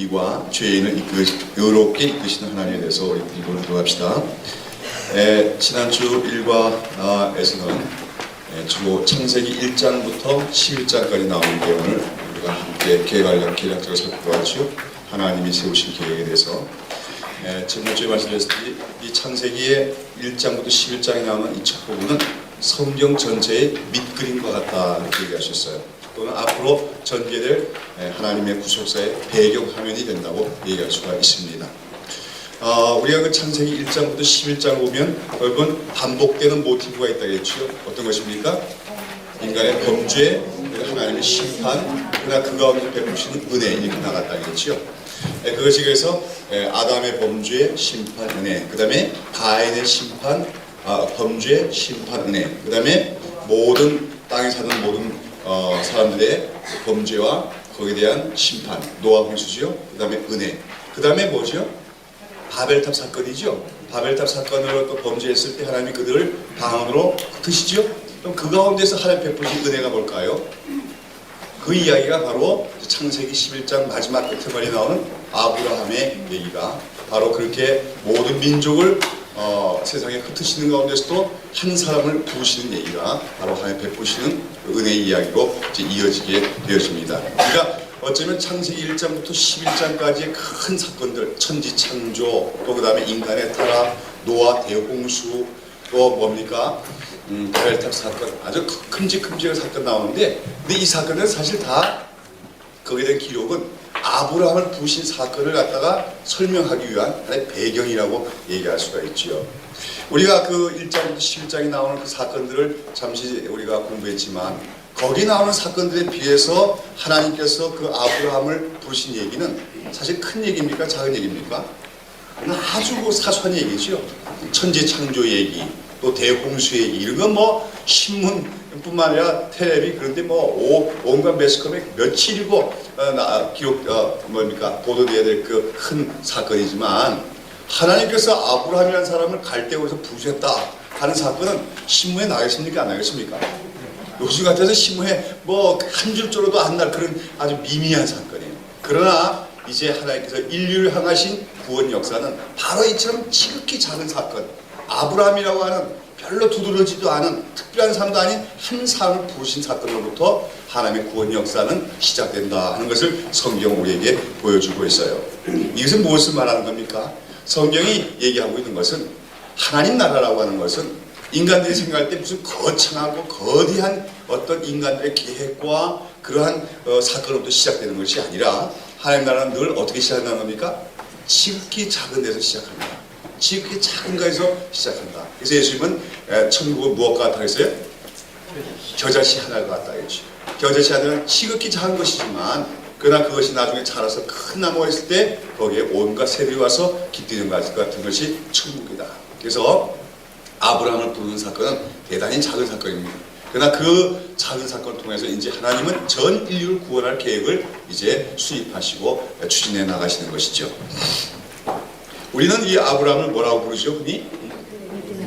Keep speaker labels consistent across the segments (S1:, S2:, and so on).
S1: 이와 죄인을 의롭게 이끄시는 하나님에 대해서 우리 이걸 들어갑시다. 지난주 일과에서는 주로 창세기 1장부터 11장까지 나오는 내용을 우리가 함께 계략적으로 살펴보았죠. 하나님이 세우신 계획에 대해서. 지난주에 말씀드렸듯이 이 창세기의 1장부터 11장에 나오는 이 첫 부분은 성경 전체의 밑그림과 같다 이렇게 얘기하셨어요. 또는 앞으로 전개될 하나님의 구속사의 배경 화면이 된다고 얘기할 수가 있습니다. 우리가 그 창세기 1장부터 11장 보면 여러분 반복되는 모티브가 있다겠죠. 어떤 것입니까? 인간의 범죄, 하나님의 심판, 그러나 그 가운데 베푸시는 은혜 이렇게 나갔다겠죠. 그것이 그래서 아담의 범죄, 심판, 은혜, 그 다음에 가인의 심판, 범죄, 심판, 은혜, 그 다음에 모든 땅에 사는 모든 사람들의 범죄와 거기에 대한 심판, 노아 홍수죠. 그 다음에 은혜, 그 다음에 뭐죠? 바벨탑 사건이죠. 바벨탑 사건으로 또 범죄했을 때 하나님이 그들을 방언으로 흩으시죠. 그럼 그 가운데서 하나님 베푸신 은혜가 뭘까요? 그 이야기가 바로 창세기 11장 마지막 끝에만이 나오는 아브라함의 얘기가 바로 그렇게 모든 민족을 세상에 흩으시는 가운데서도 한 사람을 부르시는 얘기가 바로 하나님 베푸시는 은혜의 이야기로 이제 이어지게 되었습니다. 그러니까 어쩌면 창세기 1장부터 11장까지의 큰 사건들, 천지창조, 또 그 다음에 인간의 타락, 노아 대홍수, 또 뭡니까? 바벨탑 사건, 아주 큼직큼직한 사건 나오는데, 근데 이 사건은 사실 다 거기에 대한 기록은 아브라함을 부신 사건을 갖다가 설명하기 위한 하나의 배경이라고 얘기할 수가 있지요. 우리가 그 1장부터 11장에 나오는 그 사건들을 잠시 우리가 공부했지만 거기 나오는 사건들에 비해서 하나님께서 그 아브라함을 부르신 얘기는 사실 큰 얘기입니까? 작은 얘기입니까? 아주 사소한 얘기죠. 천지창조 얘기, 또 대홍수 얘기, 이런 건 뭐 신문뿐만 아니라 텔레비, 그런데 뭐 온갖 매스컴에 며칠이고 보도돼야 될 그 큰 사건이지만 하나님께서 아브라함이라는 사람을 갈대고에서 부르셨다 하는 사건은 신문에 나겠습니까? 안 나겠습니까? 요즘 같아서 신문에 뭐 한 줄조로도 안 날 그런 아주 미미한 사건이에요. 그러나 이제 하나님께서 인류를 향하신 구원 역사는 바로 이처럼 지극히 작은 사건, 아브라함이라고 하는 별로 두드러지도 않은 특별한 사람도 아닌 한 사람을 부르신 사건으로부터 하나님의 구원 역사는 시작된다 하는 것을 성경은 우리에게 보여주고 있어요. 이것은 무엇을 말하는 겁니까? 성경이 얘기하고 있는 것은 하나님 나라라고 하는 것은 인간들이 생각할 때 무슨 거창하고 거대한 어떤 인간들의 계획과 그러한 사건으로부터 시작되는 것이 아니라 하나님 나라는 늘 어떻게 시작한다는 겁니까? 지극히 작은 데서 시작합니다. 지극히 작은 거에서 시작한다. 그래서 예수님은 천국은 무엇과 같다 했어요? 겨자씨 하나가 같다 했죠. 겨자씨 하나는 지극히 작은 것이지만 그러나 그것이 나중에 자라서 큰 나무가 있을 때 거기에 온갖 새들이 와서 깃드는 것 같은 것이 천국이다. 그래서 아브라함을 부르는 사건은 대단히 작은 사건입니다. 그러나 그 작은 사건을 통해서 이제 하나님은 전 인류를 구원할 계획을 이제 수립하시고 추진해 나가시는 것이죠. 우리는 이 아브라함을 뭐라고 부르죠? 흔히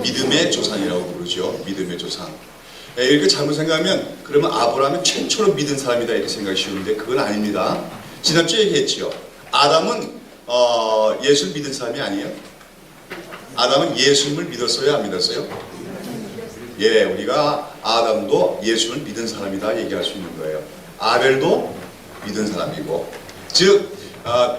S1: 믿음의 조상이라고 부르죠. 믿음의 조상. 이렇게 잘못 생각하면 그러면 아브라함은 최초로 믿은 사람이다 이렇게 생각이 쉬운데 그건 아닙니다. 지난주에 얘기했죠. 아담은 예수를 믿은 사람이 아니에요. 아담은 예수님을 믿었어요? 안 믿었어요? 예, 우리가 아담도 예수를 믿은 사람이다 얘기할 수 있는 거예요. 아벨도 믿은 사람이고, 즉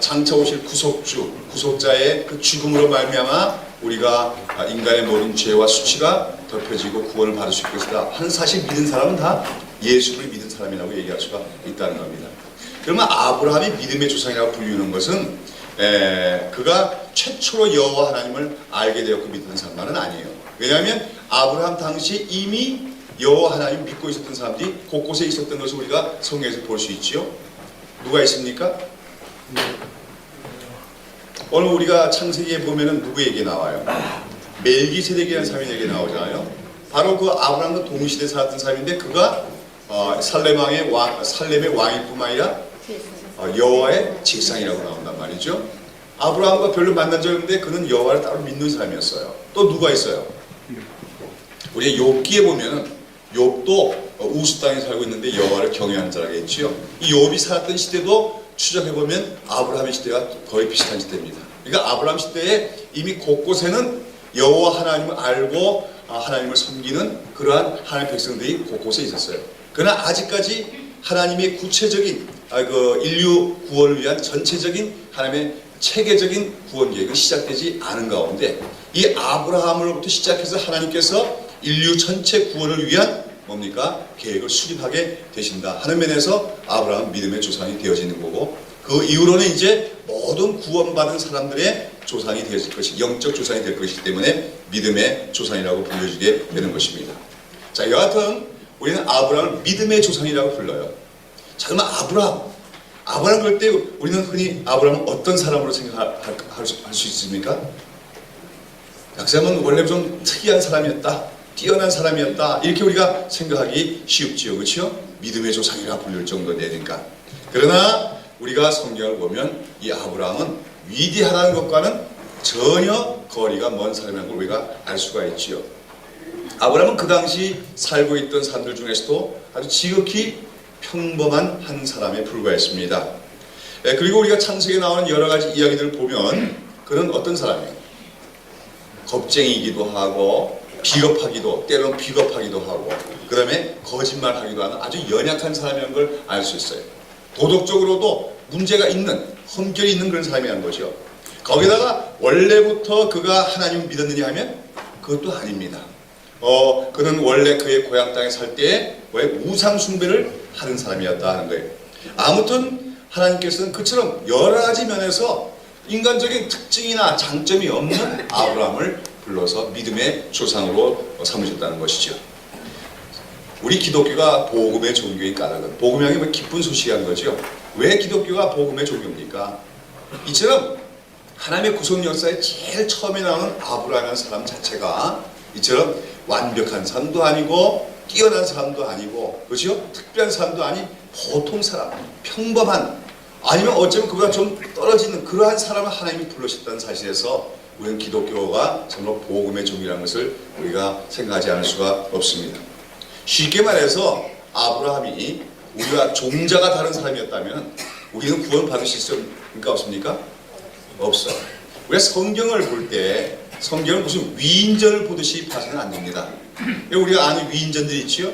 S1: 장차 오실 구속주, 구속자의 그 죽음으로 말미암아 우리가 인간의 모든 죄와 수치가 덮여지고 구원을 받을 수 있을 것이다 하는 사실 믿은 사람은 다 예수를 믿은 사람이라고 얘기할 수가 있다는 겁니다. 그러면 아브라함이 믿음의 조상이라고 불리는 것은 그가 최초로 여호와 하나님을 알게 되었고 믿는 사람만은 아니에요. 왜냐하면 아브라함 당시 이미 여호와 하나님 믿고 있었던 사람들이 곳곳에 있었던 것을 우리가 성경에서 볼 수 있지요. 누가 있습니까? 오늘 우리가 창세기에 보면은 누구에게 나와요? 멜기세덱이라는 사람에게 나오잖아요. 바로 그 아브라함과 동시대 살았던 사람인데 그가 살렘의 왕일 뿐만 아니라 여호와의 제사장이라고 나온단 말이죠. 아브라함과 별로 만난 적이 없는데 그는 여호와를 따로 믿는 사람이었어요. 또 누가 있어요? 우리가 욥기에 보면은 욥도 우스 땅에 살고 있는데 여호와를 경외하는 자라고 했지요. 이 욥이 살았던 시대도 추적해보면 아브라함의 시대가 거의 비슷한 시대입니다. 그러니까 아브라함 시대에 이미 곳곳에는 여호와 하나님을 알고 하나님을 섬기는 그러한 하나님의 백성들이 곳곳에 있었어요. 그러나 아직까지 하나님의 구체적인 그 인류 구원을 위한 전체적인 하나님의 체계적인 구원 계획은 시작되지 않은 가운데 이 아브라함으로부터 시작해서 하나님께서 인류 전체 구원을 위한 뭡니까? 계획을 수립하게 되신다 하는 면에서 아브라함은 믿음의 조상이 되어지는 거고, 그 이후로는 이제 모든 구원받은 사람들의 조상이 되어질 것이, 영적 조상이 될 것이기 때문에 믿음의 조상이라고 불려지게 되는 것입니다. 자, 여하튼 우리는 아브라함을 믿음의 조상이라고 불러요. 자, 그러면 아브라함 그럴 때 우리는 흔히 아브라함은 어떤 사람으로 생각할 수 있습니까? 약사는 원래 좀 특이한 사람이었다, 뛰어난 사람이었다, 이렇게 우리가 생각하기 쉽지요. 그렇죠? 믿음의 조상이라 불릴 정도되니까. 그러나 우리가 성경을 보면 이 아브라함은 위대하다는 것과는 전혀 거리가 먼 사람이라는 걸 우리가 알 수가 있지요. 아브라함은 그 당시 살고 있던 사람들 중에서도 아주 지극히 평범한 한 사람에 불과했습니다. 그리고 우리가 창세기에 나오는 여러 가지 이야기들을 보면 그는 어떤 사람이에요? 겁쟁이기도 하고 비겁하기도, 때로는 비겁하기도 하고, 그 다음에 거짓말하기도 하는 아주 연약한 사람이라는 걸 알 수 있어요. 도덕적으로도 문제가 있는, 흠결이 있는 그런 사람이라는 거죠. 거기다가 원래부터 그가 하나님을 믿었느냐 하면 그것도 아닙니다. 그는 원래 그의 고향 땅에 살 때에 우상 숭배를 하는 사람이었다 하는 거예요. 아무튼 하나님께서는 그처럼 여러 가지 면에서 인간적인 특징이나 장점이 없는 아브라함을 불러서 믿음의 조상으로 삼으셨다는 것이죠. 우리 기독교가 복음의 종교인 까닭은, 복음이 뭐 기쁜 소식이란 거죠. 왜 기독교가 복음의 종교입니까? 이처럼 하나님의 구속 역사에 제일 처음에 나오는 아브라함이라는 사람 자체가 이처럼 완벽한 사람도 아니고 뛰어난 사람도 아니고, 그렇죠? 특별한 사람도 아닌 보통 사람, 평범한, 아니면 어쩌면 그보다 좀 떨어지는 그러한 사람을 하나님이 불러셨다는 사실에서 우리는 기독교가 정말 복음의 종이라는 것을 우리가 생각하지 않을 수가 없습니다. 쉽게 말해서 아브라함이 우리가 종자가 다른 사람이었다면 우리는 구원 받을 수 있습니까? 없습니까? 없어요. 우리가 성경을 볼 때 성경은 무슨 위인전을 보듯이 봐서는 안 됩니다. 우리가 아는 위인전들이 있지요?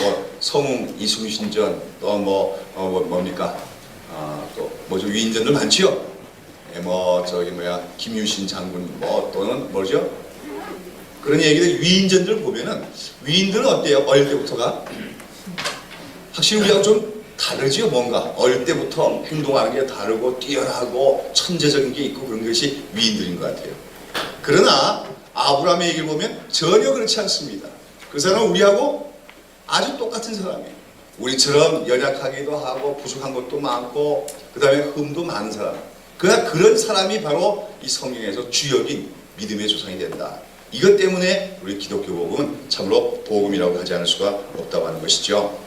S1: 뭐 성웅 이순신전, 또 뭡니까? 또 뭐죠? 위인전들 많지요? 김유신 장군, 또는 뭐죠? 그런 얘기들, 위인전들 보면은 위인들은 어때요? 어릴 때부터가 확실히 우리하고 좀 다르지요. 뭔가 어릴 때부터 행동하는 게 다르고 뛰어나고 천재적인 게 있고 그런 것이 위인들인 것 같아요. 그러나 아브라함의 얘기를 보면 전혀 그렇지 않습니다. 그 사람은 우리하고 아주 똑같은 사람이에요. 우리처럼 연약하기도 하고 부족한 것도 많고 그 다음에 흠도 많은 사람. 그러나 그런 사람이 바로 이 성경에서 주역인 믿음의 조상이 된다. 이것 때문에 우리 기독교 복음은 참으로 복음이라고 하지 않을 수가 없다고 하는 것이죠.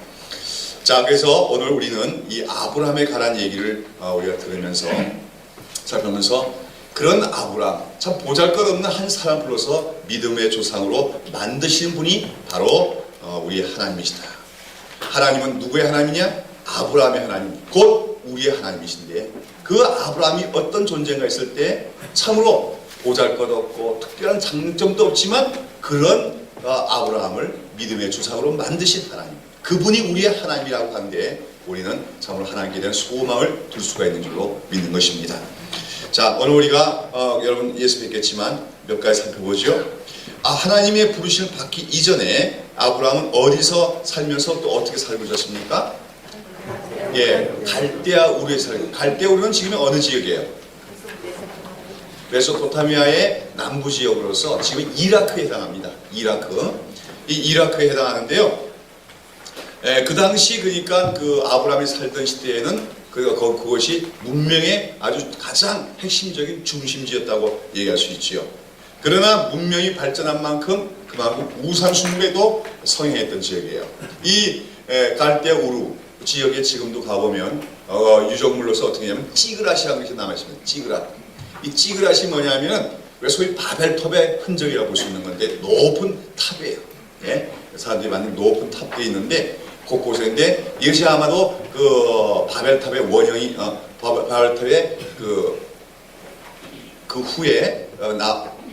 S1: 자, 그래서 오늘 우리는 이 아브라함에 관한 얘기를 우리가 들으면서 살펴보면서 그런 아브라함, 참 보잘것없는 한 사람 불러서 믿음의 조상으로 만드신 분이 바로 우리 하나님이시다. 하나님은 누구의 하나님이냐? 아브라함의 하나님, 곧 우리의 하나님이신데, 그 아브라함이 어떤 존재인가 했을 때 참으로 보잘것없고 특별한 장점도 없지만 그런 아브라함을 믿음의 조상으로 만드신 하나님, 그분이 우리의 하나님이라고 하는데 우리는 참으로 하나님께 대한 소망을 둘 수가 있는 줄로 믿는 것입니다. 자, 오늘 우리가 여러분 예수 뵙겠지만 몇 가지 살펴보죠. 하나님의 부르심을 받기 이전에 아브라함은 어디서 살면서 또 어떻게 살고 있었습니까? 갈대아 우르에 살고, 갈대아 우르는 지금 어느 지역이에요? 메소포타미아의 남부 지역으로서 지금 이라크에 해당합니다. 이 이라크에 해당하는데요. 그 당시 그러니까 그 아브라함이 살던 시대에는 그것이 문명의 아주 가장 핵심적인 중심지였다고 얘기할 수 있지요. 그러나 문명이 발전한 만큼 그만큼 우상 숭배도 성행했던 지역이에요. 이 갈대아 우르 지역에 지금도 가보면 유적물로서 어떻게 하냐면 찌그랏이라는 것이 남아있습니다. 찌그랏. 이 찌그랏이 뭐냐면 소위 바벨탑의 흔적이라고 볼 수 있는 건데 높은 탑이에요. 사람들이 만든 높은 탑들이 있는데 곳곳에인데 이것이 아마도 그 바벨탑의 원형이 바벨탑의 그 후에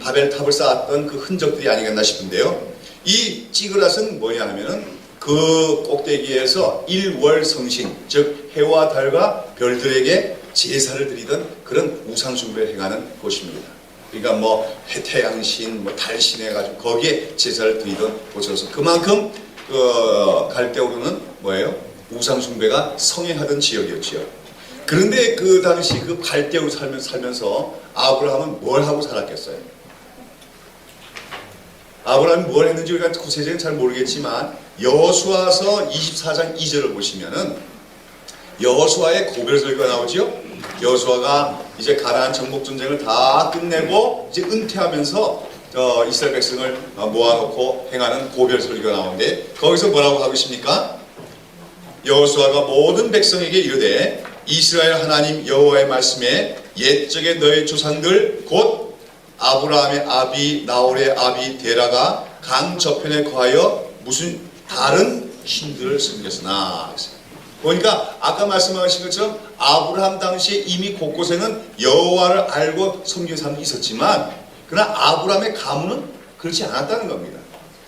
S1: 바벨탑을 쌓았던 그 흔적들이 아니겠나 싶은데요. 이 찌그랏은 뭐냐 하면은 그 꼭대기에서 일월성신, 즉 해와 달과 별들에게 제사를 드리던 그런 우상숭배를 행하는 곳입니다. 그러니까 뭐 태양신, 뭐 달신 해가지고 거기에 제사를 드리던 곳이어서 그만큼 갈대오르는 뭐예요? 우상숭배가 성행하던 지역이었지요. 그런데 그 당시 그 갈대오로 살면서 아브라함은 뭘 하고 살았겠어요? 아브라함이 뭘 했는지 우리가 구체적으로 잘 모르겠지만 여호수아서 24장 2절을 보시면은 여호수아의 고별설교가 나오죠. 여호수아가 이제 가나안 정복 전쟁을 다 끝내고 이제 은퇴하면서 이스라엘 백성을 모아놓고 행하는 고별설교가 나오는데 거기서 뭐라고 하고 있습니까? 여호수아가 모든 백성에게 이르되 이스라엘 하나님 여호와의 말씀에 옛적에 너의 조상들 곧 아브라함의 아비 나홀의 아비 데라가 강 저편에 거하여 무슨 다른 신들을 섬겼으나. 보니까 아까 말씀하신 것처럼 아브라함 당시에 이미 곳곳에는 여호와를 알고 섬기는 사람이 있었지만 그러나 아브라함의 가문은 그렇지 않았다는 겁니다.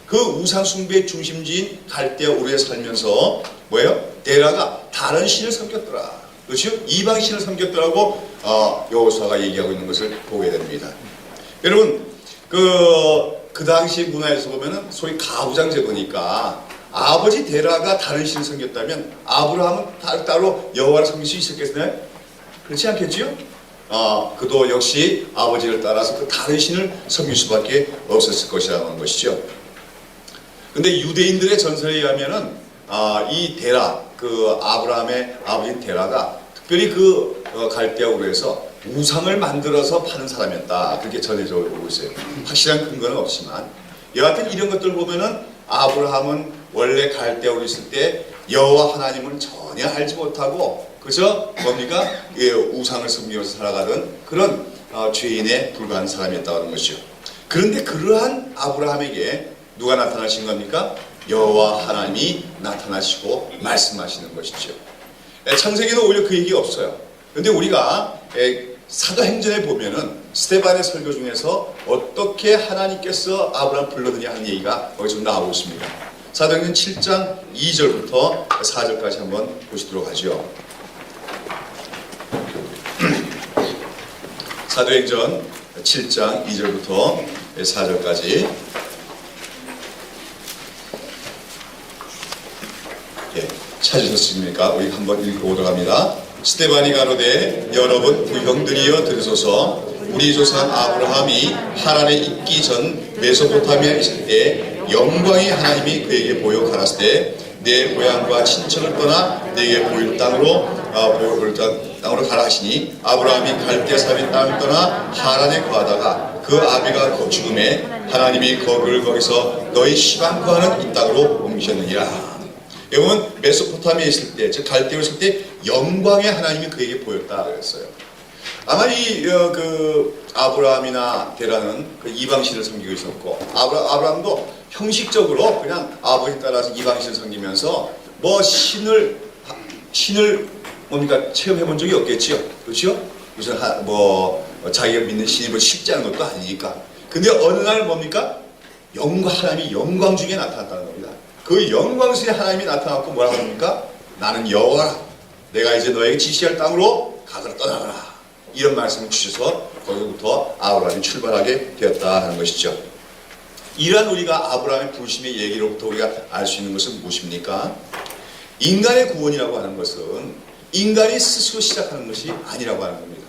S1: 그 우상 숭배의 중심지인 갈대아 우르에 살면서 뭐예요? 데라가 다른 신을 섬겼더라. 그렇죠? 이방 신을 섬겼더라고 여호수아가 얘기하고 있는 것을 보게 됩니다. 여러분 그 당시 문화에서 보면은 소위 가부장제 보니까 아버지 데라가 다른 신을 섬겼다면 아브라함은 따로 여호와를 섬길 수 있었겠나요? 그렇지 않겠지요? 그도 역시 아버지를 따라서 그 다른 신을 섬길 수밖에 없었을 것이라는 것이죠. 근데 유대인들의 전설에 의하면은 이 데라, 그 아브라함의 아버지 데라가 특별히 그 갈대아 우르에서 우상을 만들어서 파는 사람이었다. 그렇게 전해져 오고 있어요. 확실한 근거는 없지만 여하튼 이런 것들 보면은 아브라함은 원래 갈대아 우르에 있을 때 여호와 하나님을 전혀 알지 못하고 그저 뭡니까? 우상을 섬기면서 살아가던 그런 죄인에 불과한 사람이었다는 것이죠. 그런데 그러한 아브라함에게 누가 나타나신 겁니까? 여호와 하나님이 나타나시고 말씀하시는 것이죠. 창세기는 오히려 그 얘기가 없어요. 그런데 우리가 사도행전에 보면은 스데반의 설교 중에서 어떻게 하나님께서 아브라함 불러드냐 하는 얘기가 거기 좀 나오고 있습니다. 사도행전 7장 2절부터 4절까지 한번 보시도록 하죠. 사도행전 7장 2절부터 4절까지 찾으셨습니까? 우리 한번 읽어보도록 합니다. 스데반이 가로되 여러분 부형들이여 들으소서. 우리 조상 아브라함이 하란에 있기 전 메소포타미아에 있을 때 영광의 하나님이 그에게 보여 가라사대 때 내 고향과 친척을 떠나 내게 보일 땅으로 가라 하시니 아브라함이 갈대아 사람의 땅을 떠나 하란에 거하다가 그 아비가 죽음에 하나님이 거기서 너희 시방 거하는 이 땅으로 옮기셨느니라. 여러분 메소포타미아에 있을 때, 즉 갈대아에 있을 때 영광의 하나님이 그에게 보였다 그랬어요. 아마 그 아브라함이나 데라는 그 이방신을 섬기고 있었고 아브라함도 형식적으로 그냥 아버지 따라서 이방신을 섬기면서 뭐 신을 뭡니까 체험해 본 적이 없겠지요. 그렇죠? 무슨 뭐 자기가 믿는 신이 뭐 쉽지 않은 것도 아니니까. 근데 어느 날 뭡니까 하나님이 영광 중에 나타났다는 겁니다. 그 영광스러운 하나님이 나타났고 뭐라고 합니까? 나는 여호와라. 내가 이제 너에게 지시할 땅으로 가거라 떠나가라. 이런 말씀을 주셔서 거기부터 아브라함이 출발하게 되었다 하는 것이죠. 이러한 우리가 아브라함의 부르심의 얘기로부터 우리가 알 수 있는 것은 무엇입니까? 인간의 구원이라고 하는 것은 인간이 스스로 시작하는 것이 아니라고 하는 겁니다.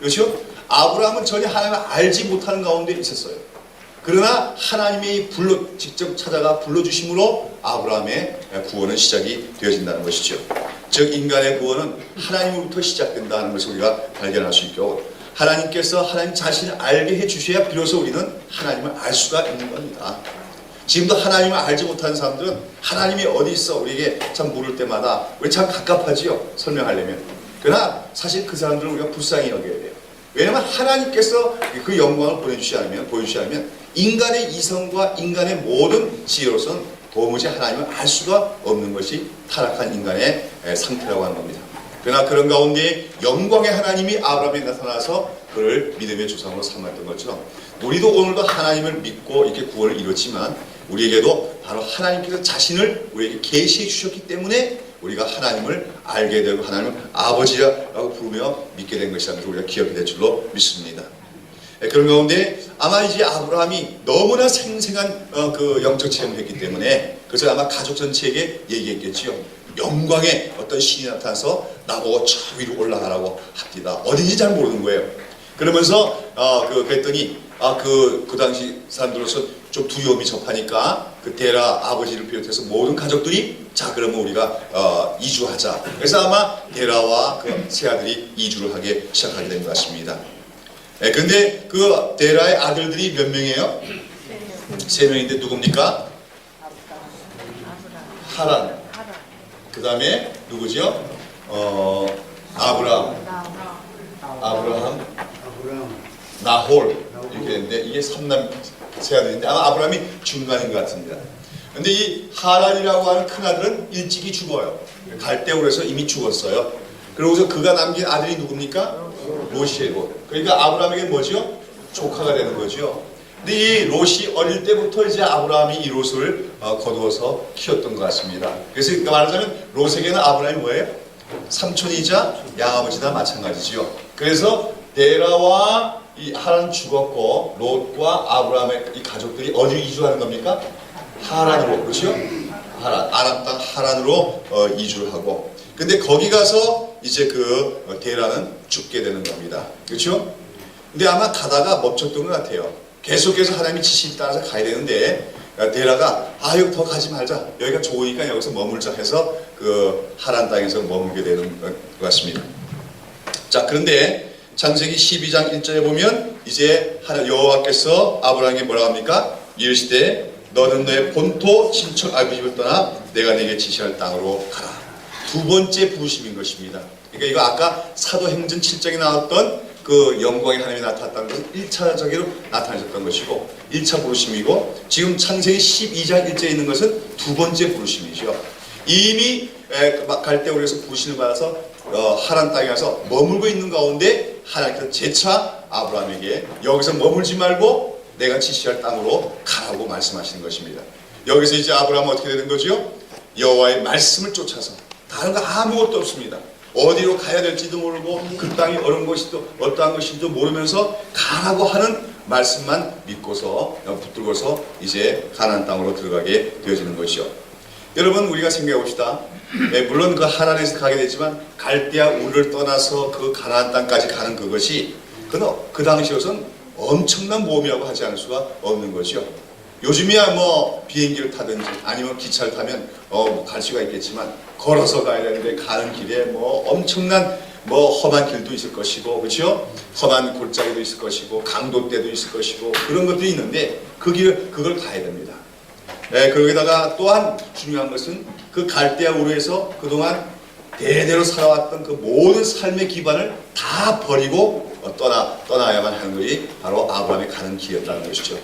S1: 그렇죠? 아브라함은 전혀 하나님을 알지 못하는 가운데 있었어요. 그러나 하나님이 직접 찾아가 불러주심으로 아브라함의 구원은 시작이 되어진다는 것이죠. 즉 인간의 구원은 하나님으로부터 시작된다는 것을 우리가 발견할 수 있고 하나님께서 하나님 자신을 알게 해주셔야 비로소 우리는 하나님을 알 수가 있는 겁니다. 지금도 하나님을 알지 못하는 사람들은 하나님이 어디 있어 우리에게 참 물을 때마다 우리 참 갑갑하지요. 설명하려면. 그러나 사실 그 사람들은 우리가 불쌍히 여겨야 돼요. 왜냐하면 하나님께서 그 영광을 보여주시지 않으면 인간의 이성과 인간의 모든 지혜로서는 도무지 하나님을 알 수가 없는 것이 타락한 인간의 상태라고 하는 겁니다. 그러나 그런 가운데 영광의 하나님이 아브라함에 나타나서 그를 믿음의 조상으로 삼았던 것처럼 우리도 오늘도 하나님을 믿고 이렇게 구원을 이뤘지만 우리에게도 바로 하나님께서 자신을 우리에게 계시해 주셨기 때문에 우리가 하나님을 알게 되고 하나님을 아버지라고 부르며 믿게 된 것이라는 것을 우리가 기억해야 될 줄로 믿습니다. 그런 가운데 아마 이제 아브라함이 너무나 생생한 그 영적 체험을 했기 때문에 그래서 아마 가족 전체에게 얘기했겠지요. 영광의 어떤 신이 나타나서 나보고 저 위로 올라가라고 합니다. 어딘지 잘 모르는 거예요. 그러면서 그랬더니 그 당시 사람들로서 좀 두려움이 접하니까 그 데라 아버지를 비롯해서 모든 가족들이 자 그러면 우리가 이주하자. 그래서 아마 데라와 그 세 아들이 이주를 하게 시작하게 된 것 같습니다. 근데 그 데라의 아들들이 몇 명이에요? 세 명인데 누굽니까? 하란. 그 다음에 누구죠? 아브라함, 나홀 이렇게 되는데 이게 3남 세 아들인데 아마 아브라함이 중간인 것 같습니다. 근데 이 하란이라고 하는 큰 아들은 일찍이 죽어요. 갈대오로 해서 이미 죽었어요. 그러고서 그가 남긴 아들이 누굽니까? 롯이고. 그러니까 아브라함에게 뭐죠? 조카가 되는 거죠. 근데 이 롯이 어릴 때부터 이제 아브라함이 이 롯을 거두어서 키웠던 것 같습니다. 그래서 말하자면 롯에게는 아브라함이 뭐예요? 삼촌이자 양아버지나 마찬가지지요. 그래서 데라와 이 하란 죽었고 롯과 아브라함의 이 가족들이 어디 이주하는 겁니까? 하란으로. 그렇죠? 하란, 아람 땅 하란으로 이주를 하고. 근데 거기 가서 이제 그 데라는 죽게 되는 겁니다. 그렇죠? 근데 아마 가다가 멈췄던 것 같아요. 계속해서 하나님의 지시에 따라서 가야 되는데 데라가 여기 더 가지 말자. 여기가 좋으니까 여기서 머물자 해서 그 하란 땅에서 머물게 되는 것 같습니다. 자, 그런데 창세기 12장 1절에 보면 이제 여호와께서 아브라함에게 뭐라고 합니까? 이르시되 너는 너의 본토 친척 아비집을 떠나 내가 네게 지시할 땅으로 가라. 두 번째 부르심인 것입니다. 그러니까 이거 아까 사도행전 7장에 나왔던 그 영광의 하나님이 나타났다는 것은 1차적으로 나타나셨던 것이고 1차 부르심이고 지금 창세기 12장 1절에 있는 것은 두 번째 부르심이죠. 이미 갈대오에서 부르심을 받아서 하란 땅에 가서 머물고 있는 가운데 하나님께서 재차 아브라함에게 여기서 머물지 말고 내가 지시할 땅으로 가라고 말씀하시는 것입니다. 여기서 이제 아브라함은 어떻게 되는 거죠? 여호와의 말씀을 쫓아서 다른 거 아무것도 없습니다. 어디로 가야 될지도 모르고 그 땅이 어느 것이도 어떠한 것인지도 모르면서 가라고 하는 말씀만 믿고서 붙들고서 이제 가나안 땅으로 들어가게 되어지는 것이죠. 여러분 우리가 생각해 봅시다. 물론 그 하란에서 가게 되지만 갈대아 우르를 떠나서 그 가나안 땅까지 가는 그것이 그 당시로선 엄청난 모험이라고 하지 않을 수가 없는 거죠. 요즘이야 뭐 비행기를 타든지 아니면 기차를 타면 갈 수가 있겠지만 걸어서 가야 되는데 가는 길에 뭐 엄청난 뭐 험한 길도 있을 것이고 그렇죠? 험한 골짜기도 있을 것이고 강도대도 있을 것이고 그런 것들이 있는데 그걸 가야 됩니다. 거기다가 또한 중요한 것은 그 갈대아 우르에서 그동안 대대로 살아왔던 그 모든 삶의 기반을 다 버리고 떠나야만 하는 것이 바로 아브라함이 가는 길이었다는 것이죠.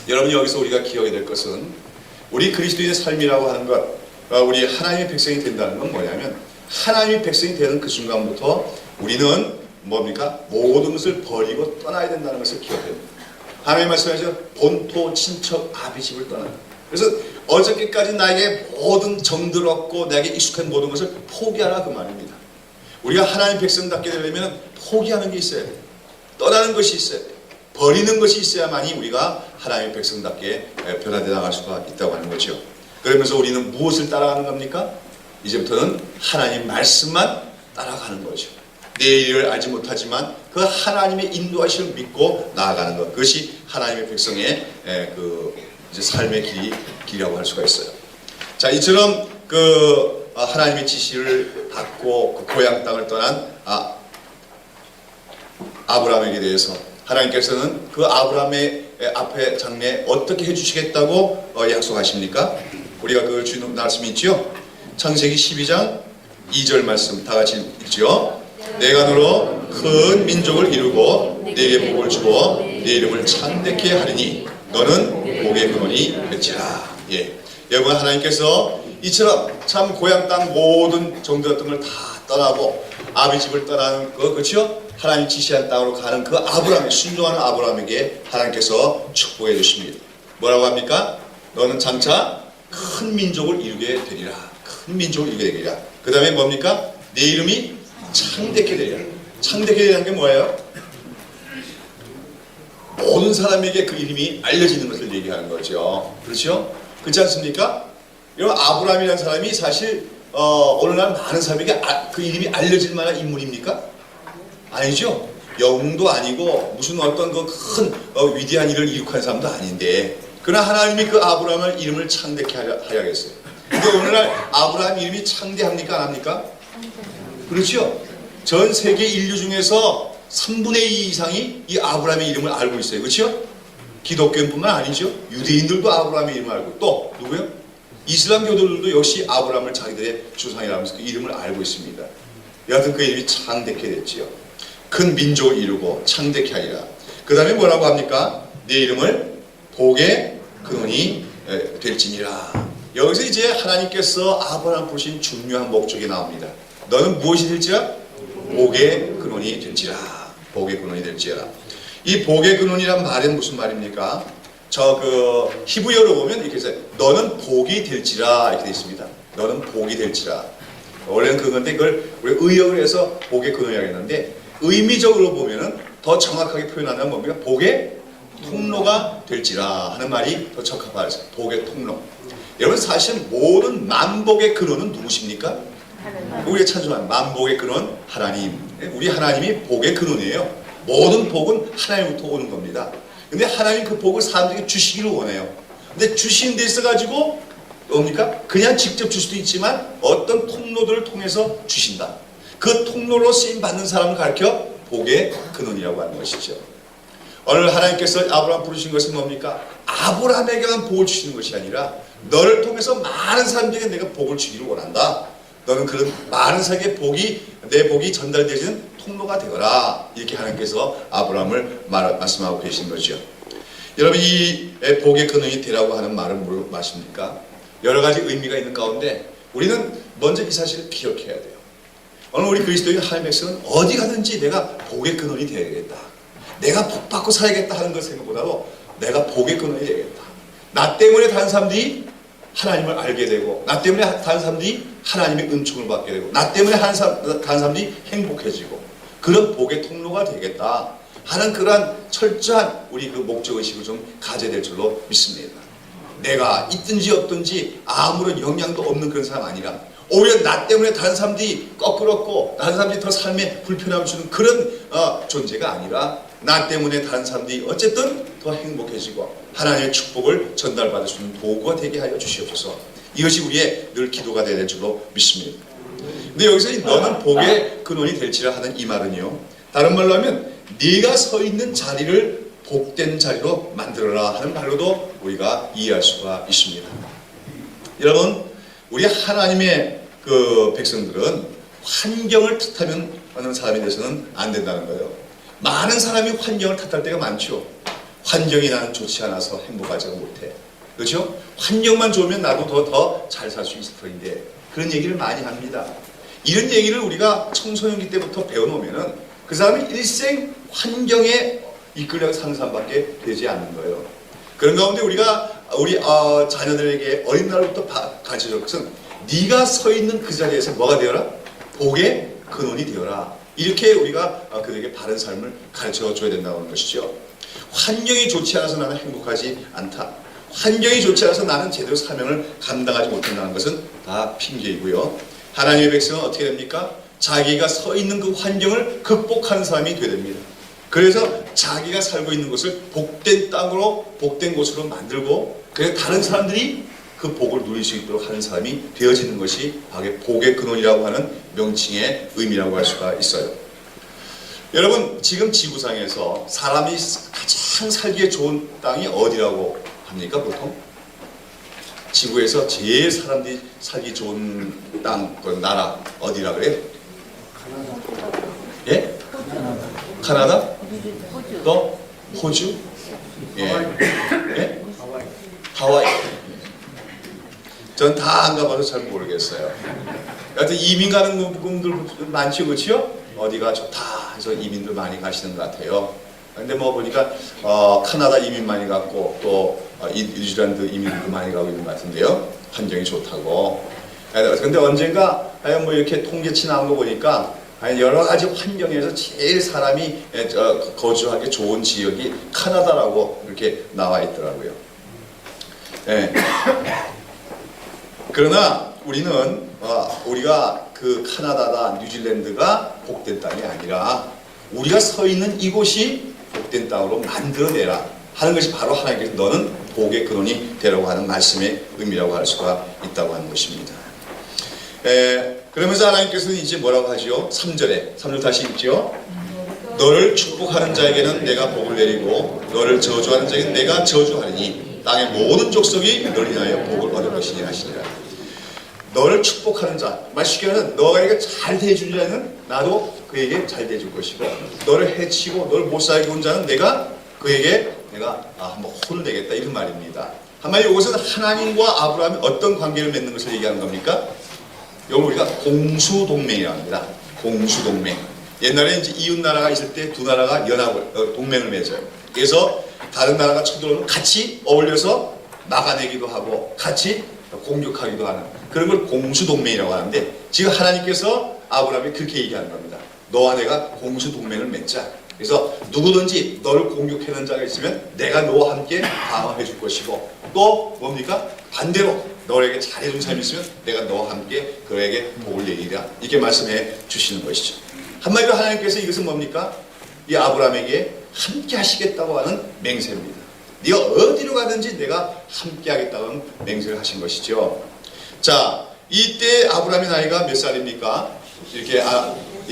S1: 여러분 여기서 우리가 기억해야 될 것은 우리 그리스도인의 삶이라고 하는 것, 우리 하나님의 백성이 된다는 건 뭐냐면 하나님의 백성이 되는 그 순간부터 우리는 뭡니까? 모든 것을 버리고 떠나야 된다는 것을 기억해야 됩니다. 하나님 말씀하시죠. 본토, 친척, 아비집을 떠나. 그래서 어저께까지 나에게 모든 정들을 얻고 나에게 익숙한 모든 것을 포기하라 그 말입니다. 우리가 하나님 백성답게 되려면 포기하는 게 있어야 돼요. 떠나는 것이 있어야 돼요. 버리는 것이 있어야만이 우리가 하나님의 백성답게 변화되어 나갈 수가 있다고 하는 거죠. 그러면서 우리는 무엇을 따라가는 겁니까? 이제부터는 하나님 말씀만 따라가는 거죠. 내일을 알지 못하지만 그 하나님의 인도하심을 믿고 나아가는 것. 그것이 하나님의 백성의 이제 삶의 길이라고 할 수가 있어요. 자, 이처럼 하나님의 지시를 받고 그 고향 땅을 떠난 아브라함에게 대해서 하나님께서는 그 아브라함의 앞에 장래에 어떻게 해주시겠다고 약속하십니까? 우리가 그 주는 말씀이 있죠? 창세기 12장 2절 말씀 다 같이 읽죠? 내가 너로 큰 민족을 이루고 네게 복을 주고 네 이름을 창대케 하리니 너는 복의 근원이 될지라. 예. 여러분 하나님께서 이처럼 참 고향 땅 모든 정들었던 걸 다 떠나고 아비 집을 떠나는 거 그렇죠? 하나님 지시한 땅으로 가는 그 아브라함, 순종하는 아브라함에게 하나님께서 축복해 주십니다. 뭐라고 합니까? 너는 장차 큰 민족을 이루게 되리라. 큰 민족을 이루게 되리라. 그 다음에 뭡니까? 내 이름이 창대케 되리라. 창대케 되리라는 게 뭐예요? 모든 사람에게 그 이름이 알려지는 것을 얘기하는 거죠. 그렇죠? 그렇지 않습니까? 여러분 아브라함이라는 사람이 사실 오늘날 많은 사람에게 그 이름이 알려질 만한 인물입니까? 아니죠. 영웅도 아니고 무슨 어떤 그 큰 위대한 일을 이룩한 사람도 아닌데 그러나 하나님이 그 아브라함의 이름을 창대케 하야겠어요. 근데 오늘날 아브라함 이름이 창대합니까? 안 합니까? 그렇죠. 전 세계 인류 중에서 3분의 2 이상이 이 아브라함의 이름을 알고 있어요. 그렇죠? 기독교인뿐만 아니죠. 유대인들도 아브라함의 이름을 알고 또 누구요? 이슬람교도들도 역시 아브라함을 자기들의 조상이라고 하면서 그 이름을 알고 있습니다. 여하튼 그 이름이 창대케 됐지요. 큰 민족을 이루고 창대케 하리라. 그 다음에 뭐라고 합니까? 내 이름을 복의 근원이 될지니라. 여기서 이제 하나님께서 아브라함 부르신 중요한 목적이 나옵니다. 너는 무엇이 될지라? 복의 근원이 될지라. 복의 근원이 될지라. 이 복의 근원이란 말은 무슨 말입니까? 히브리어로 보면 이렇게 써요. 너는 복이 될지라 이렇게 되어 있습니다. 너는 복이 될지라. 원래는 그건데 그걸 우리 의역을 해서 복의 근원이라고 했는데 의미적으로 보면은 더 정확하게 표현하면 뭡니까? 복의 통로가 될지라 하는 말이 더 적합하죠. 복의 통로. 여러분 사실 모든 만복의 근원은 누구십니까? 우리가 찬송하는 만복의 근원 하나님. 우리 하나님이 복의 근원이에요. 모든 복은 하나님부터 오는 겁니다. 근데 하나님 그 복을 사람들에게 주시기를 원해요. 근데 주신 데 있어가지고 뭡니까? 그냥 직접 줄 수도 있지만 어떤 통로들을 통해서 주신다. 그 통로로 쓰임받는 사람을 가르쳐 복의 근원이라고 하는 것이죠. 오늘 하나님께서 아브라함 부르신 것은 뭡니까? 아브라함에게만 복을 주시는 것이 아니라 너를 통해서 많은 사람들에게 내가 복을 주기를 원한다. 너는 그런 많은 사람에게 내 복이 전달되는 통로가 되어라. 이렇게 하나님께서 아브라함을 말씀하고 계신 거죠. 여러분 이 복의 근원이 되라고 하는 말은 무엇입니까? 여러 가지 의미가 있는 가운데 우리는 먼저 이 사실을 기억해야 돼요. 오늘 우리 그리스도인 하나님의 백성은 어디 가든지 내가 복의 근원이 되야겠다. 내가 복 받고 살아야겠다 하는 것 생각보다도 내가 복의 근원이 되야겠다. 나 때문에 다른 사람들이 하나님을 알게 되고 나 때문에 다른 사람들이 하나님의 은총을 받게 되고 나 때문에 다른 사람들이 행복해지고 그런 복의 통로가 되겠다 하는 그러한 철저한 우리 그 목적의식을 좀 가져야 될 줄로 믿습니다. 내가 있든지 없든지 아무런 영향도 없는 그런 사람 아니라 오히려 나 때문에 다른 사람들이 거꾸럽고 다른 사람들이 더 삶에 불편함을 주는 그런 존재가 아니라 나 때문에 다른 사람들이 어쨌든 더 행복해지고 하나님의 축복을 전달받을 수 있는 도구가 되게 하여 주시옵소서. 이것이 우리의 늘 기도가 되어야 될 줄로 믿습니다. 근데 여기서 너는 복의 근원이 될지라 하는 이 말은요, 다른 말로 하면 네가 서 있는 자리를 복된 자리로 만들어라 하는 말로도 우리가 이해할 수가 있습니다. 여러분 우리 하나님의 그 백성들은 환경을 탓하면 하는 사람이 돼서는 안 된다는 거예요. 많은 사람이 환경을 탓할 때가 많죠. 환경이 나는 좋지 않아서 행복하지 못해. 그렇죠? 환경만 좋으면 나도 더 잘 살 수 있을 터인데 그런 얘기를 많이 합니다. 이런 얘기를 우리가 청소년기 때부터 배워놓으면은 그 사람이 일생 환경에 이끌려 사는 사람밖에 되지 않는 거예요. 그런 가운데 우리가 우리 자녀들에게 어린 날부터 가르쳐줄 것은 네가 서 있는 그 자리에서 뭐가 되어라? 복의 근원이 되어라. 이렇게 우리가 그들에게 바른 삶을 가르쳐줘야 된다고 하는 것이죠. 환경이 좋지 않아서 나는 행복하지 않다. 환경이 좋지 않아서 나는 제대로 사명을 감당하지 못한다는 것은 다 핑계이고요. 하나님의 백성은 어떻게 됩니까? 자기가 서 있는 그 환경을 극복하는 사람이 되야 됩니다. 그래서 자기가 살고 있는 곳을 복된 땅으로 복된 곳으로 만들고 그래서 다른 사람들이 그 복을 누릴 수 있도록 하는 사람이 되어지는 것이 바로 복의 근원이라고 하는 명칭의 의미라고 할 수가 있어요. 여러분 지금 지구상에서 사람이 가장 살기에 좋은 땅이 어디라고 합니까? 보통 지구에서 제일 사람들이 살기 좋은 땅, 그 나라 어디라 그래요? 예? 카나다? 또 호주? 예. 예? 하와이. 전 다 안 가봐서 잘 모르겠어요. 여하튼 이민 가는 분들 많죠, 그렇죠? 어디가 좋다 해서 이민들 많이 가시는 것 같아요. 근데 뭐 보니까 카나다 이민 많이 갔고 또 뉴질랜드 이민도 많이 가고 있는 것 같은데요. 환경이 좋다고. 근데 언젠가 뭐 이렇게 통계치 나온 거 보니까 여러 가지 환경에서 제일 사람이 거주하기 좋은 지역이 카나다라고 이렇게 나와 있더라고요. 네. 그러나 우리가 그 카나다다 뉴질랜드가 복된 땅이 아니라 우리가 서 있는 이곳이 복된 땅으로 만들어내라 하는 것이 바로 하나님께서 너는 복의 근원이 되라고 하는 말씀의 의미라고 할 수가 있다고 하는 것입니다. 그러면서 하나님께서는 이제 뭐라고 하죠? 3절 다시 읽죠. 너를 축복하는 자에게는 내가 복을 내리고 너를 저주하는 자에게는 내가 저주하리니 땅의 모든 족속이 너를 인하여 복을 얻을 것이니 하시니라. 너를 축복하는 자, 쉽게 말하면 너에게 잘 대해주려는 나도 그에게 잘 대해줄 것이고 너를 해치고 너를 못 살게 온 자는 그에게 한번 혼을 내겠다 이런 말입니다. 한마디로 이것은 하나님과 아브라함이 어떤 관계를 맺는 것을 얘기하는 겁니까? 이걸 우리가 공수동맹이라고 합니다. 공수동맹. 옛날에 이제 이웃 나라가 있을 때 두 나라가 동맹을 맺어요. 그래서 다른 나라가 쳐들어오면 같이 어울려서 막아내기도 하고 같이 공격하기도 하는 그런 걸 공수동맹이라고 하는데 지금 하나님께서 아브라함이 그렇게 얘기하는 겁니다. 너와 내가 공수동맹을 맺자. 그래서 누구든지 너를 공격하는 자가 있으면 내가 너와 함께 방어해 줄 것이고 또 뭡니까? 반대로 너에게 잘해준 사람이 있으면 내가 너와 함께 그에게 복을 내리라. 이렇게 말씀해 주시는 것이죠. 한마디로 하나님께서 이것은 뭡니까? 이 아브라함에게 함께 하시겠다고 하는 맹세입니다. 네가 어디로 가든지 내가 함께 하겠다고 하는 맹세를 하신 것이죠. 자, 이때 아브라함의 나이가 몇 살입니까? 이렇게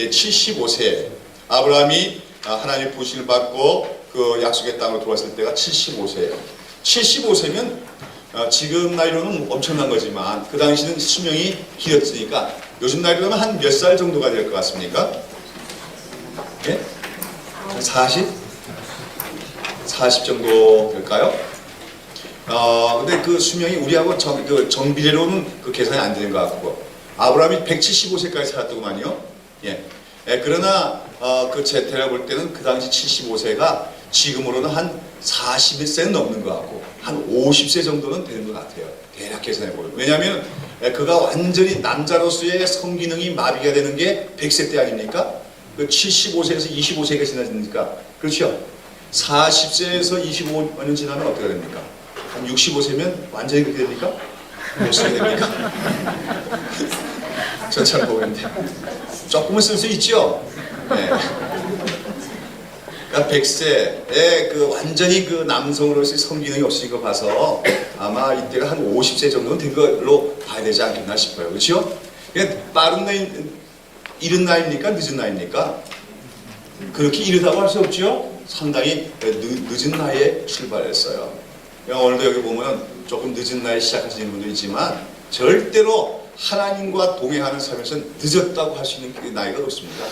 S1: 75세. 아브라함이 하나님의 부르심을 받고 그 약속의 땅으로 들어왔을 때가 75세예요. 75세면 지금 나이로는 엄청난 거지만 그 당시는 수명이 길었으니까 요즘 나이로 하면 한 몇 살 정도가 될 것 같습니까? 예? 40? 40 정도 될까요? 근데 그 수명이 우리하고 정비례로는 그 계산이 안 되는 것 같고 아브라함이 175세까지 살았더구만요. 예. 그러나 제가 볼 때는 그 당시 75세가 지금으로는 한 41세는 넘는 것 같고 한 50세 정도는 되는 것 같아요. 대략 계산해 보면. 왜냐하면 그가 완전히 남자로서의 성기능이 마비가 되는 게 100세 때 아닙니까? 그 75세에서 25세가 지나니까 그렇죠? 40세에서 25년 지나면 어떻게 됩니까? 한 65세면 완전히 그렇게 됩니까? 못 쓰게 됩니까? 저처럼 보이는데 조금은 쓸 수 있죠? 네. 그러니까 100세에 완전히 남성으로서의 성기능이 없으신 거 봐서 아마 이때가 한 50세 정도는 된 걸로 봐야 되지 않겠나 싶어요. 그렇죠? 그러니까 빠른 나이, 이른 나이입니까? 늦은 나이입니까? 그렇게 이르다고 할 수 없죠? 상당히 늦은 나이에 출발했어요. 오늘도 여기 보면 조금 늦은 나이에 시작하시는 분도 있지만 절대로 하나님과 동행하는 삶에서는 늦었다고 할 수 있는 나이가 없습니다.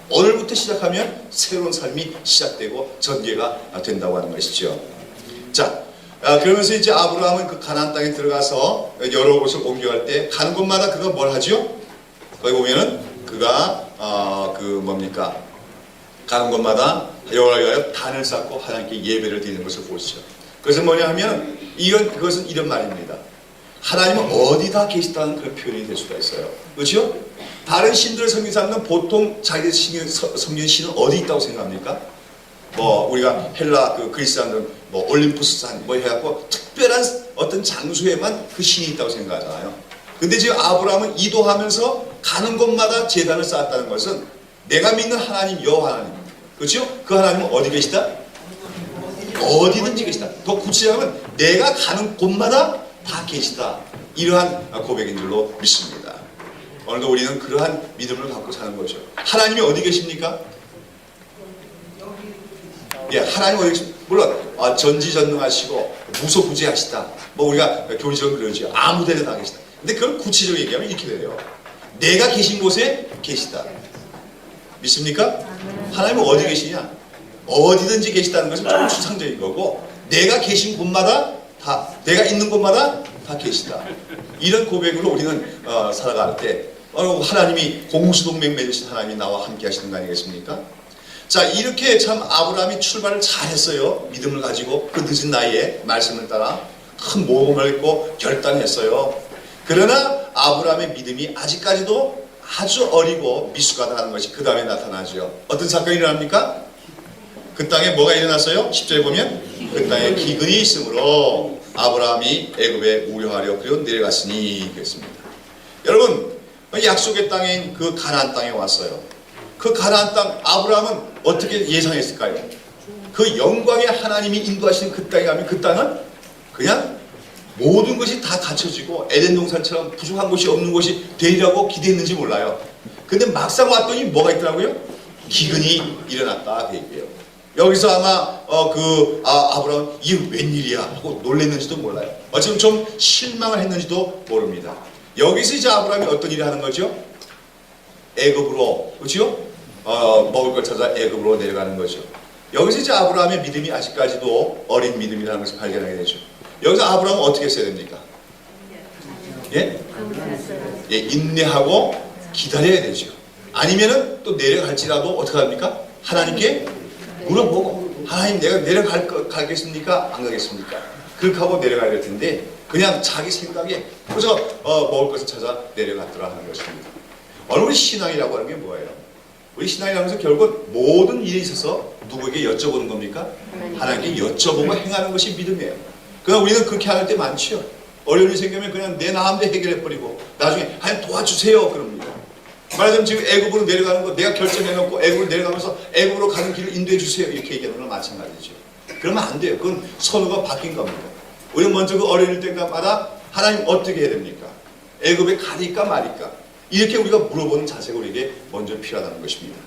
S1: 오늘부터 시작하면 새로운 삶이 시작되고 전개가 된다고 하는 것이죠. 자, 그러면서 이제 아브라함은 그 가나안 땅에 들어가서 여러 곳을 옮겨갈 때 가는 곳마다 그가 뭘 하죠? 거기 보면은 그가 가는 곳마다 여호와께 단을 쌓고 하나님께 예배를 드리는 것을 보시죠. 그것은 뭐냐 하면 그것은 이런 말입니다. 하나님은 어디다 계시다는 그런 표현이 될 수가 있어요. 그렇죠? 다른 신들을 섬기는 사람은 보통 자기들 섬기는 신은 어디 있다고 생각합니까? 우리가 헬라 그리스 사람들은 올림푸스 산 해갖고 특별한 어떤 장소에만 그 신이 있다고 생각하잖아요. 근데 지금 아브라함은 이동하면서 가는 곳마다 제단을 쌓았다는 것은 내가 믿는 하나님 여호와 하나님, 그렇죠? 그 하나님은 어디 계시다? 어디든지 계시다. 더 구체적으로 내가 가는 곳마다 다 계시다. 이러한 고백인 줄로 믿습니다. 오늘도 우리는 그러한 믿음을 갖고 사는 거죠. 하나님이 어디 계십니까? 예, 하나님 어디 계십니까? 물론 전지전능하시고 무소부재하시다. 우리가 교리적으로 그러죠. 아무 데나 다 계시다. 근데 그걸 구체적으로 얘기하면 이렇게 돼요. 내가 계신 곳에 계시다. 믿습니까? 하나님은 어디 계시냐? 어디든지 계시다는 것은 좀 추상적인 거고 내가 계신 곳마다 내가 있는 곳마다 다 계시다. 이런 고백으로 우리는 살아갈 때 하나님이 공수동맹 맺으신 하나님이 나와 함께 하시는 거 아니겠습니까? 자, 이렇게 참 아브라함이 출발을 잘했어요. 믿음을 가지고 그 늦은 나이에 말씀을 따라 큰 모험을 했고 결단했어요. 그러나 아브라함의 믿음이 아직까지도 아주 어리고 미숙하다는 것이 그 다음에 나타나죠. 어떤 사건이 일어납니까? 그 땅에 뭐가 일어났어요? 10절에 보면 그 땅에 기근이 있으므로 아브라함이 애굽에 우려하려 그리고 내려갔으니 그랬습니다. 여러분, 약속의 땅인 그 가나안 땅에 왔어요. 그 가나안 땅 아브라함은 어떻게 예상했을까요? 그 영광의 하나님이 인도하시는 그 땅에 가면 그 땅은 그냥 모든 것이 다 갖춰지고 에덴 동산처럼 부족한 곳이 없는 곳이 되리라고 기대했는지 몰라요. 근데 막상 왔더니 뭐가 있더라고요? 기근이 일어났다 그 얘기예요. 여기서 아마 아브라함은 이게 웬일이야 하고 놀랐는지도 몰라요. 어쩌면 좀 실망을 했는지도 모릅니다. 여기서 이제 아브라함이 어떤 일을 하는 거죠? 애굽으로, 그렇죠? 먹을 걸 찾아 애굽으로 내려가는 거죠. 여기서 이제 아브라함의 믿음이 아직까지도 어린 믿음이라는 것을 발견하게 되죠. 여기서 아브라함은 어떻게 했어야 됩니까? 예? 예, 인내하고 기다려야 되죠. 아니면은 또 내려갈지라도 어떻게 합니까? 하나님께 물어보고, 하나님 내가 내려가겠습니까? 안 가겠습니까? 그렇게 하고 내려가야 될 텐데 그냥 자기 생각에 그래서 먹을 것을 찾아 내려갔더라 하는 것입니다. 우리 신앙이라고 하는 게 뭐예요? 우리 신앙이라는 것은 결국 모든 일에 있어서 누구에게 여쭤보는 겁니까? 하나님께 여쭤보고 행하는 것이 믿음이에요. 그러나 우리는 그렇게 할 때 많죠. 어려운 일이 생기면 그냥 내 마음대로 해결해버리고 나중에 하나님 도와주세요 그럽니다. 말하자면 지금 애굽으로 내려가는 거 내가 결정해놓고 애굽으로 내려가면서 애굽으로 가는 길을 인도해 주세요 이렇게 얘기하는 건 마찬가지죠. 그러면 안 돼요. 그건 선호가 바뀐 겁니다. 우리는 먼저 그 어려울 때마다 하나님 어떻게 해야 됩니까? 애굽에 가니까 말이까? 이렇게 우리가 물어보는 자세가 우리에게 먼저 필요하다는 것입니다.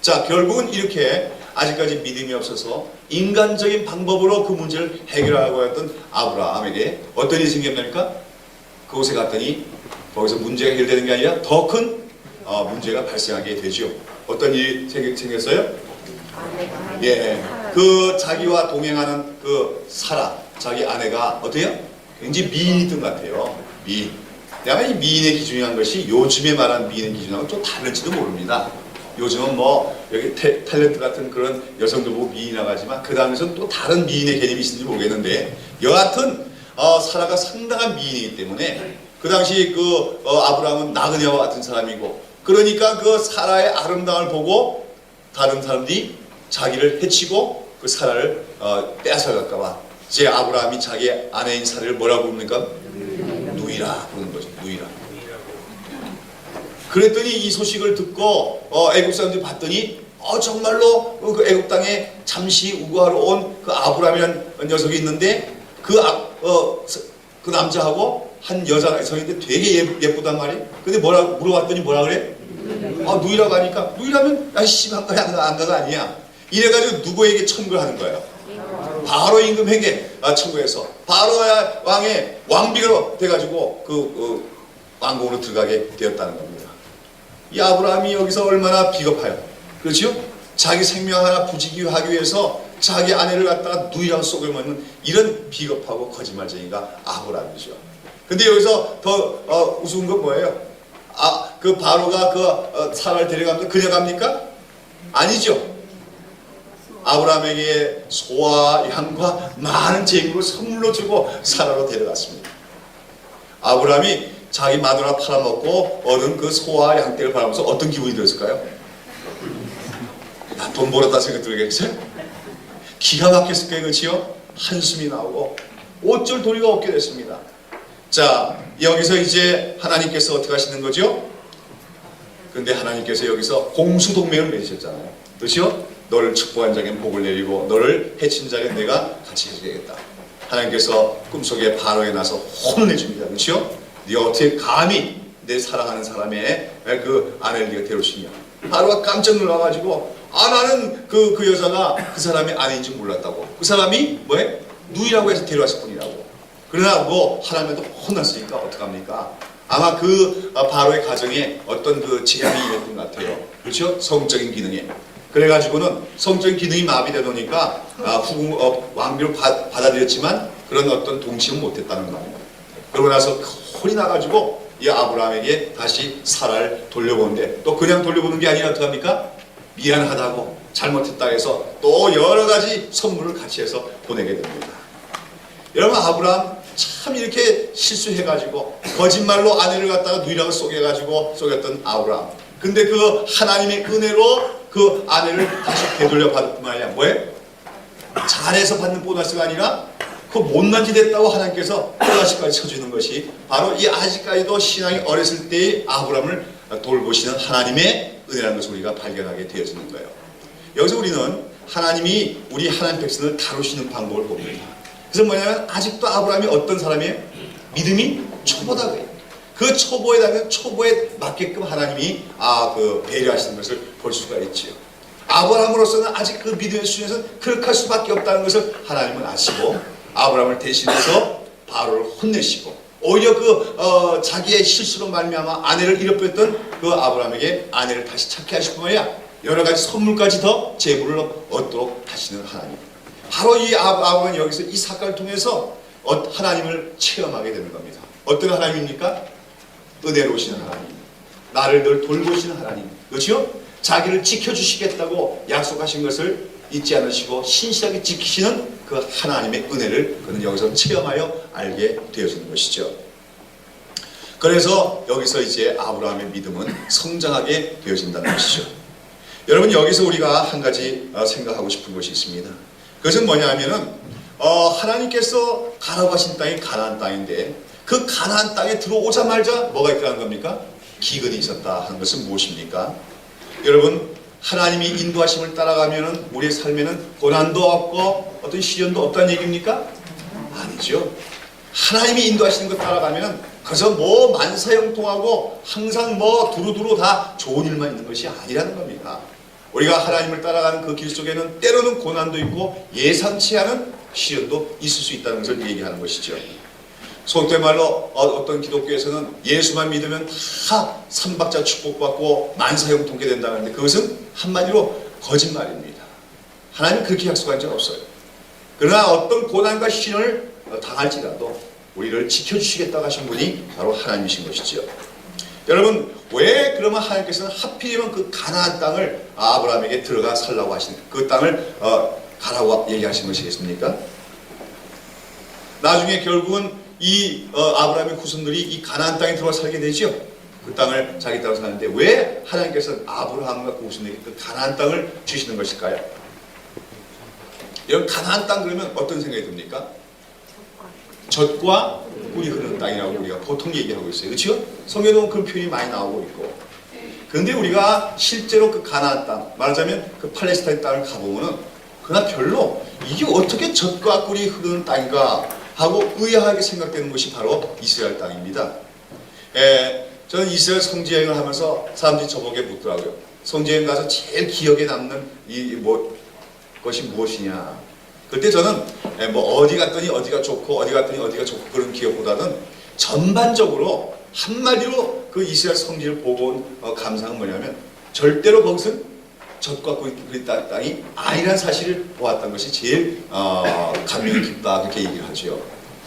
S1: 자, 결국은 이렇게 아직까지 믿음이 없어서 인간적인 방법으로 그 문제를 해결하려고 했던 아브라함에게 어떤 일이 생겼습니까? 그곳에 갔더니 거기서 문제가 해결되는 게 아니라 더 큰 문제가 발생하게 되죠. 어떤 일이 생겼어요? 예, 그 자기와 동행하는 그 사라, 자기 아내가 어때요? 굉장히 미인이던 것 같아요. 미인. 내가 이 미인의 기준이라는 것이 요즘에 말하는 미인의 기준하고 좀 다를지도 모릅니다. 요즘은 뭐 여기 탤런트 같은 그런 여성들 보고 미인이라고 하지만 그 당시에는 또 다른 미인의 개념이 있는지 모르겠는데 여하튼 사라가 상당한 미인이기 때문에 그 당시 그 아브라함은 나그네와 같은 사람이고 그러니까 그 사라의 아름다움을 보고 다른 사람들이 자기를 해치고 그 사라를 빼앗아갈까봐 이제 아브라함이 자기 아내인 사라를 뭐라고 부릅니까? 누이라 부르는 거죠. 누이라. 그랬더니 이 소식을 듣고 애굽 사람들이 봤더니 정말로 그 애굽 땅에 잠시 우거하러 온 그 아브라함이라는 녀석이 있는데 그 남자하고 한 여자가 있었는데 되게 예쁘단 말이에요. 근데 물어봤더니 뭐라 그래? 누이라고 하니까 누이라면 안 가가 아니야. 이래가지고 누구에게 청구를 하는 거예요? 바로 임금에게 청구해서 바로 왕의 왕비가 돼가지고 그 왕궁으로 들어가게 되었다는 겁니다. 이 아브라함이 여기서 얼마나 비겁해요. 그렇죠? 자기 생명 하나 부지기하기 위해서 자기 아내를 갖다가 누이라고 속여먹는 이런 비겁하고 거짓말쟁이가 아브라함이죠. 근데 여기서 더 우스운 건 뭐예요? 그 바로가 그 사라를 데려가면서 그냥 갑니까? 아니죠. 아브라함에게 소와 양과 많은 재물을 선물로 주고 사라로 데려갔습니다. 아브라함이 자기 마누라 팔아먹고 얻은 그 소와 양떼를 바라보면서 어떤 기분이 들었을까요? 나 돈 벌었다 생각 들겠어요? 기가 막혔을 거예요, 그렇지요? 한숨이 나오고 어쩔 도리가 없게 됐습니다. 자, 여기서 이제 하나님께서 어떻게 하시는 거죠? 근데 하나님께서 여기서 공수동맹을 맺으셨잖아요. 그렇죠? 너를 축복한 자에겐 복을 내리고 너를 해친 자에겐 내가 같이 해주겠다. 하나님께서 꿈속에 바로에 나서 혼을 내줍니다. 그렇죠? 네가 어떻게 감히 내 사랑하는 사람의 그 아내를 네가 데려오시냐. 바로가 깜짝 놀라가지고 나는 그 여자가 그 사람의 아내인지 몰랐다고. 그 사람이 뭐해? 누이라고 해서 데려왔을 뿐이라고. 그러나 뭐 하나님도 혼났으니까 어떡합니까? 아마 그 바로의 가정에 어떤 그 재앙이 임했던 것 같아요. 그렇죠? 성적인 기능에. 그래가지고는 성적인 기능이 마비되다 보니까 왕비로 받아들였지만 그런 어떤 동침은 못했다는 겁니다. 그러고 나서 혼이 나가지고 이 아브라함에게 다시 사라를 돌려보는데, 또 그냥 돌려보는 게 아니라 어떡합니까? 미안하다고, 잘못했다 해서 또 여러 가지 선물을 같이 해서 보내게 됩니다. 여러분, 아브라함 참 이렇게 실수해가지고 거짓말로 아내를 갖다가 누이랑을 속여가지고 속였던 아브라함. 근데 그 하나님의 은혜로 그 아내를 다시 되돌려 받을 뿐만 아니라 뭐예요? 잘해서 받는 보너스가 아니라 그 못난 짓 했다고 하나님께서 보너스까지 쳐주는 것이 바로 이 아직까지도 신앙이 어렸을 때의 아브라함을 돌보시는 하나님의 은혜라는 것을 우리가 발견하게 되어지는 거예요. 여기서 우리는 하나님이 우리 하나님 백성을 다루시는 방법을 봅니다. 그래서 뭐냐면 아직도 아브라함이 어떤 사람이에요? 믿음이 초보다 그래요. 그 초보에 맞게끔 하나님이 배려하시는 것을 볼 수가 있지요. 아브라함으로서는 아직 그 믿음의 수준에서 그렇게 할 수밖에 없다는 것을 하나님은 아시고 아브라함을 대신해서 바로를 혼내시고 오히려 자기의 실수로 말미암아 아내를 잃어버렸던 그 아브라함에게 아내를 다시 찾게 하실 뿐만 아니라 여러 가지 선물까지 더 제물을 얻도록 하시는 하나님. 바로 이 아브라함은 여기서 이 사건을 통해서 하나님을 체험하게 되는 겁니다. 어떤 하나님입니까? 은혜로우신 하나님, 나를 늘 돌보시는 하나님, 그렇죠? 자기를 지켜주시겠다고 약속하신 것을 잊지 않으시고 신실하게 지키시는 그 하나님의 은혜를 그는 여기서 체험하여 알게 되어지는 것이죠. 그래서 여기서 이제 아브라함의 믿음은 성장하게 되어진다는 것이죠. 여러분, 여기서 우리가 한 가지 생각하고 싶은 것이 있습니다. 그것은 뭐냐 하면은 하나님께서 가라고 하신 땅이 가나안 땅인데 그 가나안 땅에 들어오자마자 뭐가 있다는 겁니까? 기근이 있었다 하는 것은 무엇입니까? 여러분, 하나님이 인도하심을 따라가면은 우리의 삶에는 고난도 없고 어떤 시련도 없다는 얘기입니까? 아니죠. 하나님이 인도하시는 것 따라가면은 그래서 만사형통하고 항상 두루두루 다 좋은 일만 있는 것이 아니라는 겁니다. 우리가 하나님을 따라가는 그 길 속에는 때로는 고난도 있고 예상치 않은 시련도 있을 수 있다는 것을 얘기하는 것이죠. 속된 말로 어떤 기독교에서는 예수만 믿으면 다 삼박자 축복받고 만사형통하게 된다는데 그것은 한마디로 거짓말입니다. 하나님은 그렇게 약속한 적 없어요. 그러나 어떤 고난과 시련을 당할지라도 우리를 지켜주시겠다고 하신 분이 바로 하나님이신 것이죠. 여러분, 왜 그러면 하나님께서는 하필이면 그 가나안 땅을 아브라함에게 들어가 살라고 하신 그 땅을 가라고 얘기하신 것이겠습니까? 나중에 결국은 이 아브라함의 후손들이 이 가나안 땅에 들어가 살게 되죠. 그 땅을 자기 땅으로 사는데 왜 하나님께서 아브라함과 그 후손에게 그 가나안 땅을 주시는 것일까요? 여러분, 가나안 땅 그러면 어떤 생각이 듭니까? 젖과 꿀이 흐르는 땅이라고 우리가 보통 얘기하고 있어요. 그렇죠? 성경에 보면 그런 표현이 많이 나오고 있고. 그런데 우리가 실제로 그 가나안 땅, 말하자면 그 팔레스타인 땅을 가보면은 그러나 별로 이게 어떻게 젖과 꿀이 흐르는 땅인가 하고 의아하게 생각되는 것이 바로 이스라엘 땅입니다. 저는 이스라엘 성지여행을 하면서 사람들이 저보게 묻더라고요. 성지여행 가서 제일 기억에 남는 것이 무엇이냐. 그때 저는 어디 갔더니 어디가 좋고 어디 갔더니 어디가 좋고 그런 기억보다는 전반적으로 한마디로 그 이스라엘 성지를 보고 온 감상은 뭐냐면 절대로 거기서 젖과 꿀이 땅이 아니라는 사실을 보았던 것이 제일 감명이 깊다 그렇게 얘기를 하죠.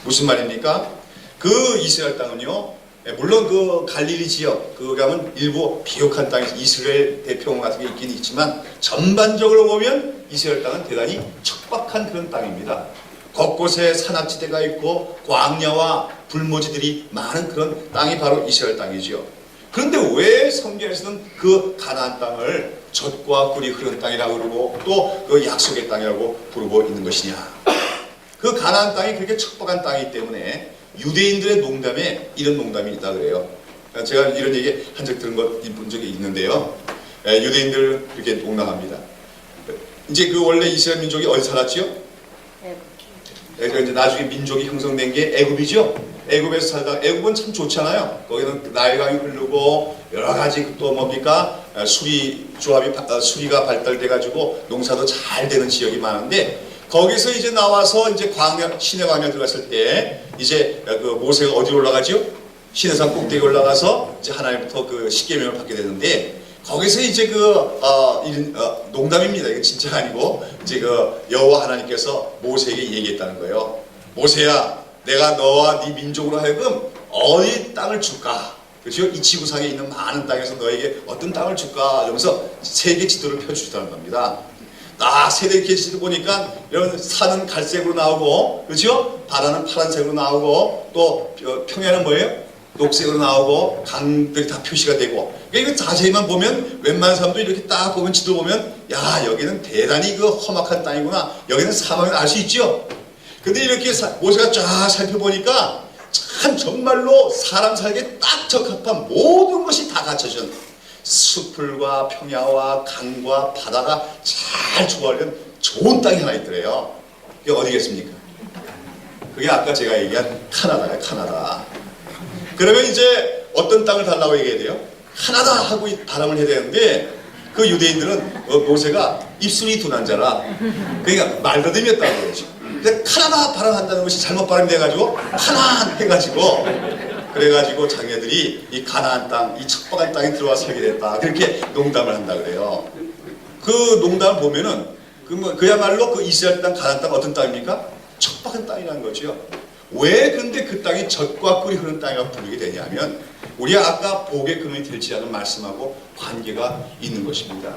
S1: 무슨 말입니까? 그 이스라엘 땅은요, 물론 그 갈릴리 지역 그 가면 일부 비옥한 땅이 이스라엘 대표원 같은 게 있긴 있지만 전반적으로 보면 이스라엘 땅은 대단히 척박한 그런 땅입니다. 곳곳에 산악지대가 있고 광야와 불모지들이 많은 그런 땅이 바로 이스라엘 땅이죠. 그런데 왜 성경에서는 그 가나안 땅을 젖과 꿀이 흐르는 땅이라고 그러고 또 그 약속의 땅이라고 부르고 있는 것이냐? 그 가나안 땅이 그렇게 척박한 땅이기 때문에 유대인들의 농담에 이런 농담이 있다 그래요. 제가 이런 얘기 한 적 들은 것 본 적이 있는데요. 유대인들 그렇게 농담합니다. 이제 그 원래 이스라엘 민족이 어디 살았죠? 이제 나중에 민족이 형성된 게 애굽이죠. 애굽에서 살다가 애굽은 참 좋잖아요. 거기는 나일강이 흐르고 여러 가지 또 뭡니까 수리가 발달돼 가지고 농사도 잘 되는 지역이 많은데 거기서 이제 나와서 이제 시내 광야 들어갔을 때 이제 그 모세가 어디로 올라가죠? 시내산 꼭대기 올라가서 이제 하나님부터 그 십계명을 받게 되는데 거기서 이제 농담입니다. 이거 진짜 아니고 이제 그 여호와 하나님께서 모세에게 얘기했다는 거예요. 모세야, 내가 너와 네 민족으로 하여금 어디 땅을 줄까? 그렇죠? 이 지구상에 있는 많은 땅에서 너에게 어떤 땅을 줄까? 이러면서 세계 지도를 펴주시다는 겁니다. 세계 지도 보니까 이런 산은 갈색으로 나오고, 그렇죠? 바다는 파란색으로 나오고, 또 평야는 뭐예요? 녹색으로 나오고, 강들이 다 표시가 되고. 그러니까 이거 자세히만 보면 웬만한 사람도 이렇게 딱 보면 지도 보면, 야, 여기는 대단히 그 험악한 땅이구나, 여기는 사막을 알 수 있죠. 근데 이렇게 모세가 쫙 살펴보니까 참 정말로 사람 살기에 딱 적합한 모든 것이 다 갖춰진 숲풀과 평야와 강과 바다가 잘 조화된 좋은 땅이 하나 있더래요. 그게 어디겠습니까? 그게 아까 제가 얘기한 카나다예요. 카나다. 그러면 이제 어떤 땅을 달라고 얘기해야 돼요? 카나다 하고 발음을 해야 되는데, 그 유대인들은 모세가 입술이 둔한 자라, 그러니까 말더듬이었다고 그러죠. 근데 카나다 발음한다는 것이 잘못 발음돼가지고 카나안 해가지고, 그래가지고 자기네들이 이 가나안 땅, 이 척박한 땅에 들어와 살게 됐다, 그렇게 농담을 한다 그래요. 그 농담을 보면은 그야말로 그 이스라엘 땅, 가나안 땅 어떤 땅입니까? 척박한 땅이라는 거죠. 왜 근데 그 땅이 젖과 꿀이 흐르는 땅이라고 부르게 되냐면, 우리가 아까 복의 근원이 될지라는 말씀하고 관계가 있는 것입니다.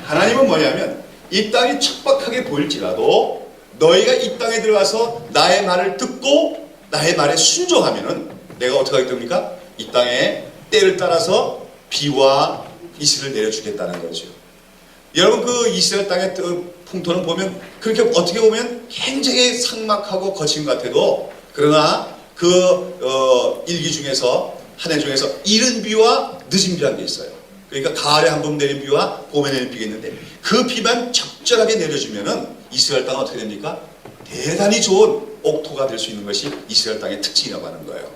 S1: 하나님은 뭐냐면, 이 땅이 척박하게 보일지라도 너희가 이 땅에 들어가서 나의 말을 듣고 나의 말에 순종하면은 내가 어떻게 하게 됩니까? 이 땅에 때를 따라서 비와 이슬을 내려주겠다는 거죠. 여러분, 그 이스라엘 땅의 풍토는 보면 그렇게 어떻게 보면 굉장히 삭막하고 거친 것 같아도, 그러나 그 일기 중에서, 한 해 중에서 이른 비와 늦은 비라는 게 있어요. 그러니까 가을에 한 번 내린 비와 봄에 내린 비가 있는데, 그 비만 적절하게 내려주면은 이스라엘 땅은 어떻게 됩니까? 대단히 좋은 옥토가 될 수 있는 것이 이스라엘 땅의 특징이라고 하는 거예요.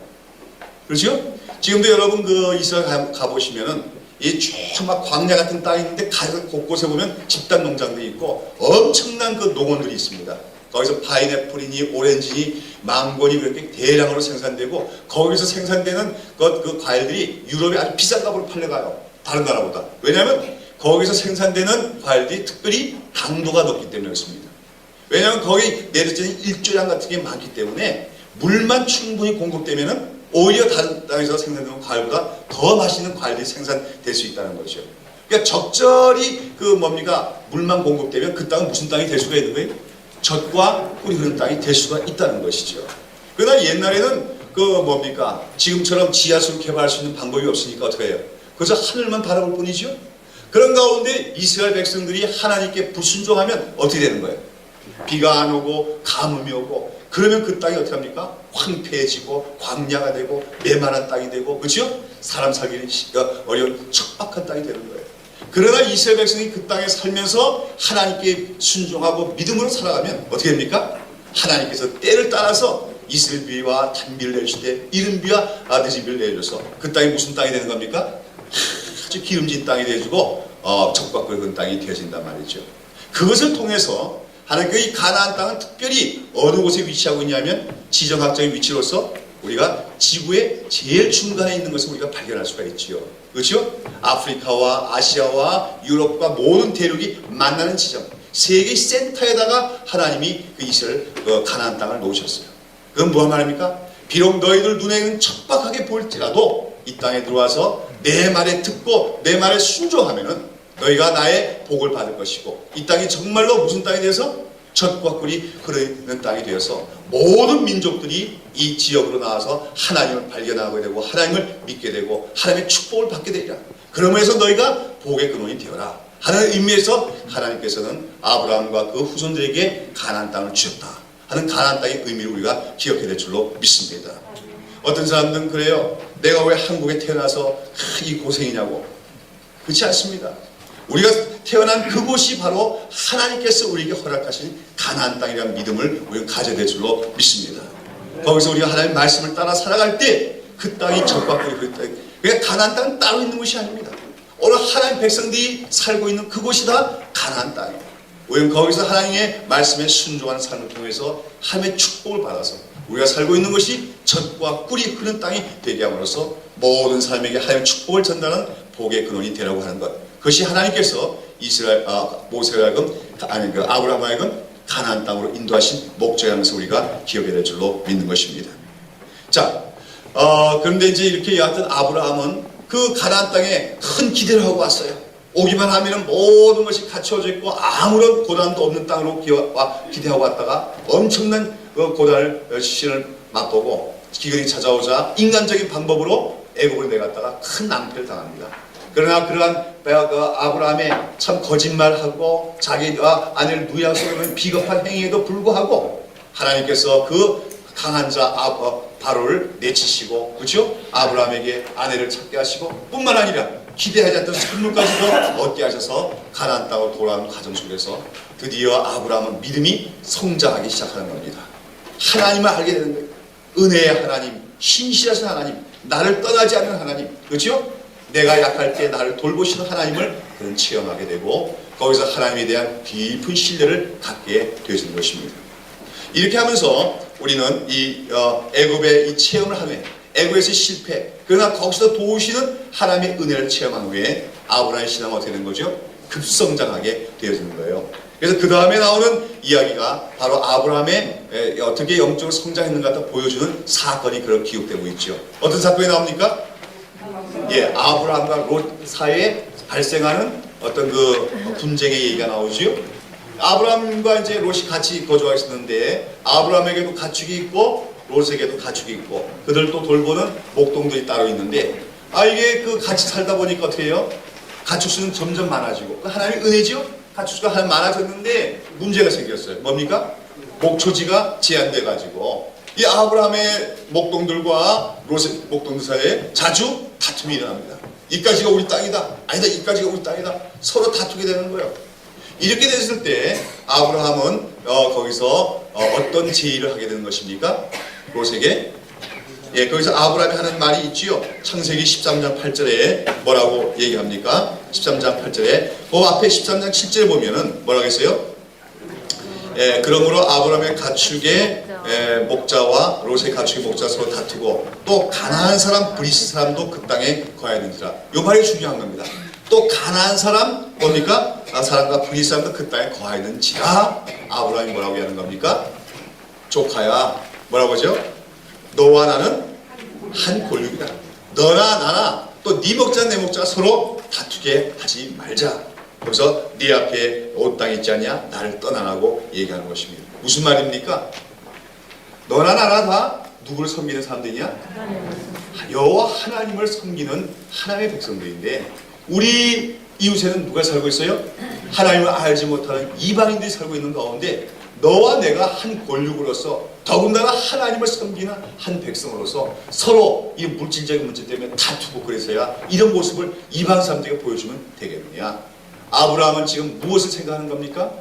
S1: 그렇죠? 지금도 여러분 그 이스라엘 가보시면은 이 막 광야 같은 땅이 있는데 곳곳에 보면 집단 농장들이 있고 엄청난 그 농원들이 있습니다. 거기서 파인애플이니 오렌지니 망고니 그렇게 대량으로 생산되고, 거기서 생산되는 그 과일들이 유럽에 아주 비싼 값으로 팔려가요. 다른 나라보다. 왜냐하면 거기서 생산되는 과일들이 특별히 당도가 높기 때문에 그렇습니다. 왜냐하면 거기 내려지는 일조량 같은 게 많기 때문에 물만 충분히 공급되면은 오히려 다른 땅에서 생산되는 과일보다 더 맛있는 과일들이 생산될 수 있다는 거죠. 그러니까 적절히 물만 공급되면 그 땅은 무슨 땅이 될 수가 있는 거예요? 젖과 꿀이 흐르는 땅이 될 수가 있다는 것이죠. 그러나 옛날에는 지금처럼 지하수를 개발할 수 있는 방법이 없으니까 어떻게 해요? 그래서 하늘만 바라볼 뿐이죠. 그런 가운데 이스라엘 백성들이 하나님께 불순종하면 어떻게 되는 거예요? 비가 안 오고 가뭄이 오고, 그러면 그 땅이 어떻게 합니까? 황폐해지고 광야가 되고 메마른 땅이 되고, 그렇죠? 사람 살기가 어려운 척박한 땅이 되는 거예요. 그러나 이스라엘 백성이 그 땅에 살면서 하나님께 순종하고 믿음으로 살아가면 어떻게 됩니까? 하나님께서 때를 따라서 이슬 비와 단비를 내주실 때 이른 비와 늦은 비를 내려줘서 그 땅이 무슨 땅이 되는 겁니까? 아주 기름진 땅이 되어주고 적과 굵은 땅이 되어진단 말이죠. 그것을 통해서 하나님께서 이 가나안 땅은 특별히 어느 곳에 위치하고 있냐면, 지정학적인 위치로서 우리가 지구의 제일 중간에 있는 것을 우리가 발견할 수가 있지요. 그렇죠? 아프리카와 아시아와 유럽과 모든 대륙이 만나는 지점, 세계 센터에다가 하나님이 그 이스라엘 가나안 땅을 놓으셨어요. 그건 무슨 말입니까? 비록 너희들 눈에는 척박하게 보일지라도 이 땅에 들어와서 내 말에 듣고 내 말에 순종하면은 너희가 나의 복을 받을 것이고, 이 땅이 정말로 무슨 땅이 되어서 젖과 꿀이 흐르는 땅이 되어서 모든 민족들이 이 지역으로 나와서 하나님을 발견하게 되고 하나님을 믿게 되고 하나님의 축복을 받게 되리라. 그러면서 너희가 복의 근원이 되어라 하는 의미에서 하나님께서는 아브라함과 그 후손들에게 가나안 땅을 주셨다 하는 가나안 땅의 의미를 우리가 기억해야 될 줄로 믿습니다. 어떤 사람들은 그래요. 내가 왜 한국에 태어나서 이 고생이냐고. 그렇지 않습니다. 우리가 태어난 그곳이 바로 하나님께서 우리에게 허락하신 가나안 땅이라는 믿음을 우리가 가져야 될 줄로 믿습니다. 거기서 우리가 하나님의 말씀을 따라 살아갈 때 그 땅이 젖과 꿀이 흐르는 땅. 그러니까 가나안 땅은 따로 있는 것이 아닙니다. 오늘 하나님 백성들이 살고 있는 그곳이 다 가나안 땅이에요. 우리는 거기서 하나님의 말씀에 순종하는 삶을 통해서 하나님의 축복을 받아서 우리가 살고 있는 것이 젖과 꿀이 흐르는 땅이 되게 함으로써 모든 사람에게 하나님의 축복을 전달하는 복의 근원이 되라고 하는 것. 그것이 하나님께서 모세와 하여금 아브라함과 하여금 가나안 땅으로 인도하신 목적이라면서 우리가 기억해야 될 줄로 믿는 것입니다. 자, 그런데 이제 이렇게 여하튼 아브라함은 그 가나안 땅에 큰 기대를 하고 왔어요. 오기만 하면은 모든 것이 갖춰져 있고 아무런 고난도 없는 땅으로 기대하고 왔다가 엄청난 그 고난을 시련을 맛보고 기근이 찾아오자 인간적인 방법으로 애굽을 내갔다가 큰 낭패를 당합니다. 그러나 그러한 아브라함의 참 거짓말하고 자기가 아내를 누이하고 비겁한 행위에도 불구하고 하나님께서 그 강한 자 바로를 내치시고, 그렇죠? 아브라함에게 아내를 찾게 하시고 뿐만 아니라 기대하지 않던 선물까지도 얻게 하셔서 가나안 땅으로 돌아오는 과정 속에서 드디어 아브라함은 믿음이 성장하기 시작하는 겁니다. 하나님을 알게 되는 거예요. 은혜의 하나님, 신실하신 하나님, 나를 떠나지 않는 하나님, 그렇죠? 내가 약할 때 나를 돌보시는 하나님을 그는 체험하게 되고 거기서 하나님에 대한 깊은 신뢰를 갖게 되어지는 것입니다. 이렇게 하면서 우리는 이 애굽의 이 체험을 한 후에 애굽에서 실패, 그러나 거기서 도우시는 하나님의 은혜를 체험한 후에 아브라함의 신앙은 어떻게 된 거죠? 급성장하게 되어지는 거예요. 그래서 그 다음에 나오는 이야기가 바로 아브라함의 어떻게 영적으로 성장했는가 보여주는 사건이 그런 기록되고 있죠. 어떤 사건이 나옵니까? 예, 아브라함과 롯 사이에 발생하는 어떤 그 분쟁의 얘기가 나오죠. 아브라함과 이제 롯이 같이 거주하고 있었는데 아브라함에게도 가축이 있고 롯에게도 가축이 있고 그들도 돌보는 목동들이 따로 있는데 이게 그 같이 살다 보니까 어떻게 해요? 가축 수는 점점 많아지고 하나님의 은혜죠? 가축 수가 하나 많아졌는데 문제가 생겼어요. 뭡니까? 목초지가 제한돼 가지고 이 아브라함의 목동들과 롯의 목동들 사이에 자주 다툼이 일어납니다. 이까지가 우리 땅이다. 아니다. 이까지가 우리 땅이다. 서로 다투게 되는 거예요. 이렇게 됐을 때 아브라함은 거기서 어떤 제의를 하게 되는 것입니까? 롯에게. 예, 거기서 아브라함이 하는 말이 있지요. 창세기 13장 8절에 뭐라고 얘기합니까? 13장 8절에 그 앞에 13장 7절에 보면은 뭐라고 했어요? 예, 그러므로 아브라함의 가축의 목자와 롯의 가축의 목자 서로 다투고 또 가나안 사람 브리스 사람도 그 땅에 거하였는지라. 이 말이 중요한 겁니다. 또 가나안 사람 뭡니까? 사람과 브리스 사람도 그 땅에 거하였는지라. 아브라함이 뭐라고 하는 겁니까? 조카야, 뭐라고 하죠? 너와 나는 한 골육이다. 너나 나나 또 네 목자 내 목자 서로 다투게 하지 말자. 그래서 네 앞에 온 땅 있지 않냐? 나를 떠나라고 얘기하는 것입니다. 무슨 말입니까? 너나 나나 다 누구를 섬기는 사람들이냐? 여호와 하나님을 섬기는 하나님의 백성들인데 우리 이웃에는 누가 살고 있어요? 하나님을 알지 못하는 이방인들이 살고 있는 가운데 너와 내가 한 권력으로서 더군다나 하나님을 섬기는 한 백성으로서 서로 이 물질적인 문제 때문에 다투고 그래서야 이런 모습을 이방 사람들에게 보여주면 되겠느냐? 아브라함은 지금 무엇을 생각하는 겁니까?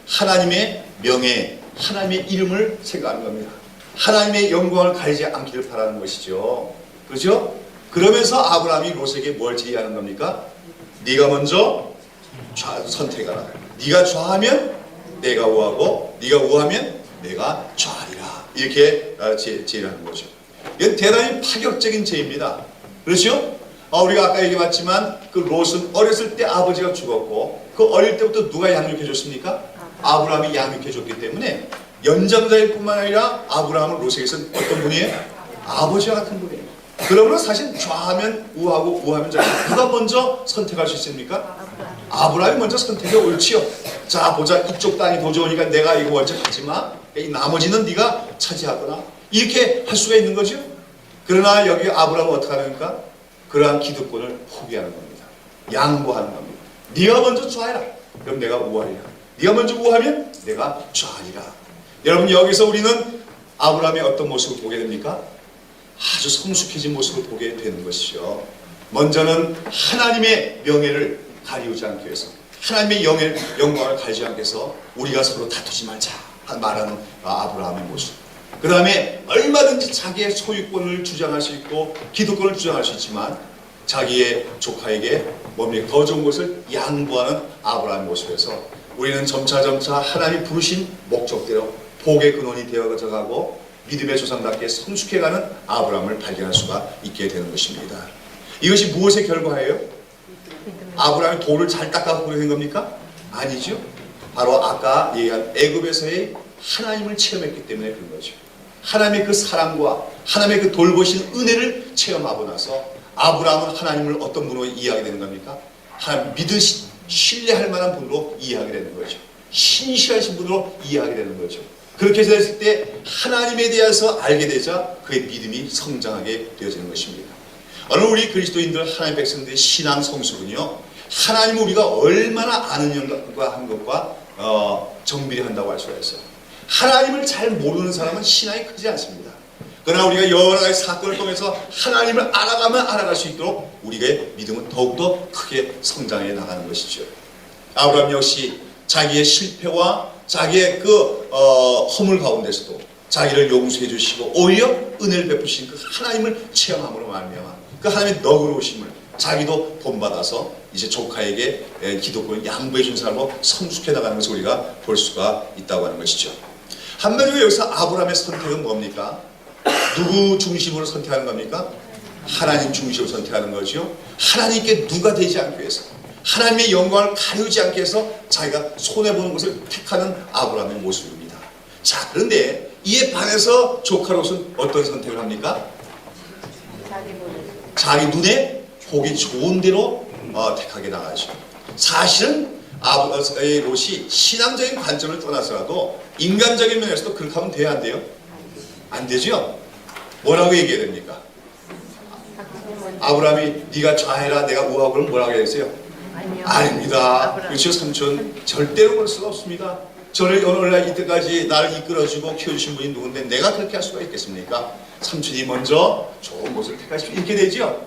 S1: 하나님의 명예, 하나님의 이름을 생각하는 겁니다. 하나님의 영광을 가리지 않기를 바라는 것이죠. 그렇죠? 그러면서 아브라함이 롯에게 뭘 제의하는 겁니까? 네가 먼저 선택하라. 네가 좌하면 내가 우하고 네가 우하면 내가 좌하리라. 이렇게 제의를 하는 거죠. 이건 대단히 파격적인 제의입니다. 그렇죠? 우리가 아까 얘기해봤지만 그 롯은 어렸을 때 아버지가 죽었고 그 어릴 때부터 누가 양육해줬습니까? 아브라함이 양육해줬기 때문에 연장자일 뿐만 아니라 아브라함은 롯에게서는 어떤 분이에요? 아버지와 같은 분이에요. 그러므로 사실 좌하면 우하고 우하면 좌하고 누가 먼저 선택할 수 있습니까? 아브라함이 먼저 선택이 옳지요. 자 보자, 이쪽 땅이 더 좋으니까 내가 이거 먼저 가지마, 이 나머지는 네가 차지하거나 이렇게 할 수가 있는 거죠. 그러나 여기 아브라함은 어떻게 하니까 그러한 기득권을 포기하는 겁니다. 양보하는 겁니다. 네가 먼저 좌해라. 그럼 내가 우하리라. 네가 먼저 우하면 내가 좌하리라. 여러분 여기서 우리는 아브라함의 어떤 모습을 보게 됩니까? 아주 성숙해진 모습을 보게 되는 것이죠. 먼저는 하나님의 명예를 가리우지 않기 위해서 하나님의 영광을 가리지 않기 위해서 우리가 서로 다투지 말자 말하는 아브라함의 모습. 그 다음에 얼마든지 자기의 소유권을 주장할 수 있고 기득권을 주장할 수 있지만 자기의 조카에게 뭡니까? 더 좋은 것을 양보하는 아브라함의 모습에서 우리는 점차점차 하나님 부르신 목적대로 복의 근원이 되어가고 믿음의 조상답게 성숙해가는 아브라함을 발견할 수가 있게 되는 것입니다. 이것이 무엇의 결과예요? 아브라함이 돌을 잘 닦아보게 된 겁니까? 아니죠. 바로 아까 얘기한 애굽에서의 하나님을 체험했기 때문에 그런 거죠. 하나님의 그 사랑과 하나님의 그 돌보시는 은혜를 체험하고 나서 아브라함은 하나님을 어떤 분으로 이해하게 되는 겁니까? 하나님 신뢰할 만한 분으로 이해하게 되는 거죠. 신실하신 분으로 이해하게 되는 거죠. 그렇게 됐을 때 하나님에 대해서 알게 되자 그의 믿음이 성장하게 되어지는 것입니다. 오늘 우리 그리스도인들 하나님 백성들의 신앙 성숙은요, 하나님을 우리가 얼마나 아느냐가 한 것과 정비례 한다고 할 수가 있어요. 하나님을 잘 모르는 사람은 신앙이 크지 않습니다. 그러나 우리가 여러 가지 사건을 통해서 하나님을 알아가면 알아갈 수 있도록 우리의 믿음은 더욱더 크게 성장해 나가는 것이죠. 아브라함 역시 자기의 실패와 자기의 그 허물 가운데서도 자기를 용서해 주시고 오히려 은혜를 베푸신 그 하나님을 체험함으로 말미암아 그 하나님의 너그러우심을 자기도 본받아서 이제 조카에게 기독교를 양보해 준 사람으로 성숙해 나가는 것을 우리가 볼 수가 있다고 하는 것이죠. 한마디로 여기서 아브라함의 선택은 뭡니까? 누구 중심으로 선택하는 겁니까? 하나님 중심으로 선택하는 거죠. 하나님께 누가 되지 않기 위해서, 하나님의 영광을 가리우지 않기 위해서 자기가 손해보는 것을 택하는 아브라함의 모습입니다. 자, 그런데 이에 반해서 조카 롯은 어떤 선택을 합니까? 자기 눈에 보기 좋은 대로 택하게 나가죠. 사실은 롯이 신앙적인 관점을 떠나서라도 인간적인 면에서도 그렇게 하면 돼야 안 돼요? 안 되죠? 뭐라고 얘기해야 됩니까? 아브라함이 네가 좌해라 내가 우하고 그러면 뭐라고 했어요? 아닙니다. 그렇죠, 삼촌. 절대로 그럴 수가 없습니다. 저를 오늘날 이때까지 나를 이끌어주고 키워주신 분이 누군데 내가 그렇게 할 수가 있겠습니까? 삼촌이 먼저 좋은 곳을 택하십시오. 이렇게 되죠?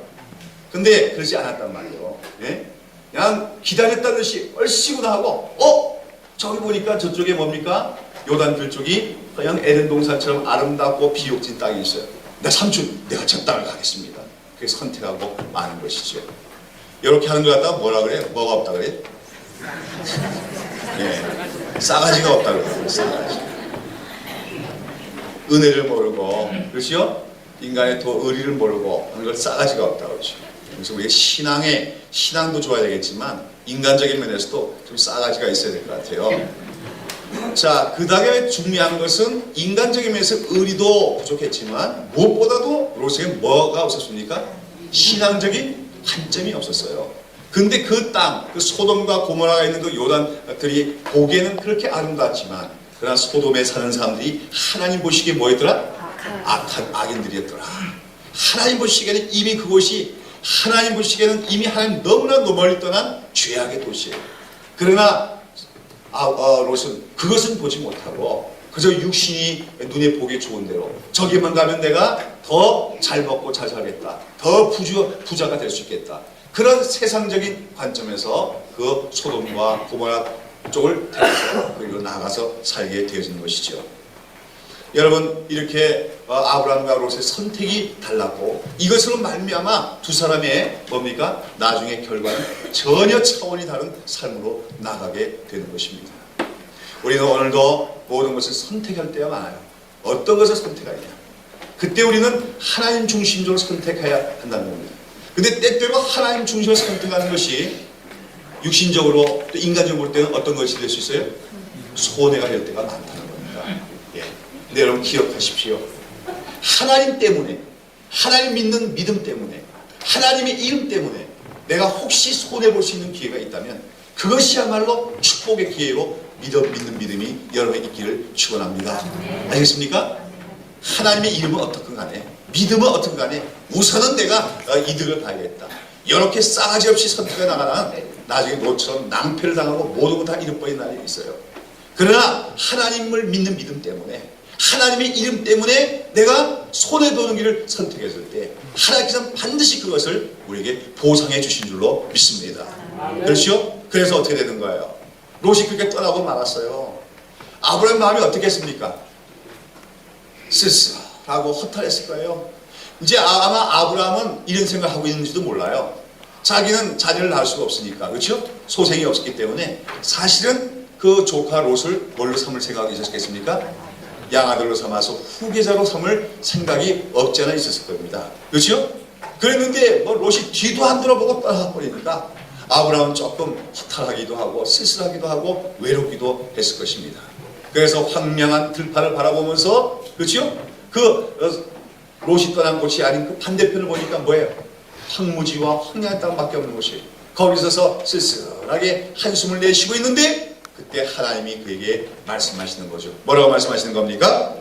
S1: 근데 그러지 않았단 말이에요. 예? 그냥 기다렸다는 듯이 얼씨구나 하고 저기 보니까 저쪽에 뭡니까? 요단들 쪽이 그냥 에덴 동산처럼 아름답고 비옥진 땅이 있어요. 나 삼촌 내가 저 땅을 가겠습니다. 그래서 선택하고 마는 것이죠. 이렇게 하는 것 같다가 뭐라 그래요? 뭐가 없다 그래요? 네, 싸가지가 없다 그래요. 싸가지. 은혜를 모르고, 그렇죠? 인간의 의리를 모르고 하는 걸 싸가지가 없다 그러죠. 그래서 우리가 신앙도 좋아야 되겠지만 인간적인 면에서도 좀 싸가지가 있어야 될 것 같아요. 자, 그 다음에 중요한 것은 인간적인 면에서 의리도 부족했지만 무엇보다도 롯에게 뭐가 없었습니까? 신앙적인 관점이 없었어요. 근데 그 땅, 그 소돔과 고모라가 있는 그 요단들이 보기에는 그렇게 아름답지만 그러나 소돔에 사는 사람들이 하나님 보시기에 뭐였더라? 악한 악인들이었더라. 하나님 보시기에는 이미 그곳이 하나님 보시기에는 이미 하나님 너무나 멀리 떠난 죄악의 도시예요. 그러나 롯은 그것은 보지 못하고 그저 육신이 눈에 보기 좋은 대로 저기만 가면 내가 더 잘 먹고 잘 살겠다. 더 부자가 될 수 있겠다. 그런 세상적인 관점에서 그 소돔과 고모라 쪽을 택해서 그리고 나가서 살게 되어지는 것이죠. 여러분, 이렇게 아브라함과 롯의 선택이 달랐고 이것으로 말미암아 두 사람의 뭡니까? 나중에 결과는 전혀 차원이 다른 삶으로 나가게 되는 것입니다. 우리는 오늘도 모든 것을 선택할 때가 많아요. 어떤 것을 선택하냐? 그때 우리는 하나님 중심적으로 선택해야 한다는 겁니다. 근데 때때로 하나님 중심으로 선택하는 것이 육신적으로 또 인간적으로 볼 때는 어떤 것이 될 수 있어요? 손해가 될 때가 많다는 겁니다. 예. 근데 여러분 기억하십시오. 하나님 때문에, 하나님 믿는 믿음 때문에, 하나님의 이름 때문에 내가 혹시 손해볼 수 있는 기회가 있다면 그것이야말로 축복의 기회로 믿는 믿음이 여러분의 있기를 축원합니다. 알겠습니까? 하나님의 이름은 어떻든 간에, 믿음은 어떻든 간에 우선은 내가 이득을 봐야겠다. 이렇게 싸가지 없이 선택해 나가면 나중에 너처럼 낭패를 당하고 모든 것 다 잃어버린 날이 있어요. 그러나 하나님을 믿는 믿음 때문에, 하나님의 이름 때문에 내가 손해보는 길을 선택했을 때 하나님께서는 반드시 그것을 우리에게 보상해 주신 줄로 믿습니다. 그렇죠? 그래서 어떻게 되는 거예요? 롯이 그렇게 떠나고 말았어요. 아브라함 마음이 어떻게 했습니까? 쓸쓸하고 허탈했을 거예요. 이제 아마 아브라함은 이런 생각을 하고 있는지도 몰라요. 자기는 자녀를 낳을 수가 없으니까, 그렇죠? 소생이 없었기 때문에 사실은 그 조카 롯을 뭘로 삼을 생각이 있었겠습니까? 양아들로 삼아서 후계자로 삼을 생각이 없지 않아 있었을 겁니다. 그렇죠? 그랬는데 뭐 롯이 뒤도 안 돌아보고 떠나버리니까 아브라함은 조금 허탈하기도 하고 쓸쓸하기도 하고 외롭기도 했을 것입니다. 그래서 황량한 들판을 바라보면서, 그렇죠? 롯이 떠난 곳이 아닌 그 반대편을 보니까 뭐예요? 황무지와 황량한 땅밖에 없는 곳이에요. 거기서 쓸쓸하게 한숨을 내쉬고 있는데 그때 하나님이 그에게 말씀하시는 거죠. 뭐라고 말씀하시는 겁니까?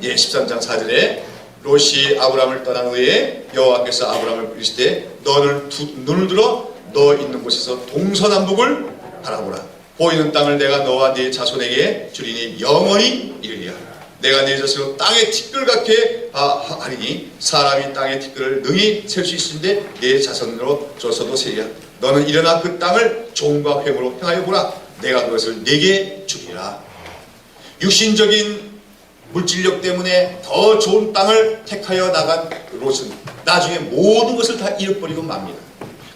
S1: 예, 13장 4절에 롯이 아브라함을 떠난 후에 여호와께서 아브라함을 부르시되 너는 눈을 들어 너 있는 곳에서 동서남북을 바라보라. 보이는 땅을 내가 너와 네 자손에게 주리니 영원히 이르리라. 내가 네 자손을 땅의 티끌 같게 하리니 사람이 땅의 티끌을 능히 셀 수 있으신데 네 자손으로 줘서도 세리라. 너는 일어나 그 땅을 종과 횡으로 행하여 보라. 내가 그것을 네게 주리라. 육신적인 물질력 때문에 더 좋은 땅을 택하여 나간 롯은 나중에 모든 것을 다 잃어버리고 맙니다.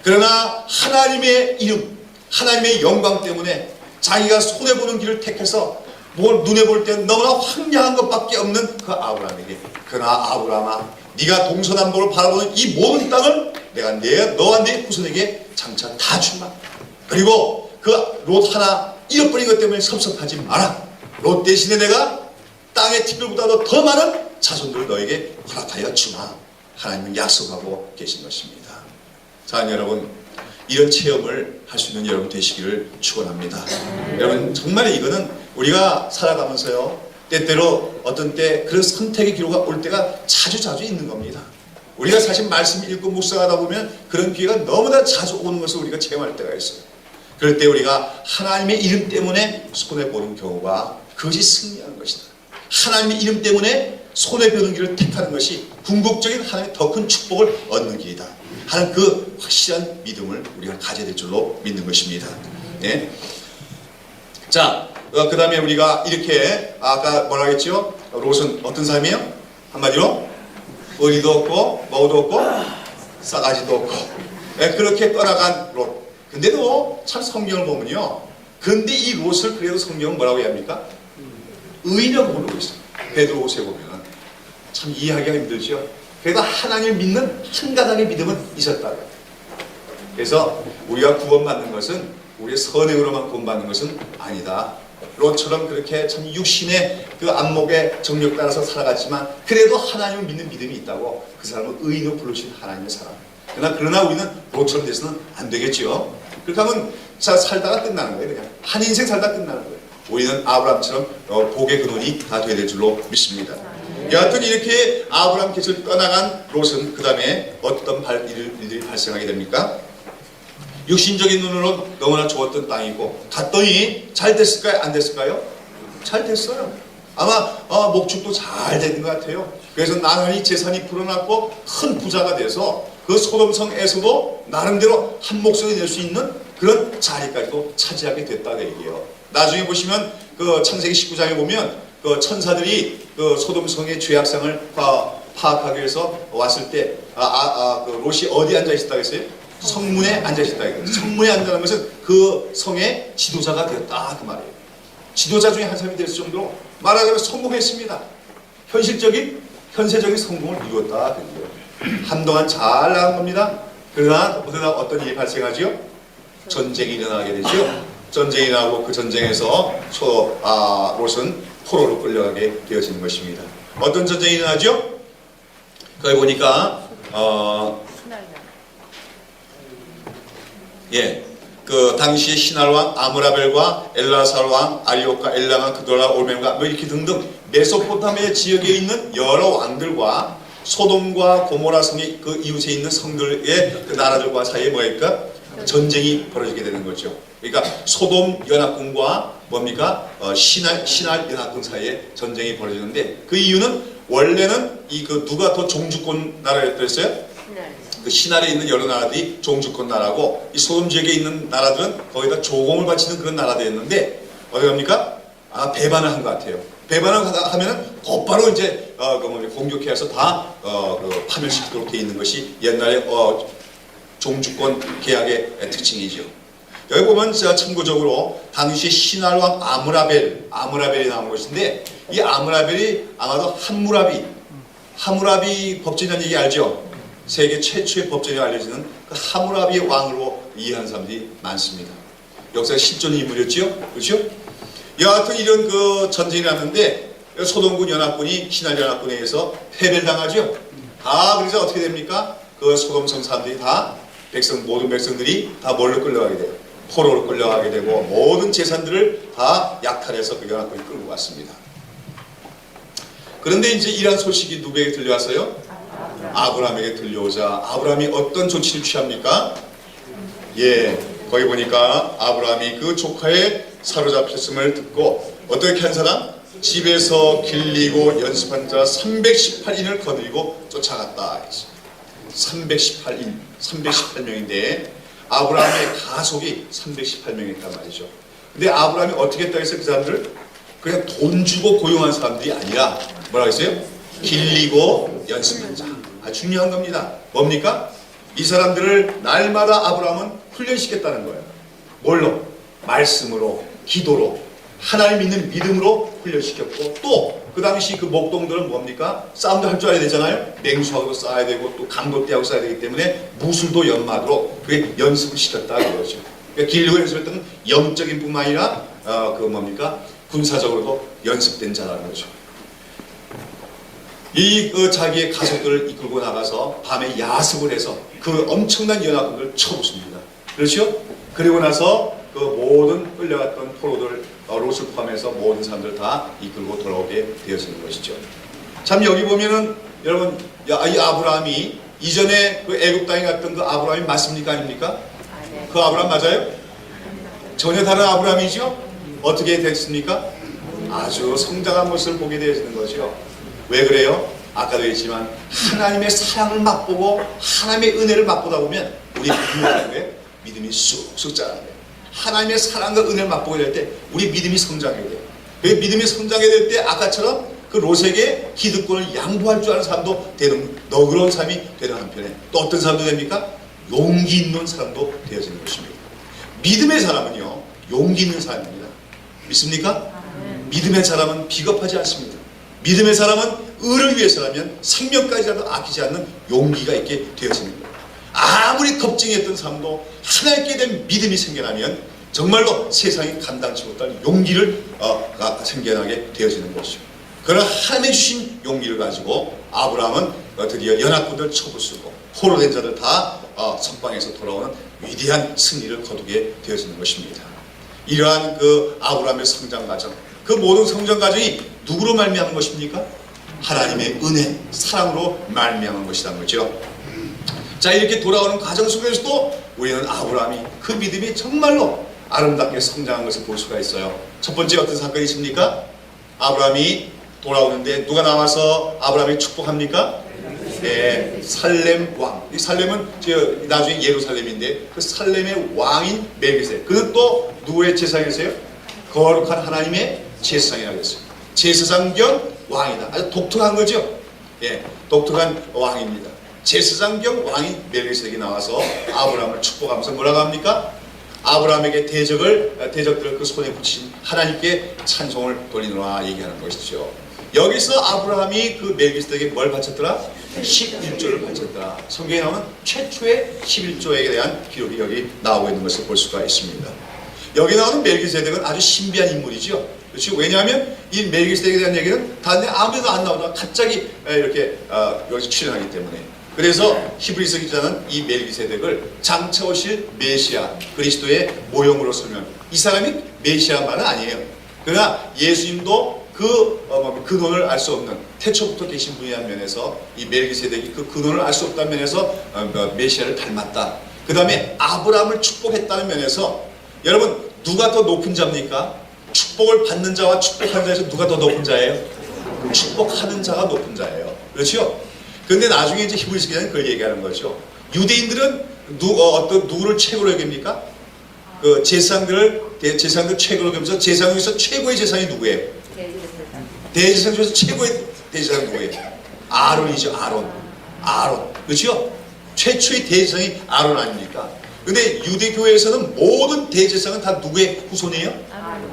S1: 그러나 하나님의 이름, 하나님의 영광 때문에 자기가 손해보는 길을 택해서 눈에 볼 때 너무나 황량한 것밖에 없는 그 아브라함에게, 그러나 아브라함아, 네가 동서남북을 바라보는 이 모든 땅을 내가 너와 네 후손에게 장차 다 주마. 그리고 그 롯 하나 잃어버린 것 때문에 섭섭하지 마라. 롯 대신에 내가 땅의 티끌보다도 더 많은 자손들을 너에게 허락하여 주마. 하나님은 약속하고 계신 것입니다. 자, 여러분, 이런 체험을 할 수 있는 여러분 되시기를 축원합니다. 여러분, 정말 이거는 우리가 살아가면서요, 때때로 어떤 때 그런 선택의 기로가 올 때가 자주 있는 겁니다. 우리가 사실 말씀 읽고 묵상하다 보면 그런 기회가 너무나 자주 오는 것을 우리가 체험할 때가 있어요. 그럴 때 우리가 하나님의 이름 때문에 손해보는 경우가 그것이 승리하는 것이다. 하나님의 이름 때문에 손해보는 길을 택하는 것이 궁극적인 하나님의 더 큰 축복을 얻는 길이다 하는 그 확실한 믿음을 우리가 가져야 될 줄로 믿는 것입니다. 네. 자, 그 다음에 우리가 이렇게 아까 뭐라 했죠? 롯은 어떤 사람이에요? 한마디로 의리도 없고 뭐도 없고 싸가지도 없고, 네, 그렇게 떠나간 롯. 근데도 참 성경을 보면요, 근데 이 롯을 그래도 성경은 뭐라고 해야 합니까? 의인이라고 부르고 있어요. 베드로후서에 보면 참 이해하기가 힘들죠. 그래도 하나님을 믿는 한 가닥의 믿음은 있었다고요. 그래서 우리가 구원받는 것은 우리의 선행으로만 구원받는 것은 아니다. 롯처럼 그렇게 참 육신의 그 안목의 정력 따라서 살아갔지만 그래도 하나님을 믿는 믿음이 있다고, 그 사람은 의인으로 부르신 하나님의 사람. 그러나 우리는 롯처럼 돼서는 안 되겠죠. 그렇게 하면 살다가 끝나는 거예요. 그냥 한 인생 살다 끝나는 거예요. 우리는 아브라함처럼 복의 근원이 다 되어야 될 줄로 믿습니다. 여하튼 이렇게 아브라함 곁을 떠나간 롯은 그 다음에 어떤 일들이 발생하게 됩니까? 육신적인 눈으로 너무나 좋았던 땅이고 갔더니 잘 됐을까요? 안 됐을까요? 잘 됐어요. 아마 목축도 잘 되는 것 같아요. 그래서 나날이 재산이 불어났고 큰 부자가 돼서 그 소돔성에서도 나름대로 한 목소리 낼 수 있는 그런 자리까지도 차지하게 됐다는 얘기예요. 나중에 보시면 그 창세기 19장에 보면 그 천사들이 그 소돔성의 죄악상을 파악하기 위해서 왔을 때 그 롯이 어디 앉아 있었다고 했어요? 성문에 앉아 있었다. 성문에 앉아있는 것은 그 성의 지도자가 되었다 그 말이에요. 지도자 중에 한 사람이 될 정도로 말하자면 성공했습니다. 현세적인 성공을 이루었다 그 얘기예요. 한동안 잘 나간 겁니다. 그러나 어떤 일이 발생하죠? 전쟁이 일어나게 되죠. 전쟁이 나고 그 전쟁에서 롯은 포로로 끌려가게 되어지는 것입니다. 어떤 전쟁이 일어나죠? 거기 보니까 그 당시의 시날왕 아므라벨과 엘라살왕 아리옥과 엘라만 그돌라 올멤과 뭐 이렇게 등등 메소포타미아 지역에 있는 여러 왕들과 소돔과 고모라 성의 그 이웃에 있는 성들의 그 나라들과 사이에 뭐일까? 전쟁이 벌어지게 되는 거죠. 그러니까 소돔 연합군과 뭡니까? 신할 연합군 사이에 전쟁이 벌어지는데 그 이유는 원래는 누가 더 종주권 나라였어요? 그 신할에 있는 여러 나라들이 종주권 나라고 이 소돔 지역에 있는 나라들은 거기다 조공을 바치는 그런 나라들이었는데 어디 갑니까? 배반을 한 것 같아요. 배반을 하면은 곧바로 이제 공격해서 다 파멸시키도록 되어 있는 것이 옛날에 종주권 계약의 특징이죠. 여기 보면 참고적으로 당시 신할왕 아므라벨이 나온 것인데 이 아므라벨이 아마도 하무라비 법전이라는 얘기 알죠? 세계 최초의 법전이 알려지는 그 하무라비 왕으로 이해하는 사람들이 많습니다. 역사의 실존 인물이었죠? 그렇죠? 여하튼 이런 그 전쟁이 났는데 소돔군 연합군이 신할 연합군에 의해서 패배를 당하죠. 그래서 어떻게 됩니까? 그 소돔성 사람들이 다 모든 백성들이 다 뭘로 끌려가게 돼요? 포로로 끌려가게 되고 모든 재산들을 다 약탈해서 그 연합군이 끌고 갔습니다. 그런데 이제 이러한 소식이 누구에게 들려왔어요? 아브라함에게 들려오자 아브라함이 어떤 조치를 취합니까? 거기 보니까 아브라함이 그 조카의 사로잡혔음을 듣고 어떻게 한 사람? 집에서 길리고 연습한 자 318인을 거느리고 쫓아갔다. 318인, 318명인데 아브라함의 가족이 318명이었단 말이죠. 근데 아브라함이 어떻게 했다고 했어요? 그 사람들을 그냥 돈 주고 고용한 사람들이 아니라 뭐라고 했어요? 길리고 연습한 자. 중요한 겁니다. 뭡니까? 이 사람들을 날마다 아브라함은 훈련시켰다는 거예요. 뭘로? 말씀으로, 기도로, 하나님 믿는 믿음으로 훈련시켰고 또 그 당시 그 목동들은 뭡니까? 싸움도 할 줄 알아야 되잖아요. 맹수하고 싸야 되고 또 강도떼하고 싸야 되기 때문에 무술도 연마로 그게 연습을 시켰다 그러죠. 그러니까 길리고 연습했던 영적인 뿐만 아니라 군사적으로도 연습된 자라는 거죠. 자기의 가족들을 이끌고 나가서 밤에 야습을 해서 그 엄청난 연합군을 쳐부숩니다. 그렇죠? 그리고 나서 그 모든 끌려갔던 포로들, 롯을 포함해서 모든 사람들 다 이끌고 돌아오게 되어지는 것이죠. 참 여기 보면은 여러분 이 아브라함이 이전에 그 애굽 땅에 갔던 그 아브라함이 맞습니까 아닙니까? 그 아브라함 맞아요? 전혀 다른 아브라함이죠? 어떻게 됐습니까? 아주 성장한 모습을 보게 되어지는 거죠. 왜 그래요? 아까도 했지만 하나님의 사랑을 맛보고 하나님의 은혜를 맛보다 보면 우리 믿음이 쑥쑥 자라요. 하나님의 사랑과 은혜를 맛보게 될 때 우리 믿음이 성장하게 돼요. 그 믿음이 성장하게 될 때 아까처럼 그 롯에게 기득권을 양보할 줄 아는 사람도 되는 너그러운 사람이 되는 한편에 또 어떤 사람도 됩니까? 용기 있는 사람도 되어지는 것입니다. 믿음의 사람은요 용기 있는 사람입니다. 믿습니까? 믿음의 사람은 비겁하지 않습니다. 믿음의 사람은 의를 위해서라면 생명까지라도 아끼지 않는 용기가 있게 되어지는 거예요. 아무리 겁쟁이했던 사람도 하나님께 대한 믿음이 생겨나면 정말로 세상이 감당치 못할 용기를 생겨나게 되어지는 것이죠. 그런 하나님이 주신 용기를 가지고 아브라함은 드디어 연합군들 쳐부수고 포로된 자들 다 선방에서 돌아오는 위대한 승리를 거두게 되어지는 것입니다. 이러한 그 아브라함의 성장 과정, 그 모든 성장 과정이 누구로 말미암은 것입니까? 하나님의 은혜, 사랑으로 말미암은 것이라는 거죠. 자, 이렇게 돌아오는 과정 속에서도 우리는 아브라함이 그 믿음이 정말로 아름답게 성장한 것을 볼 수가 있어요. 첫 번째 어떤 사건이 있습니까? 아브라함이 돌아오는데 누가 나와서 아브라함이 축복합니까? 살렘 왕. 이 살렘은 나중에 예루살렘인데 그 살렘의 왕인 멜기세덱. 그는 또 누구의 제사장이세요? 거룩한 하나님의 제사장이라고 했어요. 제사장 겸 왕이다. 아주 독특한 거죠. 독특한 왕입니다. 제사장 겸 왕인 멜기세덱이 나와서 아브라함을 축복하면서 뭐라고 합니까? 아브라함에게 대적들을 그 손에 붙이신 하나님께 찬송을 돌리노라 얘기하는 것이죠. 여기서 아브라함이 그 멜기세덱에게 뭘 바쳤더라? 11조를 바쳤더라. 성경에 나오는 최초의 11조에 대한 기록이 여기 나오고 있는 것을 볼 수가 있습니다. 여기 나오는 멜기세덱은 아주 신비한 인물이죠. 그렇죠? 왜냐하면 이 멜기세덱에 대한 얘기는 다른 데 아무데도 안 나오다가 갑자기 이렇게 여기서 출연하기 때문에, 그래서 히브리서 기자는 이 멜기세덱을 장차 오실 메시아 그리스도의 모형으로 설명. 이 사람이 메시아만은 아니에요. 그러나 예수님도 그 근원을 알 수 없는 태초부터 계신 분이라는 면에서 이 멜기세덱이 그 근원을 알 수 없다는 면에서 메시아를 닮았다. 그 다음에 아브라함을 축복했다는 면에서 여러분 누가 더 높은 자입니까? 축복을 받는 자와 축복하는 자에서 누가 더 높은 자예요? 축복하는 자가 높은 자예요. 그렇죠? 그런데 나중에 이제 히브리서 기자는 그걸 얘기하는 거죠. 유대인들은 누구를 최고로 여깁니까? 그 제사장들 최고로 여기면서 제사장 중에서 최고의 제사장이 누구예요? 대제사장 중에서 최고의 대제사장이 누구예요? 아론이죠. 아론. 그렇죠? 최초의 대제사장이 아론 아닙니까? 근데 유대교회에서는 모든 대제사장은 다 누구의 후손이에요?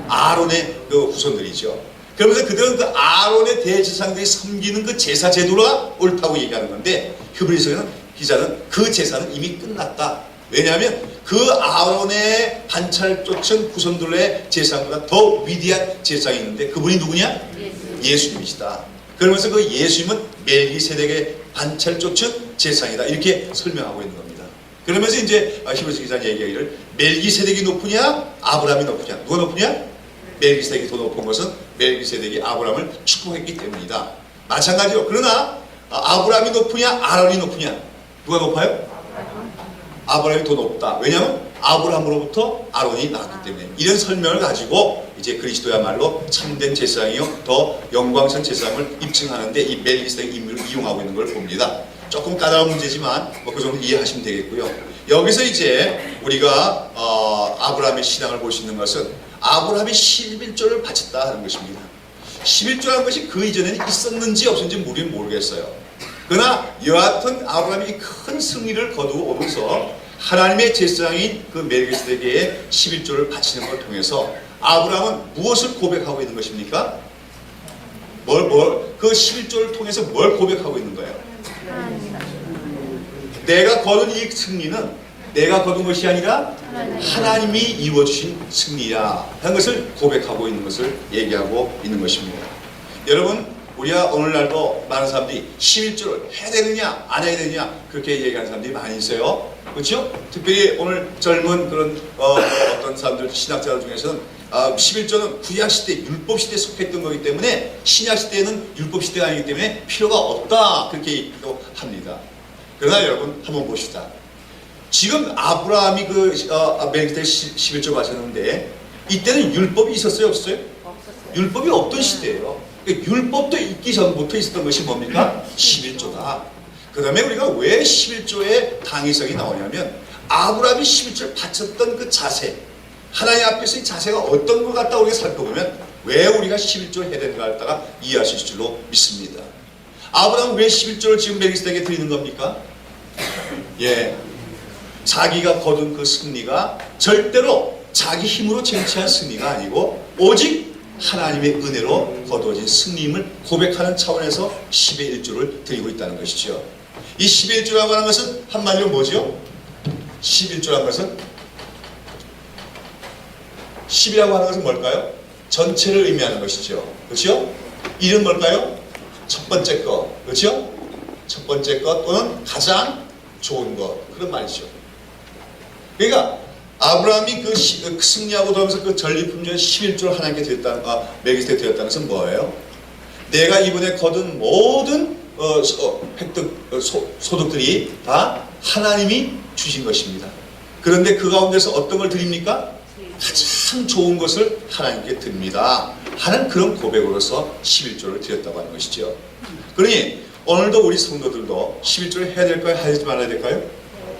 S1: 아론의 그 후손들이죠. 그러면서 그들은 그 아론의 대제사장들이 섬기는 그 제사 제도가 옳다고 얘기하는 건데, 히브리서 기자는 그 제사는 이미 끝났다. 왜냐하면 그 아론의 반차를 쫓은 후손들의 제사장보다 더 위대한 제사장이 있는데 그분이 누구냐? 예수님이시다. 그러면서 그 예수님은 멜기세덱의 반차를 쫓은 제사장이다. 이렇게 설명하고 있는 겁니다. 그러면서 이제 히브리서 기자는 얘기하기를 멜기세덱이 높으냐 아브라함이 높으냐. 누가 높으냐? 멜기세덱이 더 높은 것은 멜기세덱이 아브라함을 축복했기 때문이다. 마찬가지로 그러나 아브라함이 높으냐 아론이 높으냐. 누가 높아요? 아브라함이 더 높다. 왜냐하면 아브라함으로부터 아론이 나왔기 때문에. 이런 설명을 가지고 이제 그리스도야말로 참된 제사장이요 더 영광스러운 제사장을 입증하는데 이 멜기세덱 인물을 이용하고 있는 걸 봅니다. 조금 까다로운 문제지만 뭐 그 정도 이해하시면 되겠고요. 여기서 이제 우리가 아브라함의 신앙을 볼 수 있는 것은 아브라함이 11조를 바쳤다 하는 것입니다. 11조라는 것이 그 이전에는 있었는지 없었는지 우리는 모르겠어요. 그러나 여하튼 아브라함이 큰 승리를 거두고 오면서 하나님의 제사장인 그 멜기세덱에게 11조를 바치는 걸 통해서 아브라함은 무엇을 고백하고 있는 것입니까? 그 11조를 통해서 뭘 고백하고 있는 거예요? 내가 거둔 이 승리는 내가 거둔 것이 아니라 하나님이 이루어주신 승리야 하는 것을 고백하고 있는 것을 얘기하고 있는 것입니다. 여러분, 우리가 오늘날도 많은 사람들이 11조를 해야 되느냐 안 해야 되느냐 그렇게 얘기하는 사람들이 많이 있어요. 그렇죠? 특별히 오늘 젊은 그런 어떤 사람들 신학자들 중에서는 11조는 구약시대 율법시대에 속했던 거기 때문에 신약시대에는 율법시대가 아니기 때문에 필요가 없다 그렇게 얘기도 합니다. 그러나 여러분 한번 보시다. 지금 아브라함이 그 멜기세덱 11조 바쳤는데 이때는 율법이 있었어요 없었어요? 율법이 없던 시대예요. 율법도 있기 전부터 있었던 것이 뭡니까? 11조다. 그 다음에 우리가 왜 11조의 당위성이 나오냐면 아브라함이 11조를 바쳤던 그 자세, 하나님 앞에서 이 자세가 어떤 것 같다 우리가 살펴보면 왜 우리가 11조 해야 되는가 갖다가 이해할 수 있을 줄로 믿습니다. 아브라함은 왜 11조를 지금 멜기세덱에게 드리는 겁니까? 예, 자기가 거둔 그 승리가 절대로 자기 힘으로 쟁취한 승리가 아니고 오직 하나님의 은혜로 거두어진 승리임을 고백하는 차원에서 10의 1조를 드리고 있다는 것이죠. 이 10의 1조라고 하는 것은 한마디로 뭐죠? 11조라는 것은 10이라고 하는 것은 뭘까요? 전체를 의미하는 것이죠. 그렇죠? 이름 뭘까요? 첫 번째 것. 그렇죠? 첫 번째 것 또는 가장 좋은 것. 그런 말이죠. 그러니까 아브라함이 그 승리하고 돌아오면서 그 전리품 중에 11조를 하나님께 드렸다는, 멜기세덱 드렸다는 것은 뭐예요? 내가 이번에 거둔 모든 획득, 소득들이 다 하나님이 주신 것입니다. 그런데 그 가운데서 어떤 걸 드립니까? 가장 좋은 것을 하나님께 드립니다 하는 그런 고백으로서 11조를 드렸다고 하는 것이죠. 그러니 오늘도 우리 성도들도 11조를 해야 될까요? 하지 말아야 될까요?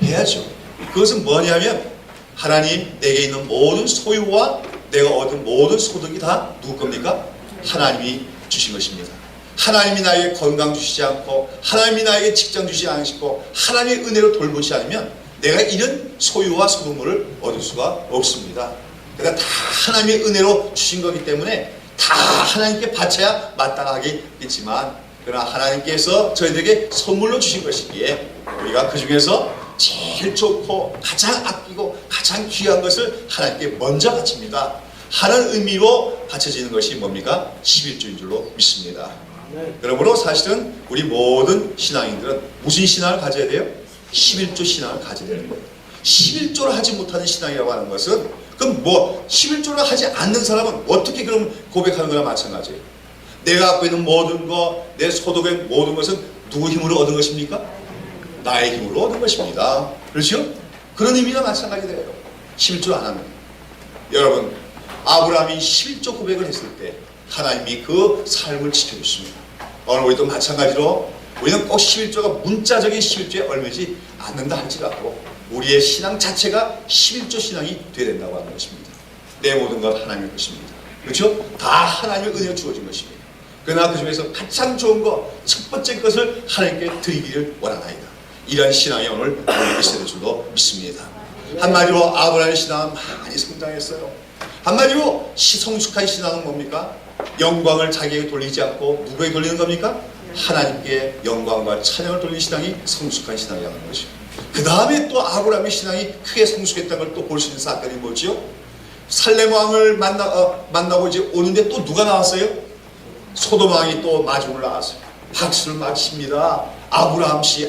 S1: 해야죠. 그것은 뭐냐면 하나님 내게 있는 모든 소유와 내가 얻은 모든 소득이 다 누구 겁니까? 하나님이 주신 것입니다. 하나님이 나에게 건강 주시지 않고 하나님이 나에게 직장 주시지 않으시고 하나님의 은혜로 돌보지 않으면 내가 이런 소유와 소득물을 얻을 수가 없습니다. 그러니까 다 하나님의 은혜로 주신 거기 때문에 다 하나님께 바쳐야 마땅하겠지만 그러나 하나님께서 저희들에게 선물로 주신 것이기에 우리가 그 중에서 제일 좋고 가장 아끼고 가장 귀한 것을 하나님께 먼저 바칩니다 하는 의미로 바쳐지는 것이 뭡니까? 11조인 줄로 믿습니다. 그러므로 사실은 우리 모든 신앙인들은 무슨 신앙을 가져야 돼요? 11조 신앙을 가져야 되는 거예요. 11조를 하지 못하는 신앙이라고 하는 것은 그럼 뭐 11조를 하지 않는 사람은 어떻게 그럼 고백하는 거나 마찬가지예요. 내가 갖고 있는 모든 것, 내 소득의 모든 것은 누구 힘으로 얻은 것입니까? 나의 힘으로 얻은 것입니다. 그렇죠? 그런 의미가 마찬가지예요. 11조 안 하면. 여러분, 아브라함이 11조 고백을 했을 때 하나님이 그 삶을 지켜주십니다. 오늘 우리도 마찬가지로 우리는 꼭 11조가 문자적인 11조에 얼매지 않는다 할지라도 우리의 신앙 자체가 11조 신앙이 되어야 된다고 하는 것입니다. 내 모든 것 하나님의 것입니다. 그렇죠? 다 하나님의 은혜로 주어진 것입니다. 그러나 그 중에서 가장 좋은 것, 첫 번째 것을 하나님께 드리기를 원하나이다. 이런 신앙이 오늘 우리에게 있어야 될 줄로 믿습니다. 한마디로 아브라함의 신앙은 많이 성장했어요. 한마디로 성숙한 신앙은 뭡니까? 영광을 자기에게 돌리지 않고 누구에게 돌리는 겁니까? 하나님께 영광과 찬양을 돌리는 신앙이 성숙한 신앙이라는 것이죠. 그 다음에 또 아브라함의 신앙이 크게 성숙했다는 걸 또 볼 수 있는 사건이 뭐지요? 살렘 왕을 만나고 이제 오는데 또 누가 나왔어요? 소돔 왕이 또 마중을 나왔어요. 박수를 막 칩니다. 아브라함 씨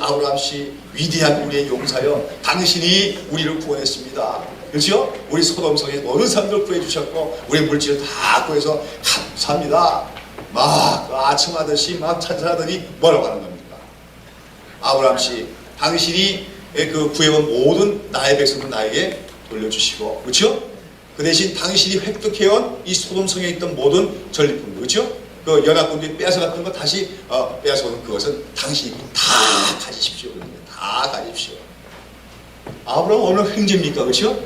S1: 위대한 우리의 용사여, 당신이 우리를 구원했습니다. 그렇죠? 우리 소돔성에 모든 사람들 구해주셨고 우리 물질을 다 구해서 감사합니다. 막 아첨하듯이 막 찬송하더니 뭐라고 하는 겁니까? 아브라함 씨, 당신이 그 구해온 모든 나의 백성을 나에게 돌려주시고, 그렇죠? 그 대신 당신이 획득해온 이 소돔성에 있던 모든 전리품, 그렇죠? 그 연합군들이 빼앗아갔던 거 다시 빼앗아오는 그것은 당신이 다 가지십시오. 다 가지십시오. 아브라함은 어느 형제입니까? 그렇죠?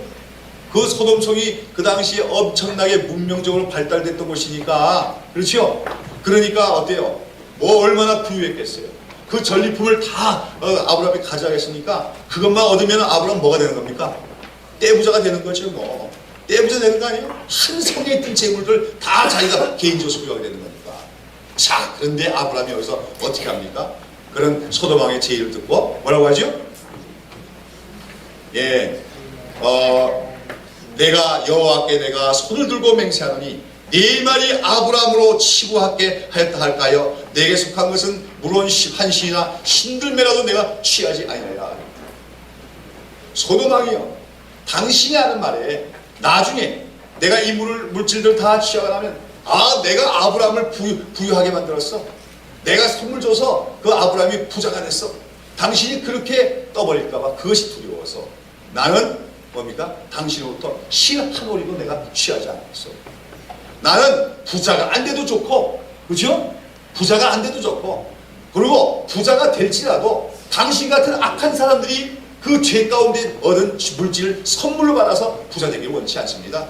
S1: 그 소돔성이 그 당시에 엄청나게 문명적으로 발달됐던 곳이니까, 그렇죠? 그러니까 어때요? 뭐 얼마나 부유했겠어요. 그 전리품을 다 아브라함이 가져가겠습니까? 그것만 얻으면 아브라함 뭐가 되는 겁니까? 떼부자가 되는 거죠. 뭐 떼부자 되는 거 아니에요? 한 성에 있던 재물들 다 자기가 개인적으로 소유하게 되는 겁니다. 자, 그런데 아브라함이 여기서 어떻게 합니까? 그런 소돔왕의 제의를 듣고 뭐라고 하죠? 내가 여호와께 내가 손을 들고 맹세하노니 네 말이 아브라함으로 치부하게 하였다 할까요? 내게 속한 것은 물론 한신이나 신들매라도 내가 취하지 아니하리라. 소돔왕이요, 당신이 하는 말에 나중에 내가 이 물질들 다 취하고 나면 내가 아브라함을 부유하게 만들었어. 내가 선물 줘서 그 아브라함이 부자가 됐어. 당신이 그렇게 떠버릴까봐 그것이 두려워서 나는 뭡니까? 당신으로부터 실 한 오리도 내가 취하지 않았어. 나는 부자가 안 돼도 좋고, 그죠? 부자가 안 돼도 좋고, 그리고 부자가 될지라도 당신 같은 악한 사람들이 그 죄 가운데 얻은 물질을 선물로 받아서 부자 되기를 원치 않습니다.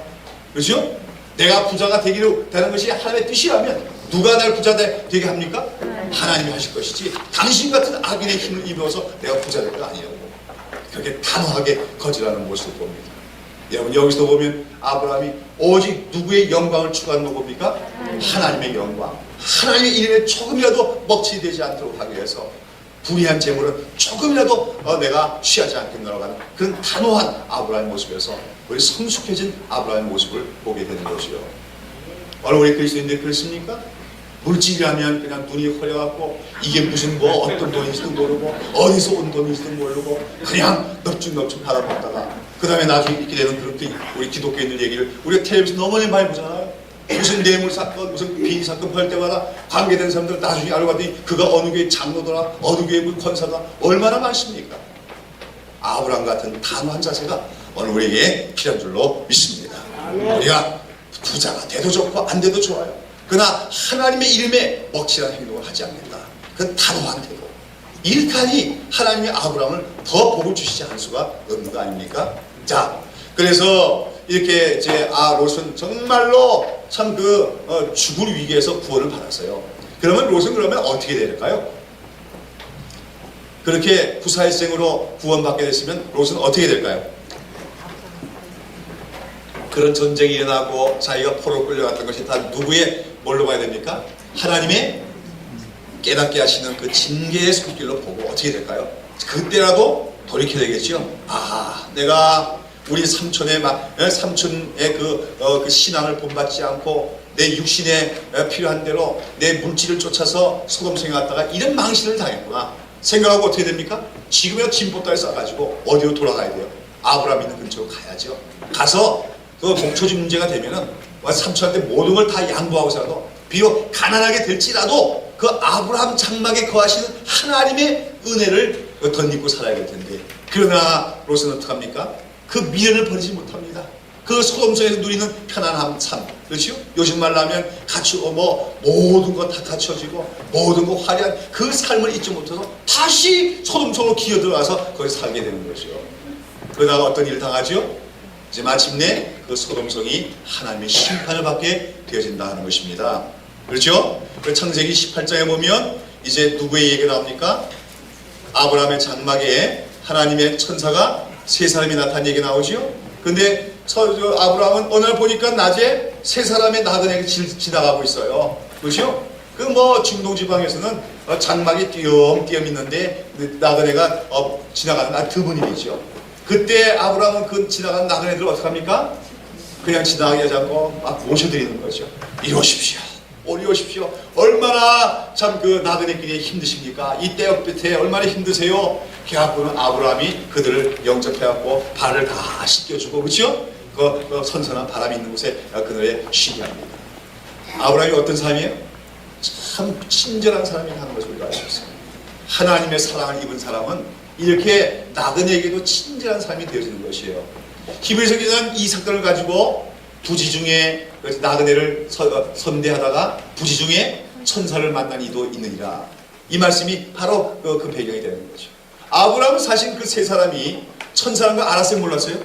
S1: 그죠? 내가 부자가 되는 것이 하나님의 뜻이라면 누가 날 부자 되게 합니까? 하나님이 하실 것이지 당신 같은 악인의 힘을 입어서 내가 부자 될 거 아니냐고 그렇게 단호하게 거절하는 모습을 봅니다. 여러분, 여기서 보면 아브라함이 오직 누구의 영광을 추구하는 거 봅니까? 하나님의 영광, 하나님의 이름에 조금이라도 먹칠이 되지 않도록 하기 위해서 불의한 재물은 조금이라도 내가 취하지 않겠노라고 하는 그런 단호한 아브라함의 모습에서 우리 성숙해진 아브라함의 모습을 보게 되는 것이요. 오늘 우리 그리스도인들 그렇습니까? 물질이라면 그냥 눈이 허려갖고 이게 무슨 뭐 어떤 돈인지도 모르고 어디서 온 돈인지도 모르고 그냥 넙죽넙죽 받아먹다가 그 다음에 나중에 있게 되는 그런 우리 기독교인들 얘기를 우리가 텔레비전 너무 많이 보잖아요. 무슨 뇌물 사건, 무슨 비리 사건 할 때마다 관계된 사람들 나중에 알고 봤더니 그가 어느 교회 장로더라, 어느 교회 권사다, 얼마나 많습니까? 아브라함 같은 단호한 자세가 오늘 우리에게 필요한 줄로 믿습니다. 우리가 부자가 돼도 좋고 안 돼도 좋아요. 그러나 하나님의 이름에 먹칠한 행동을 하지 않는다. 그건 단호한 태도. 이렇게 하나님이 아브라함을 더 복을 주시지 않을 수가 없는 거 아닙니까? 자, 그래서 이렇게 롯은 정말로 참 죽을 위기에서 구원을 받았어요. 그러면 롯은 그러면 어떻게 될까요? 그렇게 구사일생으로 구원받게 됐으면 롯은 어떻게 될까요? 그런 전쟁이 일어나고 자기가 포로로 끌려갔던 것이 다 누구의 뭘로 봐야 됩니까? 하나님의 깨닫게 하시는 그 징계의 손길로 보고 어떻게 될까요? 그때라도 돌이켜야 되겠죠. 내가 우리 삼촌의 그 신앙을 본받지 않고 내 육신에 필요한 대로 내 물질을 쫓아서 소돔성에 갔다가 이런 망신을 당했구나 생각하고 어떻게 됩니까? 지금이야 진보따에 싸가지고 어디로 돌아가야 돼요? 아브라함 있는 근처로 가야죠. 가서 그 목초지 문제가 되면은 삼촌한테 모든 걸 다 양보하고서라도 비록 가난하게 될지라도 그 아브라함 장막에 거하시는 하나님의 은혜를 덧입고 살아야 될 텐데, 그러나 롯은 어떡합니까? 그 미련을 버리지 못합니다. 그 소돔성에서 누리는 편안한 삶, 그렇죠? 요즘 말로 하면 모든 거 다 갖춰지고 모든 거 화려한 그 삶을 잊지 못해서 다시 소돔성으로 기어들어가서 거기서 살게 되는 것이요. 그러다가 어떤 일을 당하죠? 이제 마침내 그 소돔성이 하나님의 심판을 받게 되어진다 하는 것입니다. 그렇죠? 창세기 18장에 보면 이제 누구의 얘기가 나옵니까? 아브라함의 장막에 하나님의 천사가 세 사람이 나타난 얘기 나오죠? 근데 아브라함은 어느 날 보니까 낮에 세 사람의 나그네가 지나가고 있어요. 그렇죠? 중동 지방에서는 장막이 띄엄띄엄 있는데 나그네가 지나가는 드문 일이죠. 그때 아브라함은 그 지나가는 나그네들을 어떻게 합니까? 그냥 지나가게 하지 않고 막 모셔드리는 거죠. 이리 오십시오. 오리 오십시오. 얼마나 참 그 나그네 길이 힘드십니까? 이 떼역 끝에 얼마나 힘드세요? 그래갖고는 아브라함이 그들을 영접해갖고 발을 다 씻겨주고, 그렇죠? 그 선선한 바람이 있는 곳에 그들에 쉬게 합니다. 아브라함이 어떤 사람이에요? 참 친절한 사람이라는 것을 우리가 알 수 있습니다. 하나님의 사랑을 입은 사람은 이렇게 나그네에게도 친절한 사람이 되어지는 것이에요. 히브리서 기자는 이 사건을 가지고 부지 중에 나그네를 선대하다가 부지 중에 천사를 만난 이도 있느니라. 이 말씀이 바로 그 배경이 되는 거죠. 아브라함은 사실 그 세 사람이 천사라는 걸 알았어요? 몰랐어요?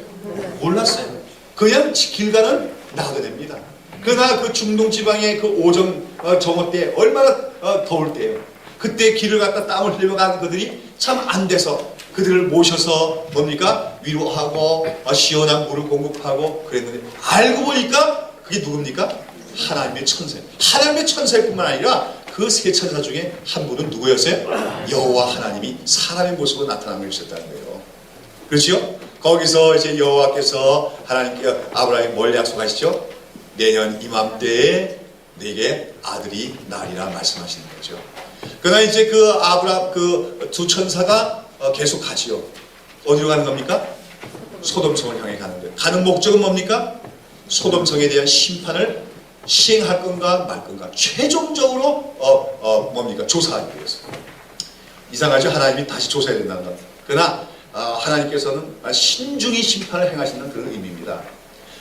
S1: 몰랐어요. 그냥 길 가는 나그네입니다. 그러나 그 중동 지방의 그 오전 정오 때 얼마나 더울 때예요. 그때 길을 갖다 땀을 흘리며 가는 그들이 참 안 돼서 그들을 모셔서 뭡니까? 위로하고 시원한 물을 공급하고 그랬는데 알고 보니까 그게 누굽니까? 하나님의 천사예요. 하나님의 천사일 뿐만 아니라 그 세 천사 중에 한 분은 누구였어요? 여호와 하나님이 사람의 모습으로 나타난 것이었다는 거예요. 그렇죠? 거기서 이제 여호와께서 하나님께 아브라함이 뭘 약속하시죠? 내년 이맘때에 내게 아들이 나리라 말씀하시는 거죠. 그러나 이제 그 아브라함 그 두 천사가 계속 가지요. 어디로 가는 겁니까? 소돔성을 향해 가는 거예요. 가는 목적은 뭡니까? 소돔성에 대한 심판을 시행할 건가 말 건가 최종적으로 뭡니까? 조사하기 위해서. 이상하죠? 하나님이 다시 조사해야 된다는 것. 그러나 하나님께서는 신중히 심판을 행하시는 그런 의미입니다.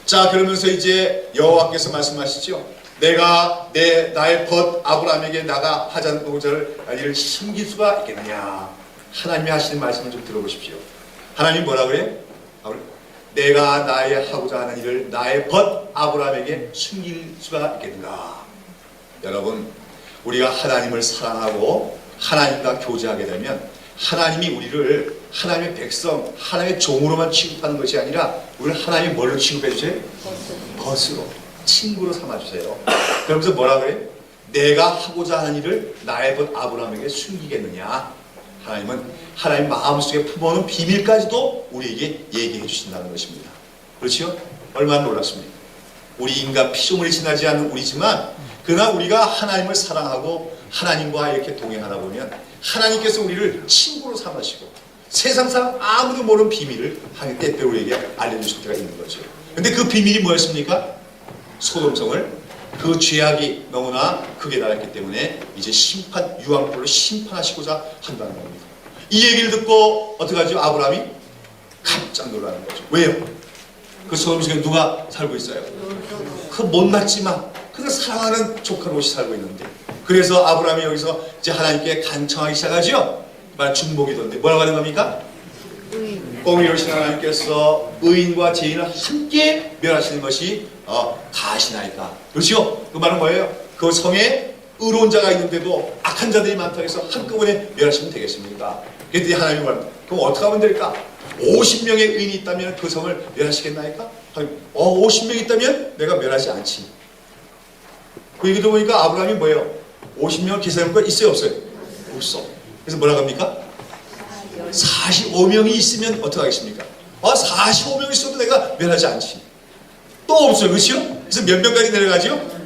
S1: 자, 그러면서 이제 여호와께서 말씀하시죠. 내가 나의 벗 아브라함에게 나가 하자는 동자를 이를 숨길 수가 있겠느냐. 하나님이 하시는 말씀을 좀 들어보십시오. 하나님 뭐라 그래요? 내가 나의 하고자 하는 일을 나의 벗 아브라함에게 숨길 수가 있겠는가. 여러분, 우리가 하나님을 사랑하고 하나님과 교제하게 되면 하나님이 우리를 하나님의 백성, 하나님의 종으로만 취급하는 것이 아니라 우리를 하나님이 뭘로 취급해 주세요? 벗으로, 친구로 삼아주세요. 그러면서 뭐라 그래요? 내가 하고자 하는 일을 나의 벗 아브라함에게 숨기겠느냐. 하나님은 하나님 마음속에 품어놓은 비밀까지도 우리에게 얘기해 주신다는 것입니다. 그렇죠? 얼마나 놀랍습니까? 우리 인간 피조물이 지나지 않는 우리지만 그러나 우리가 하나님을 사랑하고 하나님과 이렇게 동행하다 보면 하나님께서 우리를 친구로 삼으시고 세상 사람 아무도 모르는 비밀을 하나님 때때로 우리에게 알려주실 때가 있는 거죠. 근데 그 비밀이 뭐였습니까? 소돔성을 그 죄악이 너무나 크게 나왔기 때문에 이제 심판, 유황불로 심판하시고자 한다는 겁니다. 이 얘기를 듣고 어떻게 하죠? 아브라함이 깜짝 놀라는 거죠. 왜요? 그 소돔성에 누가 살고 있어요? 그 못났지만 그가 사랑하는 조카 롯이 살고 있는데, 그래서 아브라함이 여기서 이제 하나님께 간청하기 시작하죠. 말 중복이던데 뭐라고 하는 겁니까? 공의로우신 하나님께서 의인과 죄인을 함께 멸하시는 것이 가하시나이까. 그렇죠? 그 말은 뭐예요? 그 성에 의로운 자가 있는데도 악한 자들이 많다고 해서 한꺼번에 멸하시면 되겠습니까? 그랬더니 하나님이 말합니다. 그럼 어떻게 하면 될까? 50명의 의인이 있다면 그 성을 멸하시겠나이까? 50명 있다면 내가 멸하지 않지. 그 얘기 들어보니까 아브라함이 뭐예요? 50명을 계산할 거 있어요? 없어요? 없어. 그래서 뭐라고 합니까? 45명이 있으면 어떻게 하겠습니까? 45명 있어도 내가 멸하지 않지. 또 없어요. 그렇죠? 그래서 몇 명까지 내려가죠?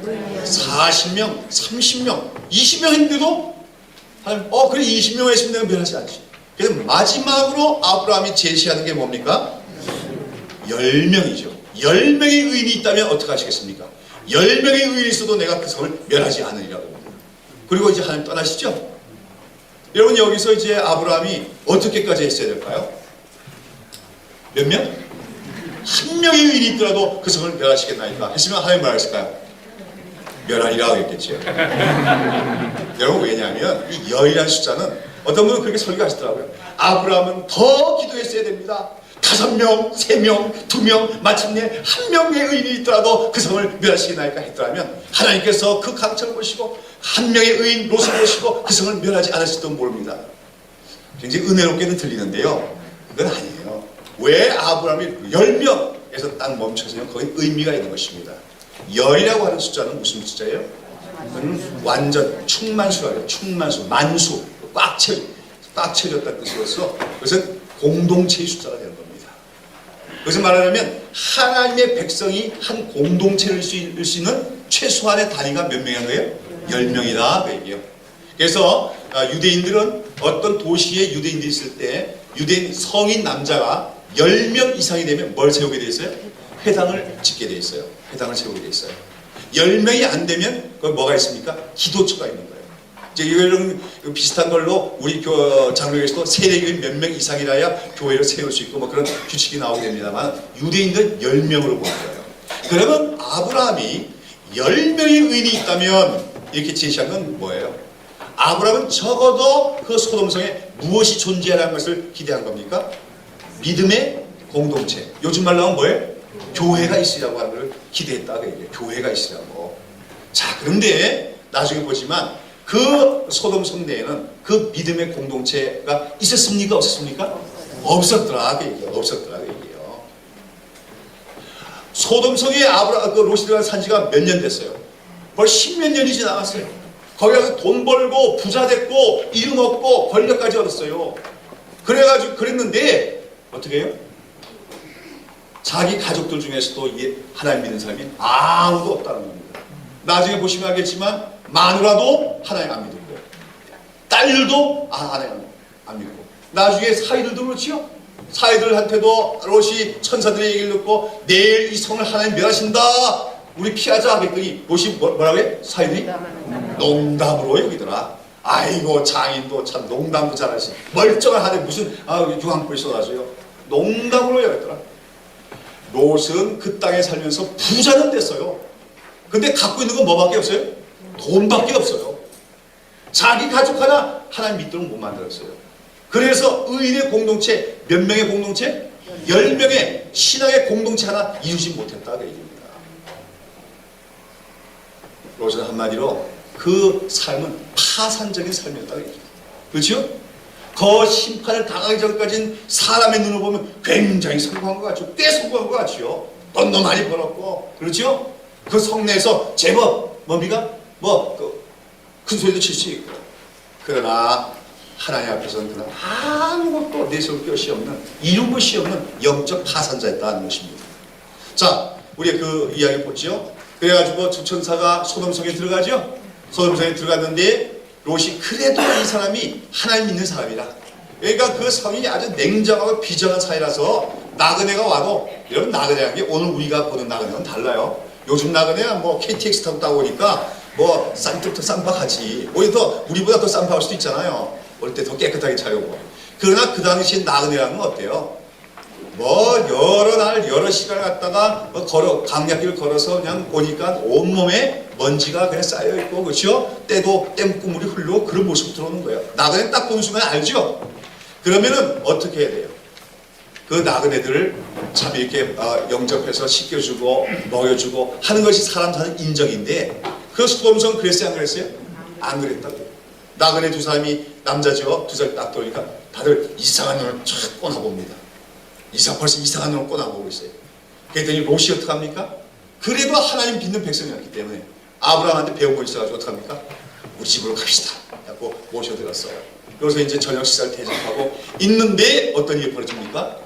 S1: 40명, 30명, 20명 했는데도 그래 20명 했으면 내가 멸하지 않지. 그래서 마지막으로 아브라함이 제시하는 게 뭡니까? 10명이죠. 10명의 의인이 있다면 어떻게 하시겠습니까? 10명의 의인이 있어도 내가 그 성을 멸하지 않으리라고 합니다. 그리고 이제 하나님 떠나시죠? 여러분, 여기서 이제 아브라함이 어떻게까지 했어야 될까요? 몇 명? 한 명의 의인이 있더라도 그 성을 멸하시겠나이까 했으면 하나님 뭐라 했을까요? 멸하리라고 했겠죠. 여러분, 왜냐하면 이 열이라는 숫자는 어떤 분은 그렇게 설교하시더라고요. 아브라함은 더 기도했어야 됩니다. 5명, 3명, 2명, 마침내 한 명의 의인이 있더라도 그 성을 멸하시겠나이까 했더라면 하나님께서 그 강철을 보시고 한 명의 의인 롯을 보시고 그 성을 멸하지 않으실지도 모릅니다. 굉장히 은혜롭게는 들리는데요, 그건 아니에요. 왜 아브라함이 10명에서 딱 멈춰서면 거기 의미가 있는 것입니다. 열이라고 하는 숫자는 무슨 숫자예요? 완전 충만수라고. 충만수, 만수, 꽉 채워졌다는 뜻으로서 그것은 공동체의 숫자가 되는 겁니다. 그것을 말하자면 하나님의 백성이 한 공동체를 이룰 수 있는 최소한의 단위가 몇 명인 거예요? 10명이다 그 얘기예요. 그래서 유대인들은 어떤 도시에 유대인들이 있을 때 유대인 성인 남자가 10명 이상이 되면 뭘 세우게 돼 있어요? 회당을 짓게 돼 있어요. 회당을 세우게 돼 있어요. 10명이 안 되면 거기 뭐가 있습니까? 기도처가 있는 거예요. 이제 이런 비슷한 걸로 우리 장로교에서도 세례교인 몇 명 이상이라야 교회를 세울 수 있고 뭐 그런 규칙이 나오게 됩니다만 유대인들은 10명으로 보는 거예요. 그러면 아브라함이 10명의 의인이 있다면 이렇게 제시한 건 뭐예요? 아브라함은 적어도 그 소돔성에 무엇이 존재하라는 것을 기대한 겁니까? 믿음의 공동체. 요즘 말로 하면 뭐예요? 교회가 있으라고 하는 걸 기대했다. 교회가 있으라고. 자, 그런데 나중에 보지만 그 소돔 성내에는 그 믿음의 공동체가 있었습니까? 없었습니까? 없었더라. 그 얘기예요. 없었더라. 그 얘기예요. 소돔 성에 그 롯이 들어간 산지가 몇 년 됐어요? 벌써 10몇 년이 지나갔어요. 거기 가서 돈 벌고 부자 됐고 이름 얻고 권력까지 얻었어요. 그래가지고 그랬는데 어떻게 해요? 자기 가족들 중에서도 하나님 믿는 사람이 아무도 없다는 겁니다. 나중에 보시면 알겠지만 마누라도 하나님 안 믿고 딸들도 하나님 안 믿고 나중에 사위들도 그렇지요. 사위들한테도 롯이 천사들의 얘기를 듣고 내일 이 성을 하나님 멸하신다. 우리 피하자 하겠더니 롯이 뭐라고 해? 사위들이 농담으로 여기더라. 아이고 장인도 참 농담도 잘하시. 멀쩡한 하늘 무슨 유황불 쏟아져요. 농담으로 여겼더라. 롯은 그 땅에 살면서 부자는 됐어요. 근데 갖고 있는 건 뭐밖에 없어요? 돈밖에 없어요. 자기 가족 하나 하나님 믿도록 못 만들었어요. 그래서 의인의 공동체 몇 명의 공동체? 10명의 신앙의 공동체 하나 이루지 못했다 그 얘기입니다. 롯은 한마디로 그 삶은 파산적인 삶이었다 그 얘기입니다. 그렇죠? 그 심판을 당하기 전까지는 사람의 눈을 보면 굉장히 성공한 것 같죠. 꽤 성공한 것 같죠. 돈도 많이 벌었고 그렇죠? 그 성내에서 제법 뭡니까? 큰 소리도 칠 수 있고. 그러나 하나님 앞에서는 그냥 아무것도 내세울 것이 없는 이룬 것이 없는 영적 파산자였다는 것입니다. 자, 우리 그 이야기 보죠. 그래가지고 주천사가 소돔성에 들어가죠. 소돔성에 들어갔는데 롯이 그래도 이 사람이 하나님 믿는 사람이라. 그러니까 그 성이 아주 냉정하고 비정한 사이라서 나그네가 와도 여러분 나그네라는 게 오늘 우리가 보는 나그네는 달라요. 요즘 나그네가 뭐 KTX 타고 따오니까 뭐 쌈부터 쌈박하지. 오히려 더 우리보다 더 쌈박할 수도 있잖아요. 올 때 더 깨끗하게 차려고. 그러나 그 당시 나그네라는 건 어때요? 뭐 여러 날 여러 시간을 갔다가 강약길을 걸어서 그냥 보니까 온몸에 먼지가 그냥 쌓여있고 그렇죠? 때도 땜국물이 흘러 그런 모습이 들어오는 거예요. 나그네 딱 보는 순간 알죠? 그러면은 어떻게 해야 돼요? 그 나그네들을 참 이렇게 영접해서 씻겨주고 먹여주고 하는 것이 사람 사는 인정인데 그 소돔성 그랬어요? 안 그랬어요? 안 그랬다고요. 나그네 두 사람이 남자죠? 두 사람이 딱 들어오니까 다들 이상한 눈을 쫙 꼬나봅니다. 벌써 이상한 눈을 꼬나보고 있어요. 그랬더니 롯이 어떡합니까? 그래도 하나님 믿는 백성이었기 때문에 아브라함한테 배운 거 있어가지고 어떡합니까? 우리 집으로 갑시다. 하고 모셔들었어요. 그래서 이제 저녁 식사를 대접하고 있는데 어떤 일이 벌어집니까?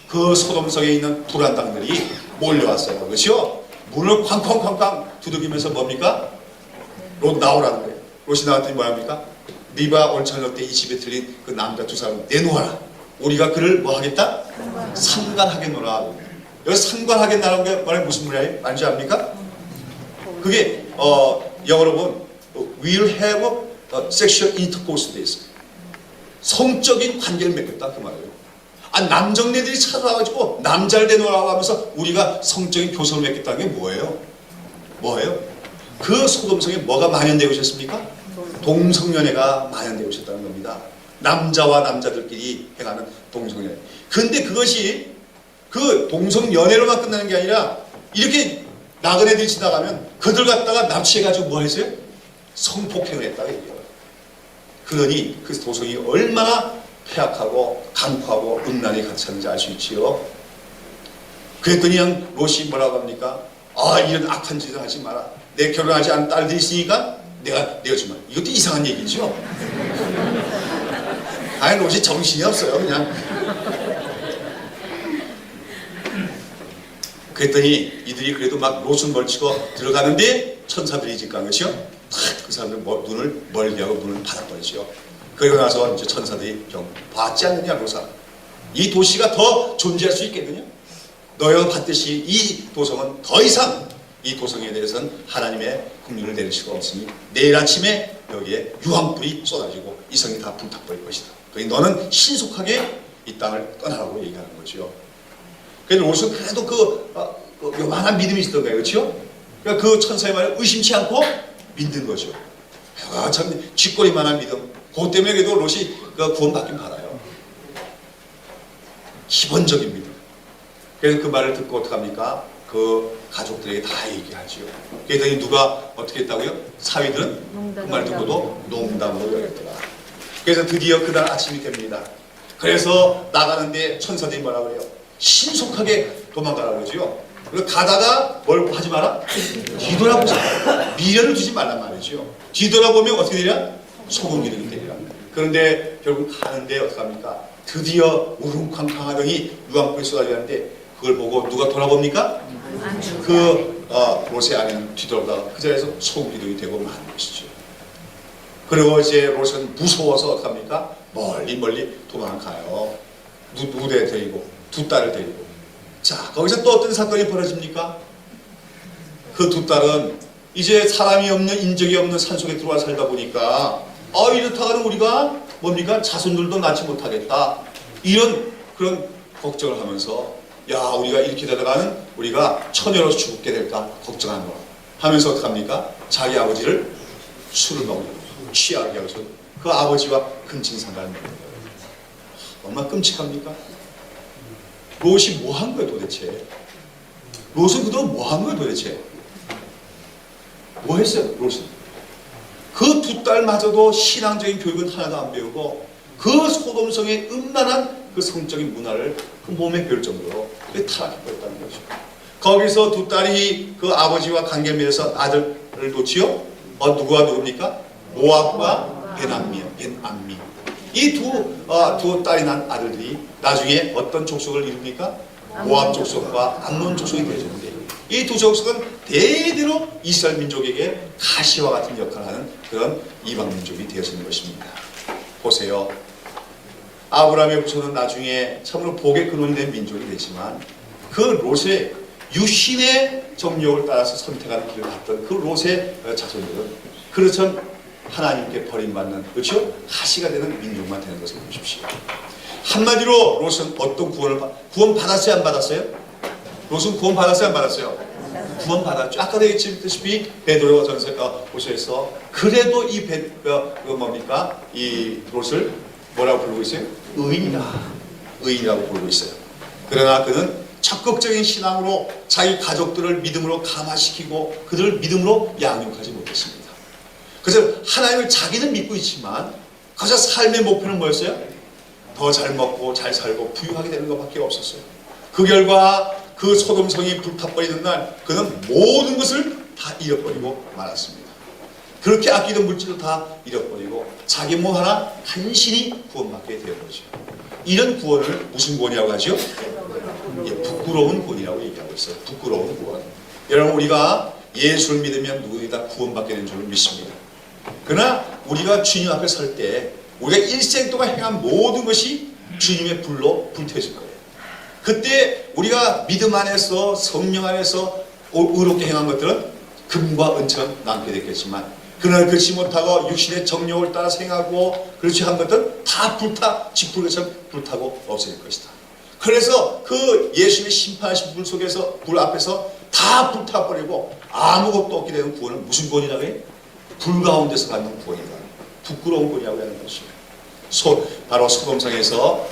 S1: 그 소돔성에 있는 불안당들이 몰려왔어요. 그렇죠? 문을 쾅쾅쾅쾅 두들기면서 뭡니까? 롯 나오라는 거예요. 롯이 나왔더니 뭐합니까? 네가 오늘 저녁 때 이 집에 들린 그 남자 두 사람 내놓아라. 우리가 그를 뭐 하겠다? 상관하겠노라. 여기 상관하겠다는 게 무슨 말인지 압니까? 그게 영어로 보면 will have sexual intercourse 돼 있어요. 성적인 관계를 맺겠다 그 말이에요. 남정네들이 찾아와가지고 남자를 내놓으라고 하면서 우리가 성적인 교섭을 맺겠다는 게 뭐예요? 그 소돔성에 뭐가 만연되고 있었습니까? 동성연애가 만연되고 있었다는 겁니다. 남자와 남자들끼리 행하는 동성연애. 근데 그것이 그 동성연애로만 끝나는 게 아니라 이렇게 나그네들이 지나가면 그들 갖다가 납치해가지고 뭐 했어요? 성폭행을 했다고 얘기해요. 그러니 그 도성이 얼마나 폐악하고 강포하고 음란이 같이 하는지 알 수 있지요. 그랬더니 그냥 롯이 뭐라고 합니까? 이런 악한 짓을 하지 마라. 내 결혼하지 않은 딸들이 있으니까 내가 주면. 이것도 이상한 얘기죠. 롯이 정신이 없어요 그냥. 그랬더니 이들이 그래도 막 롯은 멀치고 들어가는데 천사들이 짓간 것이요. 그 사람들 눈을 멀게 하고 눈을 닫아버리죠. 그리고 나서 이제 천사들이 봤지 않느냐 로사. 이 도시가 더 존재할 수 있겠느냐? 너희가 봤듯이 이 도성은 더 이상 이 도성에 대해서는 하나님의 국민을 내릴 수가 없으니 내일 아침에 여기에 유황불이 쏟아지고 이 성이 다 불타버릴 것이다. 그러니 너는 신속하게 이 땅을 떠나라고 얘기하는 거죠. 그래서 롯은 그래도 그 요만한 믿음이 있었던 거예요. 그렇죠? 그러니까 그 천사의 말을 의심치 않고 믿는 거죠. 참 쥐꼬리만한 믿음. 그것 때문에 그래도 롯이 구원받긴 받아요. 기본적인 믿음. 그래서 그 말을 듣고 어떡합니까? 그 가족들에게 다 얘기하죠. 그랬더니 누가 어떻게 했다고요? 사위들은 그 말 듣고도 농담으로 여겼더라. 그래서 드디어 그날 아침이 됩니다. 그래서 나가는데 천사들이 뭐라 그래요? 신속하게 도망가라 그러죠. 그리고 가다가 뭘 하지 마라? 뒤돌아보자. 미련을 두지 말란 말이죠. 뒤돌아보면 어떻게 되냐? 소금 기둥이 되리라. 그런데 결국 가는데 어떡합니까? 드디어 우릉쾅쾅하더니 유황불이 쏟아지는데 그걸 보고 누가 돌아봅니까? 롯의 아내는 뒤돌아보다가 그 자리에서 소금 기둥이 되고 마는 것이죠. 그리고 이제 롯은 무서워서 어떡합니까? 멀리 도망가요. 누대 데리고 두 딸을 데리고. 자, 거기서 또 어떤 사건이 벌어집니까? 그 두 딸은 이제 사람이 없는 인적이 없는 산속에 들어와 살다 보니까 이렇다가는 우리가 뭡니까? 자손들도 낳지 못하겠다. 이런 그런 걱정을 하면서 야, 우리가 이렇게 되다가는 우리가 처녀로 죽게 될까 걱정하는 거야. 하면서 어떡합니까? 자기 아버지를 술을 먹고 취하게 하고서 그 아버지와 근친상간을 맺는 거예요. 얼마나 끔찍합니까? 롯이 뭐 한 거예요 도대체? 롯은 그동안 뭐 한 거예요 도대체? 뭐 했어요 롯은? 그 두 딸마저도 신앙적인 교육은 하나도 안 배우고 그 소돔성의 음란한 그 성적인 문화를 그 몸에 배울 정도로 타락해버렸다는 거죠. 거기서 두 딸이 그 아버지와 관계 맺어서 아들을 놓지요. 누구와 누굽니까? 모압과 벤암미. 이 두 딸이 난 아들들이 나중에 어떤 족속을 이룹니까? 모압 족속과 암몬 족속이 되어졌는데 이 두 족속은 대대로 이스라엘 민족에게 가시와 같은 역할을 하는 그런 이방 민족이 되어지는 것입니다. 보세요. 아브라함의 후손은 나중에 참으로 복의 근원이 된 민족이 되지만 그 롯의 육신의 정욕을 따라서 선택하는 길을 갔던 그 롯의 자손들은 그렇죠. 하나님께 버림받는, 그렇죠? 가시가 되는 민족만 되는 것을 보십시오. 한마디로 롯은 어떤 구원 받았어요? 안 받았어요? 롯은 구원 받았어요? 안 받았어요? 구원 받았죠. 아까도 얘기했다시피 베드로전서 보셔서 그래도 이 뭡니까? 이 롯을 뭐라고 부르고 있어요? 의인이라고 부르고 있어요. 그러나 그는 적극적인 신앙으로 자기 가족들을 믿음으로 감화시키고 그들을 믿음으로 양육하지 못했습니다. 그래서 하나님을 자기는 믿고 있지만 그저 삶의 목표는 뭐였어요? 더 잘 먹고 잘 살고 부유하게 되는 것밖에 없었어요. 그 결과 그 소돔성이 불타버리는 날 그는 모든 것을 다 잃어버리고 말았습니다. 그렇게 아끼던 물질도 다 잃어버리고 자기 몸 하나 간신히 구원받게 되는 거죠. 이런 구원을 무슨 구원이라고 하죠? 부끄러운 구원이라고 얘기하고 있어요. 부끄러운 구원. 여러분 우리가 예수를 믿으면 누구든지 다 구원받게 되는 줄 믿습니다. 그러나 우리가 주님 앞에 설 때 우리가 일생 동안 행한 모든 것이 주님의 불로 불태워질 거예요. 그때 우리가 믿음 안에서 성령 안에서 의롭게 행한 것들은 금과 은처럼 남게 됐겠지만 그날 그렇지 못하고 육신의 정욕을 따라 행하고 그렇지 한 것들은 다 지풀 것처럼 불타고 없어질 것이다. 그래서 그 예수님의 심판하신 불 속에서 불 앞에서 다 불타버리고 아무것도 없게 되는 구원은 무슨 구원이라고 해요? 불 가운데서 받는 구원이다. 부끄러운 구원이라고 하는 것입니다. 바로 소돔성에서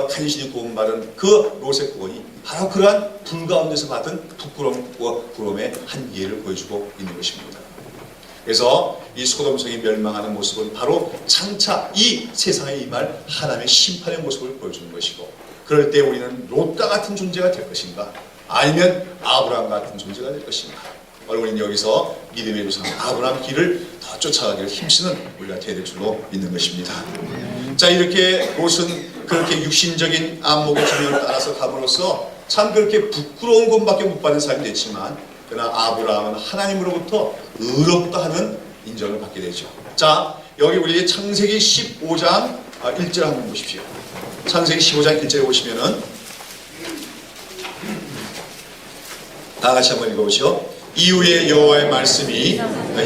S1: 간신히 구원받은 그 롯의 구원이 바로 그러한 불 가운데서 받은 부끄러움의 한 예를 보여주고 있는 것입니다. 그래서 이 소돔성이 멸망하는 모습은 바로 장차 이 세상에 임할 하나님의 심판의 모습을 보여주는 것이고 그럴 때 우리는 롯과 같은 존재가 될 것인가 아니면 아브라함 같은 존재가 될 것인가 우리는 여기서 믿음의 조상 아브라함 길을 더 쫓아가기를 힘쓰는 우리가 되야 될 줄로 믿는 것입니다. 자 이렇게 롯은 그렇게 육신적인 안목의 주명을 따라서 감으로써 참 그렇게 부끄러운 것밖에 못 받는 사람이 됐지만 그러나 아브라함은 하나님으로부터 의롭다 하는 인정을 받게 되죠. 자, 여기 우리 창세기 15장 1절 한번 보십시오. 창세기 15장 1절에 보시면은 다 같이 한번 읽어보시오. 이후에 여호와의 말씀이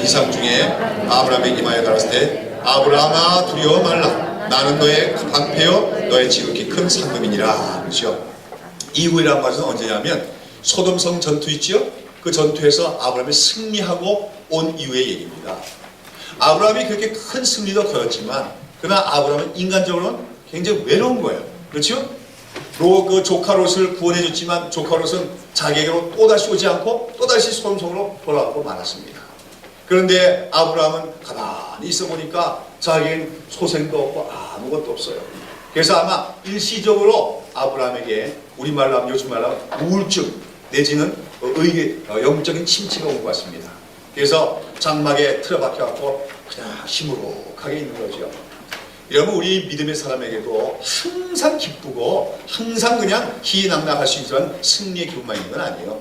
S1: 이상 중에 아브라함에게 임하여 가라사대 때 아브라함아 두려워 말라. 나는 너의 방패요 너의 지극히 큰 상급이니라. 그렇죠. 이후이라는 말은 언제냐면 소돔성 전투 있지요. 그 전투에서 아브라함이 승리하고 온 이후의 얘기입니다. 아브라함이 그렇게 큰 승리도 거뒀지만 그러나 아브라함은 인간적으로는 굉장히 외로운 거예요. 그렇죠? 그 조카 롯을 구원해줬지만 조카 롯은 자기에게로 또다시 오지 않고 또다시 소돔성으로 돌아가고 말았습니다. 그런데 아브라함은 가만히 있어 보니까 자기는 소생도 없고 아무것도 없어요. 그래서 아마 일시적으로 아브라함에게 우리말로 하면 요즘 말로 하면 우울증 내지는 영적인 침체가 온 것 같습니다. 그래서 장막에 틀어박혀갖고 그냥 시무룩하게 있는 거죠. 여러분 우리 믿음의 사람에게도 항상 기쁘고 항상 그냥 희낙낙할 수 있는 승리의 기분만 있는 건 아니에요.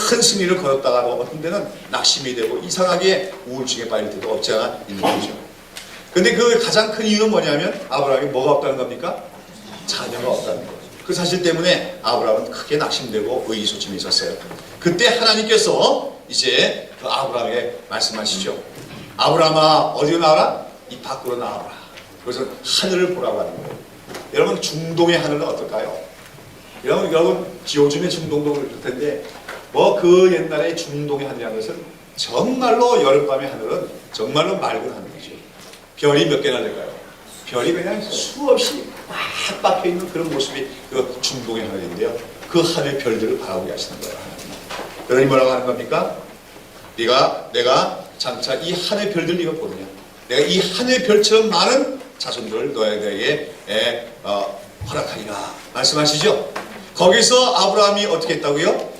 S1: 큰 승리를 거뒀다가도 어떤 데는 낙심이 되고 이상하게 우울증에 빠질 때도 없지 않아 있는 거죠. 근데 그 가장 큰 이유는 뭐냐면 아브라함이 뭐가 없다는 겁니까? 자녀가 없다는 거죠. 그 사실 때문에 아브라함은 크게 낙심되고 의기소침이 있었어요. 그때 하나님께서 이제 그 아브라함에게 말씀하시죠. 아브라함아 어디로 나와라? 이 밖으로 나와라. 그래서 하늘을 보라고 하는 거예요. 여러분 중동의 하늘은 어떨까요? 여러분 요즘의 중동도 그럴 텐데 뭐 그 옛날에 중동의 하늘이라는 것은 정말로 여름밤의 하늘은 정말로 맑은 하늘이죠. 별이 몇 개나 될까요? 별이 그냥 수없이 막 박혀있는 그런 모습이 그 중동의 하늘인데요. 그 하늘의 별들을 바라보게 하시는 거예요. 그러니 뭐라고 하는 겁니까? 내가 장차 이 하늘의 별들 네가 보느냐? 내가 이 하늘의 별처럼 많은 자손들을 너에게 허락하리라 말씀하시죠. 거기서 아브라함이 어떻게 했다고요?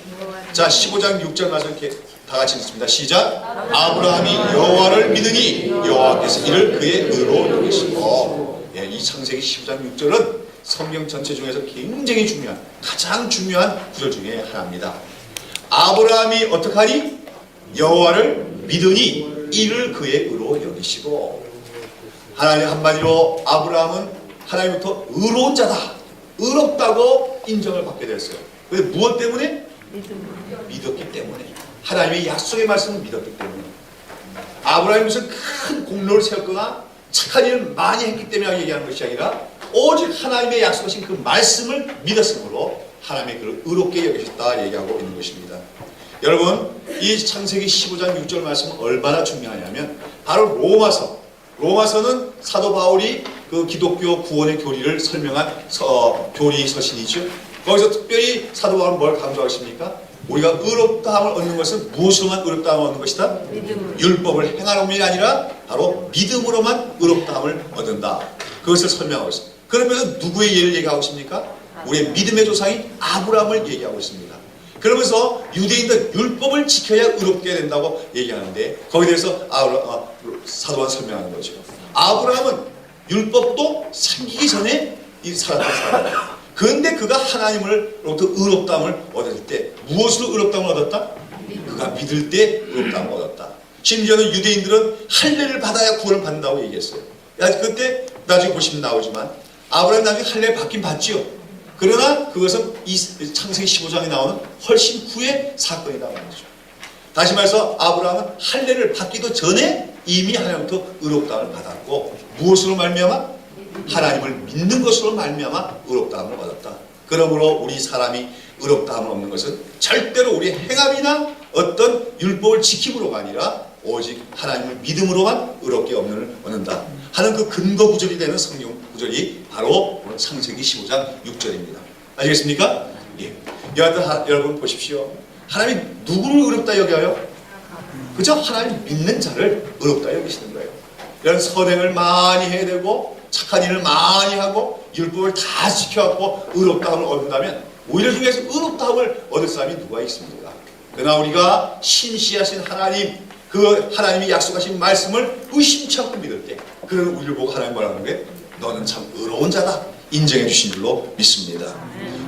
S1: 자 15장 6절 말씀 이렇게 다 같이 읽습니다. 시작. 아브라함이 여호와를 믿으니 여호와께서 이를 그의 의로 여기시고. 이 창세기 15장 6절은 성경 전체 중에서 굉장히 중요한 가장 중요한 구절 중에 하나입니다. 아브라함이 어떡하니? 여호와를 믿으니 이를 그의 의로 여기시고. 하나님 한마디로 아브라함은 하나님부터 의로운 자다, 의롭다고 인정을 받게 됐어요. 근데 무엇 때문에? 믿었기 때문에. 하나님의 약속의 말씀을 믿었기 때문에. 아브라함이 무슨 큰 공로를 세웠거나 착한 일을 많이 했기 때문에 얘기하는 것이 아니라 오직 하나님의 약속하신 그 말씀을 믿었으므로 하나님의 그를 의롭게 여기셨다 얘기하고 있는 것입니다. 여러분 이 창세기 15장 6절 말씀은 얼마나 중요하냐면 바로 로마서는 사도 바울이 그 기독교 구원의 교리를 설명한 교리 서신이죠. 거기서 특별히 사도 바울은 뭘 강조하십니까? 우리가 의롭다함을 얻는 것은 무엇으로만 의롭다함을 얻는 것이다? 율법을 행하는 게 아니라 바로 믿음으로만 의롭다함을 얻는다. 그것을 설명하고 있습니다. 그러면서 누구의 예를 얘기하고 있습니까? 우리의 믿음의 조상인 아브라함을 얘기하고 있습니다. 그러면서 유대인들 율법을 지켜야 의롭게 된다고 얘기하는데 거기에 대해서 사도가 설명하는 거죠. 아브라함은 율법도 생기기 전에 살았던 사람이에요. 그런데 그가 하나님으로부터 의롭다함을 얻을 때 무엇으로 의롭다함을 얻었다? 그가 믿을 때 의롭다함을 얻었다. 심지어는 유대인들은 할례를 받아야 구원을 받는다고 얘기했어요. 그때 나중에 보시면 나오지만 아브라함이 나중에 할례를 받긴 받지요. 그러나 그것은 이 창세기 15장에 나오는 훨씬 후의 사건이다 말이죠. 다시 말해서 아브라함은 할례를 받기도 전에 이미 하나님부터 의롭다함을 받았고 무엇으로 말미암아? 하나님을 믿는 것으로 말미암아 의롭다함을 얻었다. 그러므로 우리 사람이 의롭다함을 얻는 것은 절대로 우리의 행함이나 어떤 율법을 지킴으로가 아니라 오직 하나님을 믿음으로만 의롭게 얻는다 하는 그 근거 구절이 되는 성경 구절이 바로 오늘 창세기 15장 6절입니다. 아시겠습니까? 예. 여러분 보십시오. 하나님이 누구를 의롭다 여겨요? 그저 하나님 믿는 자를 의롭다 여기시는 거예요. 이런 선행을 많이 해야 되고 착한 일을 많이 하고 율법을 다 지켜갖고 의롭다함을 얻는다면 오히려 중에서 의롭다함을 얻을 사람이 누가 있습니까? 그러나 우리가 신시하신 하나님, 그 하나님이 약속하신 말씀을 의심치 않고 믿을 때 그런 우리를 보고 하나님 뭐라 하는 게 너는 참 의로운 자다 인정해 주신 줄로 믿습니다.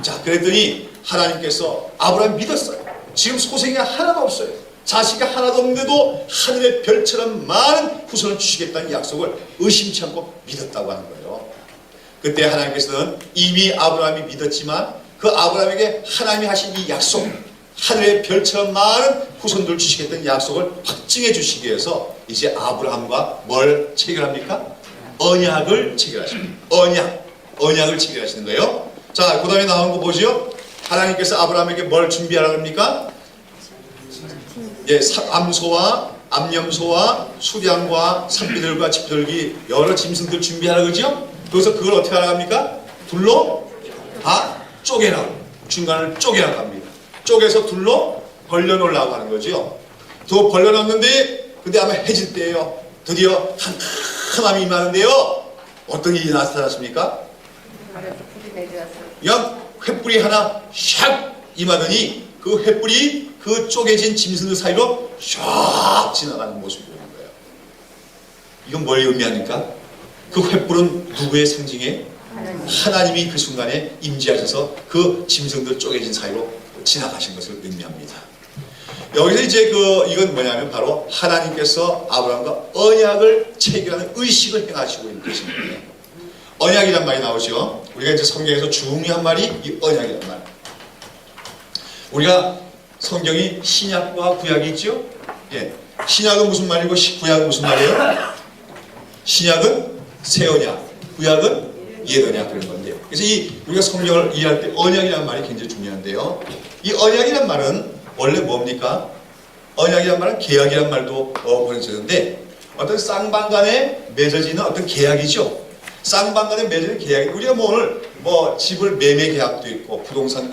S1: 자, 그랬더니 하나님께서 아브라함 믿었어요. 지금 소생이 하나도 없어요. 자식이 하나도 없는데도 하늘의 별처럼 많은 후손을 주시겠다는 약속을 의심치 않고 믿었다고 하는 거예요. 그때 하나님께서는 이미 아브라함이 믿었지만 그 아브라함에게 하나님이 하신 이 약속, 하늘의 별처럼 많은 후손들을 주시겠다는 약속을 확증해 주시기 위해서 이제 아브라함과 뭘 체결합니까? 언약을 체결하십니다. 언약을 체결하시는 거예요. 자, 그 다음에 나오는 거 보시죠. 하나님께서 아브라함에게 뭘 준비하라고 합니까? 예, 암소와 암염소와 수량과 산비들과 집들기 여러 짐승들 준비하라 그러죠? 그래서 그걸 어떻게 하라고 합니까? 둘로 다 쪼개라고, 중간을 쪼개라고 합니다. 쪼개서 둘로 벌려놓으려고 하는 거죠. 또 벌려놨는데 근데 아마 해질 때예요. 드디어 캄캄함이 임하는데요. 어떤 일이 나타났습니까? 그냥 횃불이 하나 샥 임하더니 그 횃불이 그 쪼개진 짐승들 사이로 샥 지나가는 모습을 보는 거예요. 이건 뭘 의미합니까? 그 횃불은 누구의 상징이에요? 하나님이 그 순간에 임재하셔서 그 짐승들 쪼개진 사이로 지나가신 것을 의미합니다. 여기서 이제 이건 뭐냐면 바로 하나님께서 아브라함과 언약을 체결하는 의식을 행하시고 있는 것입니다. 언약이란 말이 나오죠. 우리가 이제 성경에서 중요한 말이 이 언약이란 말. 우리가 성경이 신약과 구약이 있죠. 예, 신약은 무슨 말이고 구약은 무슨 말이에요? 신약은 새 언약, 구약은 옛 언약 그런 건데요. 그래서 우리가 성경을 이해할 때 언약이란 말이 굉장히 중요한데요. 이 언약이란 말은 원래 뭡니까? 언약이란 말은 계약이란 말도 번역되는데 어떤 쌍방간에 맺어지는 어떤 계약이죠. 쌍방간에 맺어지는 계약. 우리가 오늘 집을 매매 계약도 있고 부동산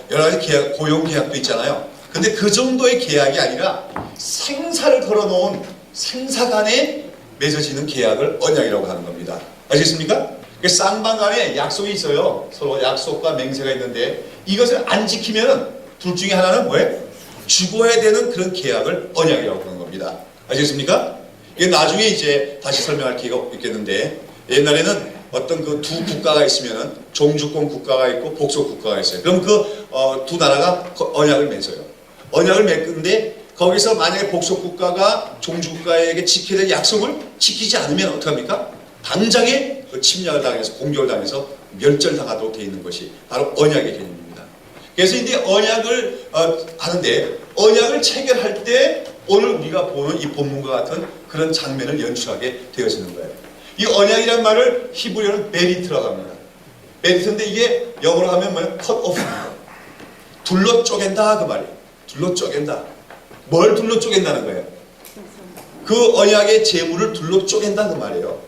S1: 여러 가지 계약, 고용 계약도 있잖아요. 근데 그 정도의 계약이 아니라 생사를 걸어놓은 생사 간에 맺어지는 계약을 언약이라고 하는 겁니다. 아시겠습니까? 쌍방간에 약속이 있어요. 서로 약속과 맹세가 있는데 이것을 안 지키면 둘 중에 하나는 뭐예요? 죽어야 되는 그런 계약을 언약이라고 하는 겁니다. 아시겠습니까? 이게 나중에 이제 다시 설명할 기회가 있겠는데 옛날에는 어떤 그 두 국가가 있으면은 종주권 국가가 있고 복속 국가가 있어요. 그럼 두 나라가 언약을 맺어요. 언약을 맺는데 거기서 만약에 복속 국가가 종주 국가에게 지켜야 될 약속을 지키지 않으면 어떡합니까? 당장에 침략을 당해서 공격을 당해서 멸절당하도록 되어 있는 것이 바로 언약의 개념입니다. 그래서 이제 언약을 하는데 언약을 체결할 때 오늘 우리가 보는 이 본문과 같은 그런 장면을 연출하게 되어지는 거예요. 이 언약이란 말을 히브리어는 베리트라고 합니다. 베리트인데 이게 영어로 하면 뭐예요? cut off입니다. 둘로 쪼갠다 그 말이에요. 둘로 쪼갠다. 뭘 둘로 쪼갠다는 거예요? 그 언약의 재물을 둘로 쪼갠다 그 말이에요.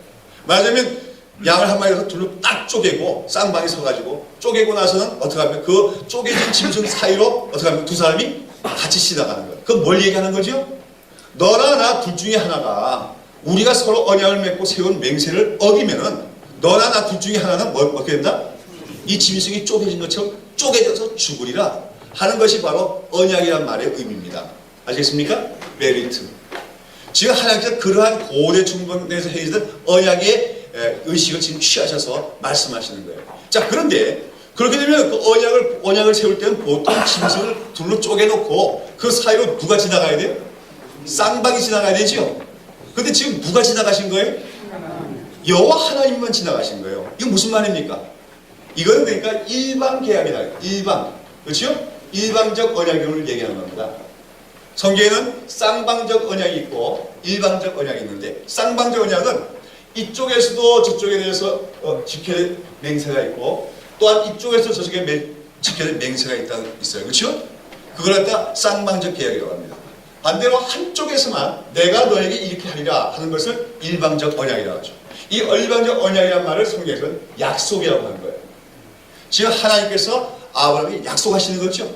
S1: 말하자면 양을 한 마리에서 둘로 딱 쪼개고 쌍방이 서가지고 쪼개고 나서는 어떻게 하면 그 쪼개진 짐승 사이로 어떻게 하면 두 사람이 같이 지나가는 거예요. 그건 뭘 얘기하는 거죠? 너나 나 둘 중에 하나가 우리가 서로 언약을 맺고 세운 맹세를 어기면은 너나 나 둘 중에 하나는 어떻게 된다? 이 짐승이 쪼개진 것처럼 쪼개져서 죽으리라 하는 것이 바로 언약이란 말의 의미입니다. 아시겠습니까? 메리트. 지금 하나님께서 그러한 고대 중본에서 해주던 언약의 의식을 지금 취하셔서 말씀하시는 거예요. 자, 그런데 그렇게 되면 그 언약을 세울 때는 보통 짐승을 둘로 쪼개놓고 그 사이로 누가 지나가야 돼요? 쌍방이 지나가야 되죠. 근데 지금 누가 지나가신 거예요? 여호와 하나님만 지나가신 거예요. 이거 무슨 말입니까? 이거는 그러니까 일반 계약이다. 일반. 그렇죠? 일방적 언약을 얘기하는 겁니다. 성경에는 쌍방적 언약이 있고 일방적 언약이 있는데 쌍방적 언약은 이쪽에서도 저쪽에 대해서 지켜야 될 맹세가 있고 또한 이쪽에서 저쪽에 지켜야 될 맹세가 있어요. 그렇죠? 그걸 갖다 쌍방적 계약이라고 합니다. 반대로 한쪽에서만 내가 너에게 이렇게 하리라 하는 것을 일방적 언약이라고 하죠. 이 일방적 언약이라는 말을 성경에서는 약속이라고 하는 거예요. 지금 하나님께서 아브라함에게 약속하시는 거죠.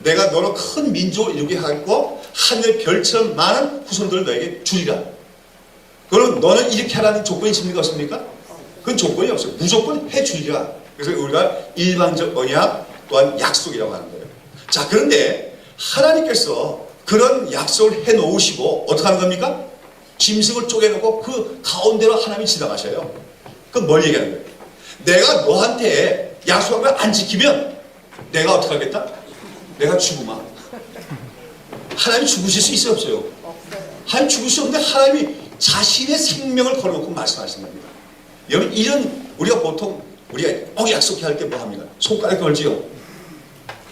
S1: 내가 너로 큰 민족을 이루게 하고 하늘 별처럼 많은 후손들을 너에게 주리라. 그럼 너는 이렇게 하라는 조건이 있습니까? 없습니까? 그건 조건이 없어요. 무조건 해주리라. 그래서 우리가 일방적 언약 또한 약속이라고 하는 거예요. 자, 그런데 하나님께서 그런 약속을 해놓으시고 어떻게 하는 겁니까? 짐승을 쪼개놓고 그 가운데로 하나님이 지나가셔요. 그건 뭘 얘기하는 거예요? 내가 너한테 약속한 걸 안 지키면 내가 어떻게 하겠다? 내가 죽으마. 하나님이 죽으실 수 있어요, 없어요? 하나님 죽을 수 없는데 하나님이 자신의 생명을 걸어놓고 말씀하시는 겁니다. 여러분, 이런 우리가 보통 우리가 약속해 할 때 뭐 합니까? 손가락 걸지요.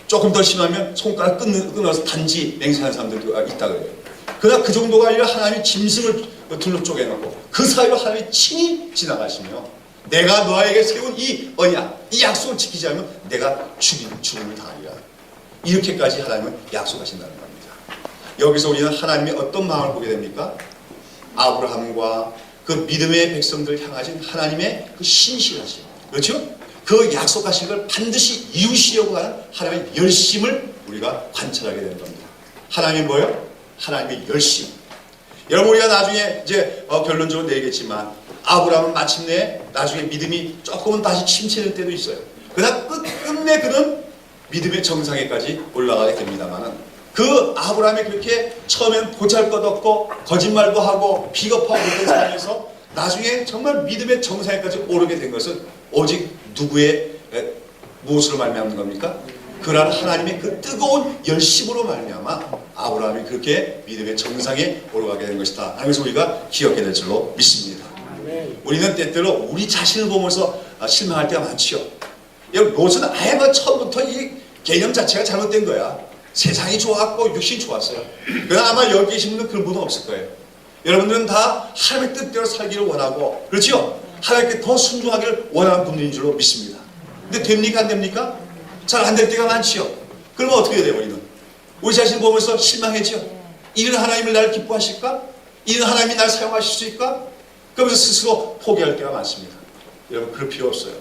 S1: 조금 더 심하면 손가락 끊어서 단지 맹세하는 사람들도 있다 그래요. 그러나 그 정도가 아니라 하나님이 짐승을 둘러 쪼개놓고 그 사이로 하나님이 친히 지나가시며 내가 너에게 세운 이 언약, 이 약속을 지키지 않으면 내가 죽음을 당하리라. 이렇게까지 하나님은 약속하신다는 겁니다. 여기서 우리는 하나님의 어떤 마음을 보게 됩니까? 아브라함과 그 믿음의 백성들을 향하신 하나님의 그 신실하심, 그렇죠? 그 약속하신 걸 반드시 이루시려고 하는 하나님의 열심을 우리가 관찰하게 되는 겁니다. 하나님이 뭐예요? 하나님의 열심. 여러분, 우리가 나중에 이제 결론적으로 내겠지만 아브라함은 마침내 나중에 믿음이 조금은 다시 침체될 때도 있어요. 그러나 끝내 그는 믿음의 정상에까지 올라가게 됩니다만은 그 아브라함이 그렇게 처음엔 보잘것없고 거짓말도 하고 비겁하고 그런 삶에서 나중에 정말 믿음의 정상에까지 오르게 된 것은 오직 누구의 무엇으로 말미암는 겁니까? 그러한 하나님의 그 뜨거운 열심으로 말미암아 아브라함이 그렇게 믿음의 정상에 오르게 된 것이다. 하면서 우리가 기억해야 될 줄로 믿습니다. 우리는 때때로 우리 자신을 보면서 실망할 때가 많지요. 롯은 아예 처음부터 이 개념 자체가 잘못된 거야. 세상이 좋았고 육신이 좋았어요. 그러나 아마 여기 계신 분은 그런 분은 없을 거예요. 여러분들은 다 하나님의 뜻대로 살기를 원하고, 그렇죠? 하나님께 더 순종하기를 원하는 분들인 줄로 믿습니다. 근데 됩니까? 안 됩니까? 잘 안 될 때가 많지요. 그러면 어떻게 돼요, 우리는? 우리 자신을 보면서 실망했죠. 이런 하나님을 나를 기뻐하실까? 이런 하나님이 나를 사용하실 수 있을까? 그러면서 스스로 포기할 때가 많습니다. 여러분, 그럴 필요 없어요.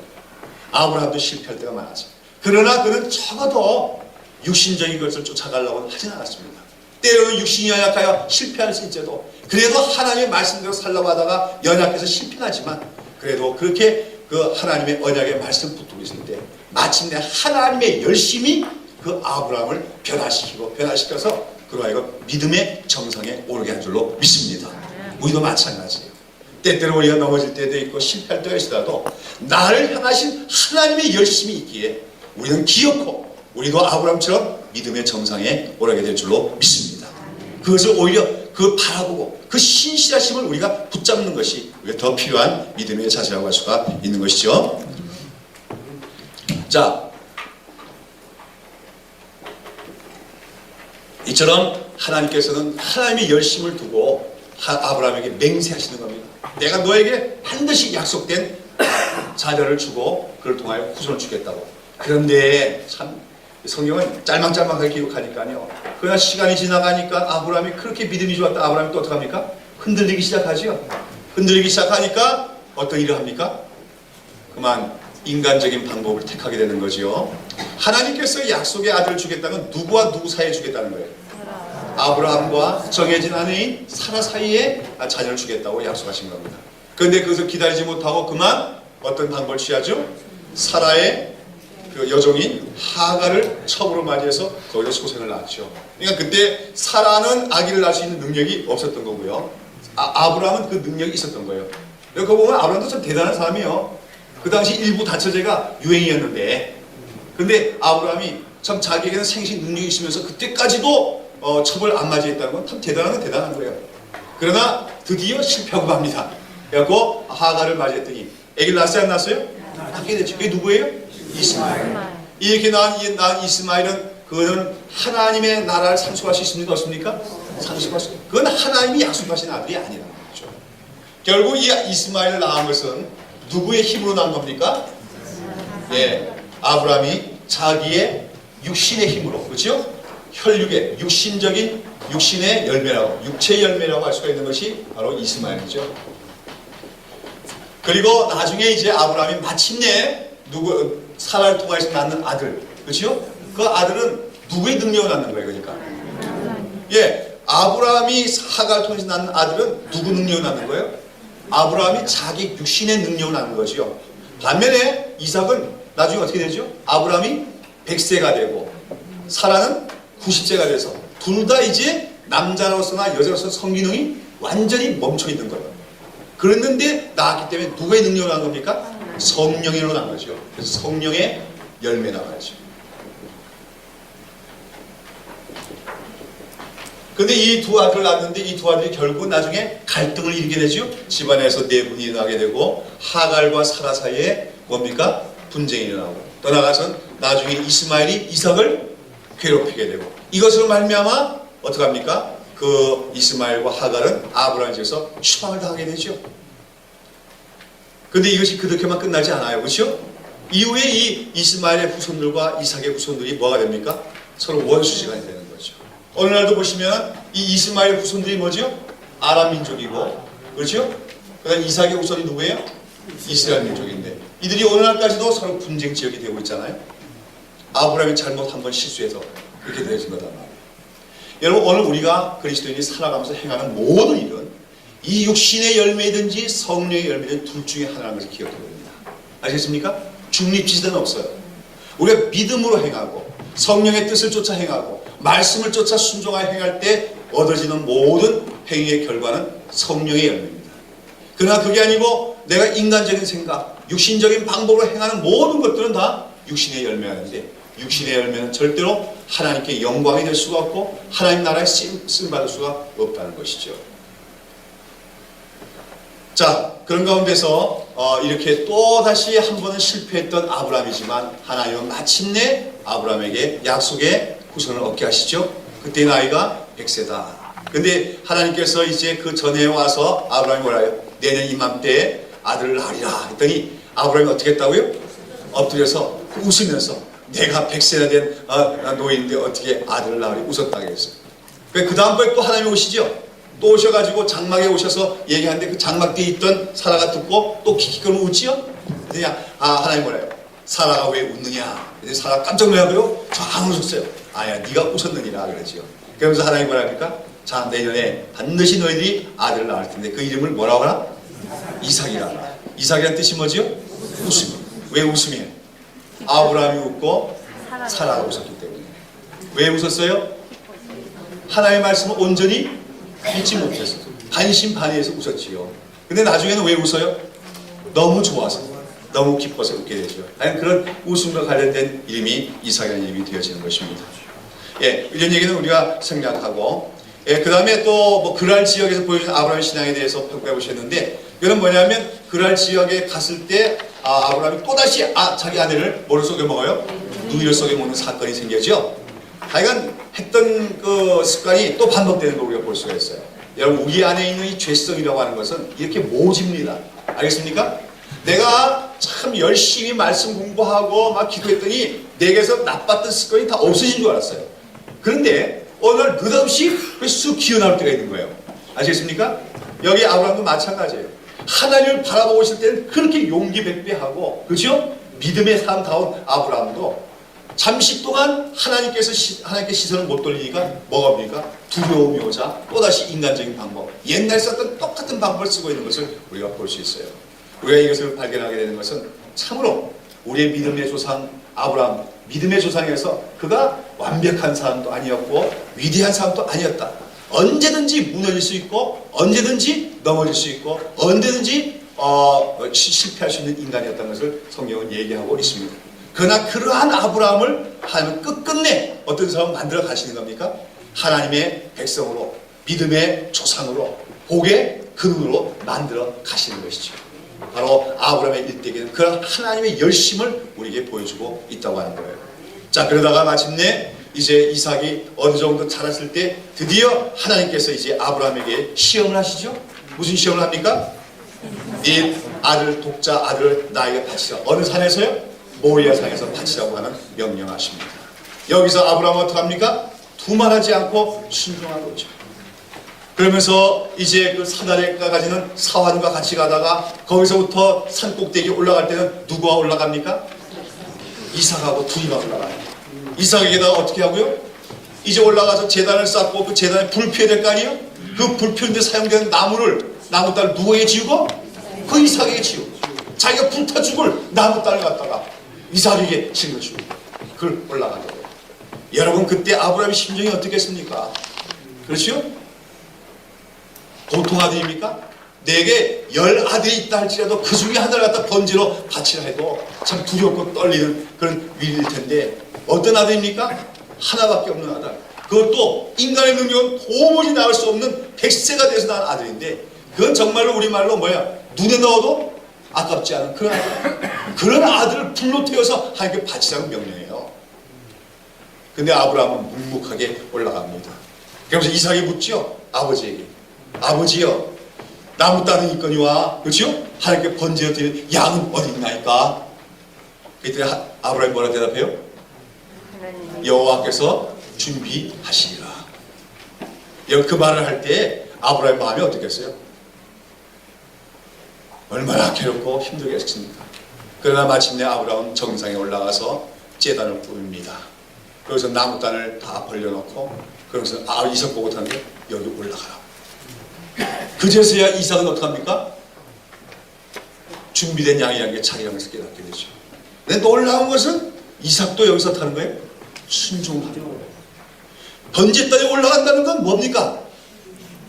S1: 아브라함도 실패할 때가 많았어요. 그러나 그는 적어도 육신적인 것을 쫓아가려고 하진 않았습니다. 때로는 육신이 연약하여 실패할 수 있어도 그래도 하나님의 말씀대로 살려고 하다가 연약해서 실패하지만 그래도 그렇게 그 하나님의 언약의 말씀 붙들고 있을 때 마침내 하나님의 열심이 그 아브라함을 변화시켜서 그로 하여금 믿음의 정상에 오르게 한 줄로 믿습니다. 우리도 마찬가지예요. 때때로 우리가 넘어질 때도 있고 실패할 때가 있더라도 나를 향하신 하나님의 열심이 있기에 우리는 기억하고 우리도 아브라함처럼 믿음의 정상에 오르게 될 줄로 믿습니다. 그것을 오히려 그 바라보고 그 신실하심을 우리가 붙잡는 것이 우리가 더 필요한 믿음의 자세라고 할 수가 있는 것이죠. 자, 이처럼 하나님께서는 하나님의 열심을 두고 아브라함에게 맹세하시는 겁니다. 내가 너에게 반드시 약속된 자녀를 주고 그를 통하여 후손을 주겠다고. 그런데 참 성경은 짤막짤막하게 기록하니까요. 그러나 시간이 지나가니까 아브라함이 그렇게 믿음이 좋았다. 아브라함이 또 어떡합니까? 흔들리기 시작하죠. 흔들리기 시작하니까 어떤 일을 합니까? 그만 인간적인 방법을 택하게 되는 거지요. 하나님께서 약속의 아들을 주겠다는 누구와 누구 사이에 주겠다는 거예요? 아브라함과 정해진 아내인 사라 사이에 자녀를 주겠다고 약속하신 겁니다. 그런데 그것을 기다리지 못하고 그만 어떤 방법을 취하죠? 사라의 그 여종인 하갈을 첩으로 맞이해서 거기서 소생을 낳았죠. 그러니까 그때 사라는 아기를 낳을 수 있는 능력이 없었던 거고요. 아브라함은 그 능력이 있었던 거예요. 그거 보면 아브라함도 참 대단한 사람이에요. 그 당시 일부 다처제가 유행이었는데 근데 아브라함이 참 자기에게는 생식 능력이 있으면서 그때까지도 첩을 안 맞이했다는 건 참 대단한 거예요. 그러나 드디어 실패하고 맙니다. 그래갖고 하갈을 맞이했더니 아기를 낳았어요? 안 낳았어요? 낳게 됐죠. 그게 누구예요? 이스마엘. 이렇게 낳은 이스마엘은 그거는 하나님의 나라를 상속할 수 있습니까? 없습니까? 상속할 수. 그건 하나님이 약속하신 아들이 아니라는 거죠. 결국 이 이스마엘을 낳은 것은 누구의 힘으로 낳은 겁니까? 예, 아브라함이 자기의 육신의 힘으로, 그렇죠? 혈육의 육신적인 육신의 열매라고, 육체의 열매라고 할 수가 있는 것이 바로 이스마엘이죠. 그리고 나중에 이제 아브라함이 마침내 사라를 통해서 낳는 아들, 그렇죠? 그 아들은 누구의 능력을 낳는 거예요, 그러니까? 예, 아브라함이 하갈을 통해서 낳는 아들은 누구 능력을 낳는 거예요? 아브라함이 자기 육신의 능력을 낳는 거죠. 반면에 이삭은 나중에 어떻게 되죠? 아브라함이 100세가 되고 사라는 90세가 돼서 둘 다 이제 남자로서나 여자로서 성기능이 완전히 멈춰 있는 거예요. 그랬는데 낳았기 때문에 누구의 능력을 낳은 겁니까? 성령으로 낳은 거죠. 그래서 성령의 열매 나와야죠. 근데 이 두 아들을 낳았는데 이 두 아들이 결국 나중에 갈등을 일으키게 되죠. 집안에서 내분이 일어나게 되고 하갈과 사라 사이에 뭡니까? 분쟁이 일어나고 또 나가서 나중에 이스마엘이 이삭을 괴롭히게 되고 이것으로 말미암아 어떡합니까? 그 이스마엘과 하갈은 아브라함 집에서 추방을 당하게 되죠. 근데 이것이 그렇게만 끝나지 않아요. 그렇죠? 이후에 이 이스마엘의 후손들과 이삭의 후손들이 뭐가 됩니까? 서로 원수지간이 되는 거죠. 어느 날도 보시면 이 이스마엘 후손들이 뭐죠? 아람 민족이고, 그렇죠? 그다음 이삭의 후손이 누구예요? 이스라엘 민족인데 이들이 어느 날까지도 서로 분쟁 지역이 되고 있잖아요. 아브라함이 잘못 한번 실수해서 그렇게 되어진 거단 말이에요. 여러분 오늘 우리가 그리스도인이 살아가면서 행하는 모든 일은 이 육신의 열매든지 성령의 열매든 둘 중에 하나라는 것을 기억해야 됩니다. 아시겠습니까? 중립지대는 없어요. 우리가 믿음으로 행하고 성령의 뜻을 쫓아 행하고 말씀을 쫓아 순종하여 행할 때 얻어지는 모든 행위의 결과는 성령의 열매입니다. 그러나 그게 아니고 내가 인간적인 생각, 육신적인 방법으로 행하는 모든 것들은 다 육신의 열매하는데 육신의 열매는 절대로 하나님께 영광이 될 수가 없고 하나님 나라에 쓰임받을 수가 없다는 것이죠. 자, 그런 가운데서 이렇게 또다시 한 번은 실패했던 아브라함이지만 하나님은 마침내 아브라함에게 약속의 후손을 얻게 하시죠. 그때 나이가 100세다. 근데 하나님께서 이제 그 전에 와서 아브라함이 뭐라요? 내년 이맘때에 아들을 낳으리라 했더니 아브라함이 어떻게 했다고요? 엎드려서 웃으면서 내가 100세나 된 노인인데 어떻게 아들을 낳으리 웃었다고 했어요. 그 다음번에 또 하나님이 오시죠. 또 오셔가지고 장막에 오셔서 얘기하는데 그 장막 뒤에 있던 사라가 듣고 또 킥킥거리고 웃지요? 그냥 하나님 뭐래요? 사라가 왜 웃느냐? 그래서 사라가 깜짝 놀라고요. 저 안 웃었어요. 아야 네가 웃었느니라 그러지요. 그러면서 하나님 뭐라 합니까? 자 내년에 반드시 너희들이 아들을 낳을 텐데 그 이름을 뭐라고 하나? 이삭이라. 이삭이란 뜻이 뭐지요? 웃음. 왜 웃음이에요? 아브라함이 웃고 사라가 웃었기 때문에. 왜 웃었어요? 하나님의 말씀을 온전히 믿지 못해서 반신반의해서 웃었지요. 근데 나중에는 왜 웃어요? 너무 좋아서, 너무 기뻐서 웃게 되죠. 아니 그런 웃음과 관련된 이름이 이삭이라는 이름이 되어지는 것입니다. 예, 이런 얘기는 우리가 생략하고, 예, 그 다음에 또 뭐 그랄 지역에서 보여준 아브라함 신앙에 대해서 평가해 보셨는데, 이건 뭐냐면 그랄 지역에 갔을 때 아브라함이 또다시 자기 아내를 뭐를 속여 먹어요? 누이를 속여 먹는 사건이 생겨죠. 하여간 했던 그 습관이 또 반복되는 걸 우리가 볼 수가 있어요. 여러분 우리 안에 있는 이 죄성이라고 하는 것은 이렇게 모집니다. 알겠습니까? 내가 참 열심히 말씀 공부하고 막 기도했더니 내게서 나빴던 습관이 다 없어진 줄 알았어요. 그런데 어느 날 느닷없이 쑥 기어나올 때가 있는 거예요. 아시겠습니까? 여기 아브라함도 마찬가지예요. 하나님을 바라보고 있을 때는 그렇게 용기 백배하고, 그렇죠? 믿음의 사람다운 아브라함도 잠시 동안 하나님께 시선을 못 돌리니까 뭐가 옵니까? 두려움이 오자 또다시 인간적인 방법, 옛날 썼던 똑같은 방법을 쓰고 있는 것을 우리가 볼 수 있어요. 우리가 이것을 발견하게 되는 것은 참으로 우리의 믿음의 조상 아브라함, 믿음의 조상에서 그가 완벽한 사람도 아니었고 위대한 사람도 아니었다. 언제든지 무너질 수 있고 언제든지 넘어질 수 있고 언제든지 실패할 수 있는 인간이었다는 것을 성경은 얘기하고 있습니다. 그러나 그러한 아브라함을 하나님은 끝끝내 어떤 사람을 만들어 가시는 겁니까? 하나님의 백성으로, 믿음의 조상으로, 복의 근원으로 만들어 가시는 것이죠. 바로 아브라함의 일대기는 그런 하나님의 열심을 우리에게 보여주고 있다고 하는 거예요. 자, 그러다가 마침내 이제 이삭이 어느 정도 자랐을 때 드디어 하나님께서 이제 아브라함에게 시험을 하시죠. 무슨 시험을 합니까? 네 아들, 독자 아들을 나에게 바치라. 어느 산에서요? 모리아 산에서 바치라고 하는 명령하십니다. 여기서 아브라함은 어떡합니까? 두말하지 않고 순종하고 있죠. 그러면서 이제 그 산아래가 가지는 사환과 같이 가다가 거기서부터 산 꼭대기 올라갈 때는 누구와 올라갑니까? 이삭하고 둘이만 올라가요. 이삭에게다가 어떻게 하고요? 이제 올라가서 제단을 쌓고 그 제단에 불 피워야 될 거 아니에요? 그 불 피우는데 사용되는 나무딸을 누구에게 지우고? 그 이삭에게 지우고, 자기가 불타 죽을 나무딸을 갖다가 이삭에게 짊어지고 그걸 올라가게 돼요. 여러분 그때 아브라함의 심정이 어떻겠습니까? 그렇죠? 보통 아들입니까? 내게 10아들이 있다 할지라도 그 중에 하나를 갖다 번제로 바치라 해도 참 두렵고 떨리는 그런 일일 텐데 어떤 아들입니까? 하나밖에 없는 아들. 그것도 인간의 능력은 도무지 낳을 수 없는 100세가 돼서 낳은 아들인데, 그건 정말로 우리말로 뭐야, 눈에 넣어도 아깝지 않은 그런 아들. 그런 아들을 불로 태워서 하나님께 바치라는 명령이에요. 근데 아브라함은 묵묵하게 올라갑니다. 그러면서 이삭이 묻죠, 아버지에게. 아버지여, 나무 따는 있거니와, 그렇죠? 하나님께 번제어 드린 양은 어디 있나이까? 그때 아브라함이 뭐라 대답해요? 여호와께서 준비하시리라. 그 말을 할 때 아브라함의 마음이 어떻겠어요? 얼마나 괴롭고 힘들겠습니까? 그러나 마침내 아브라함은 정상에 올라가서 제단을 꾸밉니다. 그래서 나무단을 다 벌려놓고, 그러면서 이삭 보고 타는데 여기 올라가라. 그제서야 이삭은 어떡합니까? 준비된 양이라는 게 자기라는 것을 깨닫게 되죠. 근데 놀라운 것은 이삭도 여기서 타는 거예요. 순종하는 거예요. 번제단에 올라간다는 건 뭡니까?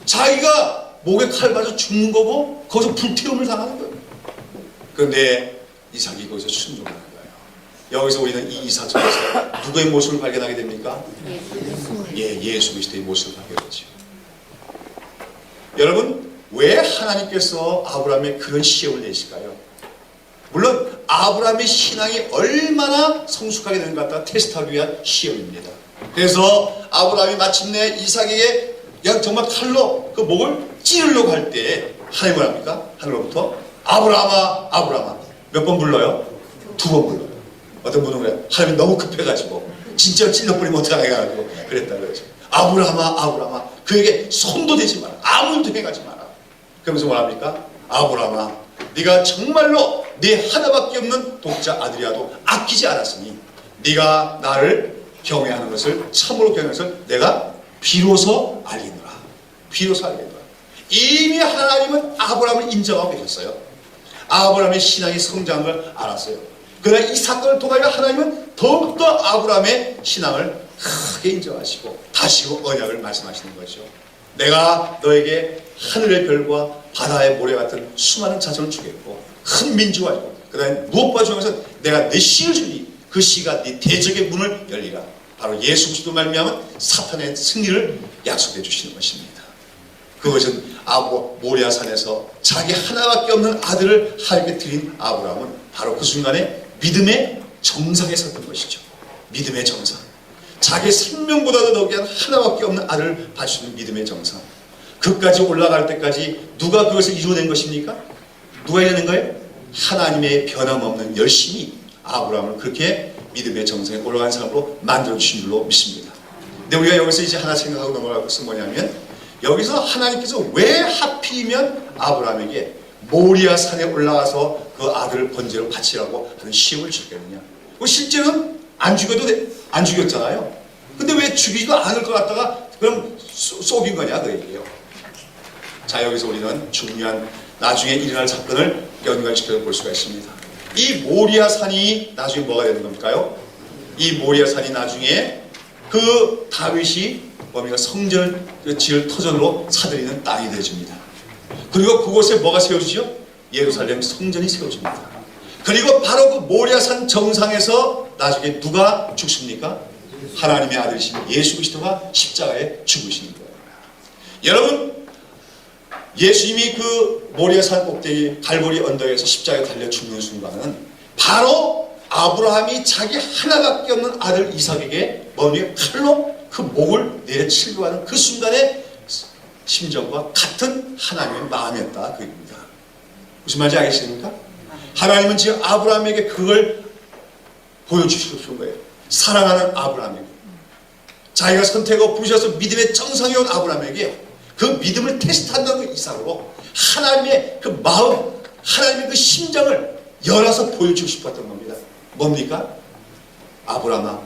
S1: 자기가 목에 칼 맞아 죽는 거고 거기서 불태움을 당하는 거예요. 그런데 이삭이 거기서 순종하는 거예요. 여기서 우리는 이 이삭 속에서 누구의 모습을 발견하게 됩니까? 예수 그리스도의 모습을 발견하죠. 여러분, 왜 하나님께서 아브라함의 그런 시험을 내실까요? 물론 아브라함의 신앙이 얼마나 성숙하게 되는가 갖다 테스트하기 위한 시험입니다. 그래서 아브라함이 마침내 이삭에게 그냥 정말 칼로 그 목을 찌르려고 할 때 하나님이 뭐랍니까? 하늘로부터 아브라함아, 아브라함아. 몇 번 불러요? 2번 불러요. 어떤 분은 그래요. 하나님이 너무 급해가지고 진짜 찔러버리면 어떡하나 해가지고 그랬다 그러죠. 아브라함아, 아브라함아. 그에게 손도 대지 마라. 아무 일도 행하지 마라. 그러면서 뭐랍니까? 아브라함아, 네가 정말로 네 하나밖에 없는 독자 아들이라도 아끼지 않았으니 네가 나를 경외하는 것을, 참으로 경외하는 것을 내가 비로소 알겠노라. 비로소 알겠노라. 이미 하나님은 아브라함을 인정하고 계셨어요. 아브라함의 신앙의 성장을 알았어요. 그러나 이 사건을 통하여 하나님은 더욱더 아브라함의 신앙을 크게 인정하시고 다시고 언약을 말씀하시는 거죠. 내가 너에게 하늘의 별과 바다의 모래 같은 수많은 자손을 주겠고 큰 민주가 있고, 그 다음에 무엇보다 중요한 것은 내가 내 씨를 주니 그 씨가 네 대적의 문을 열리라. 바로 예수 그리스도 말미암은 사탄의 승리를 약속해 주시는 것입니다. 그것은 모리아 산에서 자기 하나밖에 없는 아들을 하나님께 드린 아브라함은 바로 그 순간에 믿음의 정상에 섰던 것이죠. 믿음의 정상. 자기 생명보다도 더 귀한 하나밖에 없는 아들을 바치는 믿음의 정상. 그까지 올라갈 때까지 누가 그것을 이루어낸 것입니까? 누가 이루어낸 거예요? 하나님의 변함없는 열심이 아브라함을 그렇게 믿음의 정상에 올라간 사람으로 만들어주신 줄로 믿습니다. 근데 우리가 여기서 이제 하나 생각하고 넘어갈 것은 뭐냐면, 여기서 하나님께서 왜 하필이면 아브라함에게 모리아 산에 올라가서 그 아들을 번제로 바치라고 하는 시험을 주겠느냐. 실제로는 안 죽였잖아요. 근데 왜 죽이지도 않을 것 같다가 그럼 속인 거냐, 그 얘기예요. 자, 여기서 우리는 중요한 나중에 일어날 사건을 연관시켜서 볼 수가 있습니다. 이 모리아 산이 나중에 뭐가 되는 겁니까요? 이 모리아 산이 나중에 그 다윗이 뭡니까? 성전을 지을 터전으로 사들이는 땅이 되어집니다. 그리고 그곳에 뭐가 세워지죠? 예루살렘 성전이 세워집니다. 그리고 바로 그 모리아 산 정상에서 나중에 누가 죽습니까? 하나님의 아들이신 예수 그리스도가 십자가에 죽으시는 거예요. 여러분, 예수님이 그 모리아 산 꼭대기 갈보리 언덕에서 십자가에 달려 죽는 순간은 바로 아브라함이 자기 하나밖에 없는 아들 이삭에게 칼로 그 목을 내려치려고 하는 그 순간의 심정과 같은 하나님의 마음이었다, 그 얘기입니다. 무슨 말인지 알겠습니까? 하나님은 지금 아브라함에게 그걸 보여주시고 싶은 거예요. 사랑하는 아브라함에게, 자기가 선택하고 부르셔서 믿음의 정상에 온 아브라함에게 그 믿음을 테스트한다는 그 이삭으로 하나님의 그 마음, 하나님의 그 심장을 열어서 보여주고 싶었던 겁니다. 뭡니까? 아브라함아,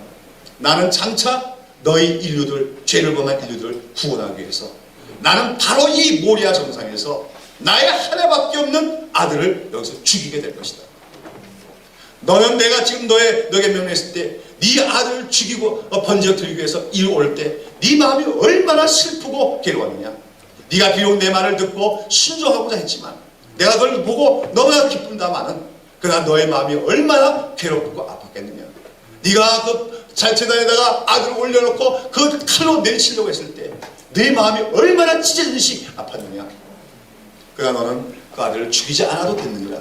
S1: 나는 장차 너희 인류들, 죄를 범한 인류들을 구원하기 위해서 나는 바로 이 모리아 정상에서 나의 하나밖에 없는 아들을 여기서 죽이게 될 것이다. 너는 내가 지금 너에게 명령했을 때 네 아들을 죽이고 번제어 드리기 위해서 이리 올 때 네 마음이 얼마나 슬프고 괴로웠느냐. 네가 비록 내 말을 듣고 순종하고자 했지만 내가 그걸 보고 너무나 기쁜다마는 그러나 너의 마음이 얼마나 괴롭고 아팠겠느냐. 네가 그 잔치단에다가 아들을 올려놓고 그 칼로 내리치려고 했을 때 내 마음이 얼마나 찢어지듯이 아팠느냐. 그러나 너는 그 아들을 죽이지 않아도 됐느니라.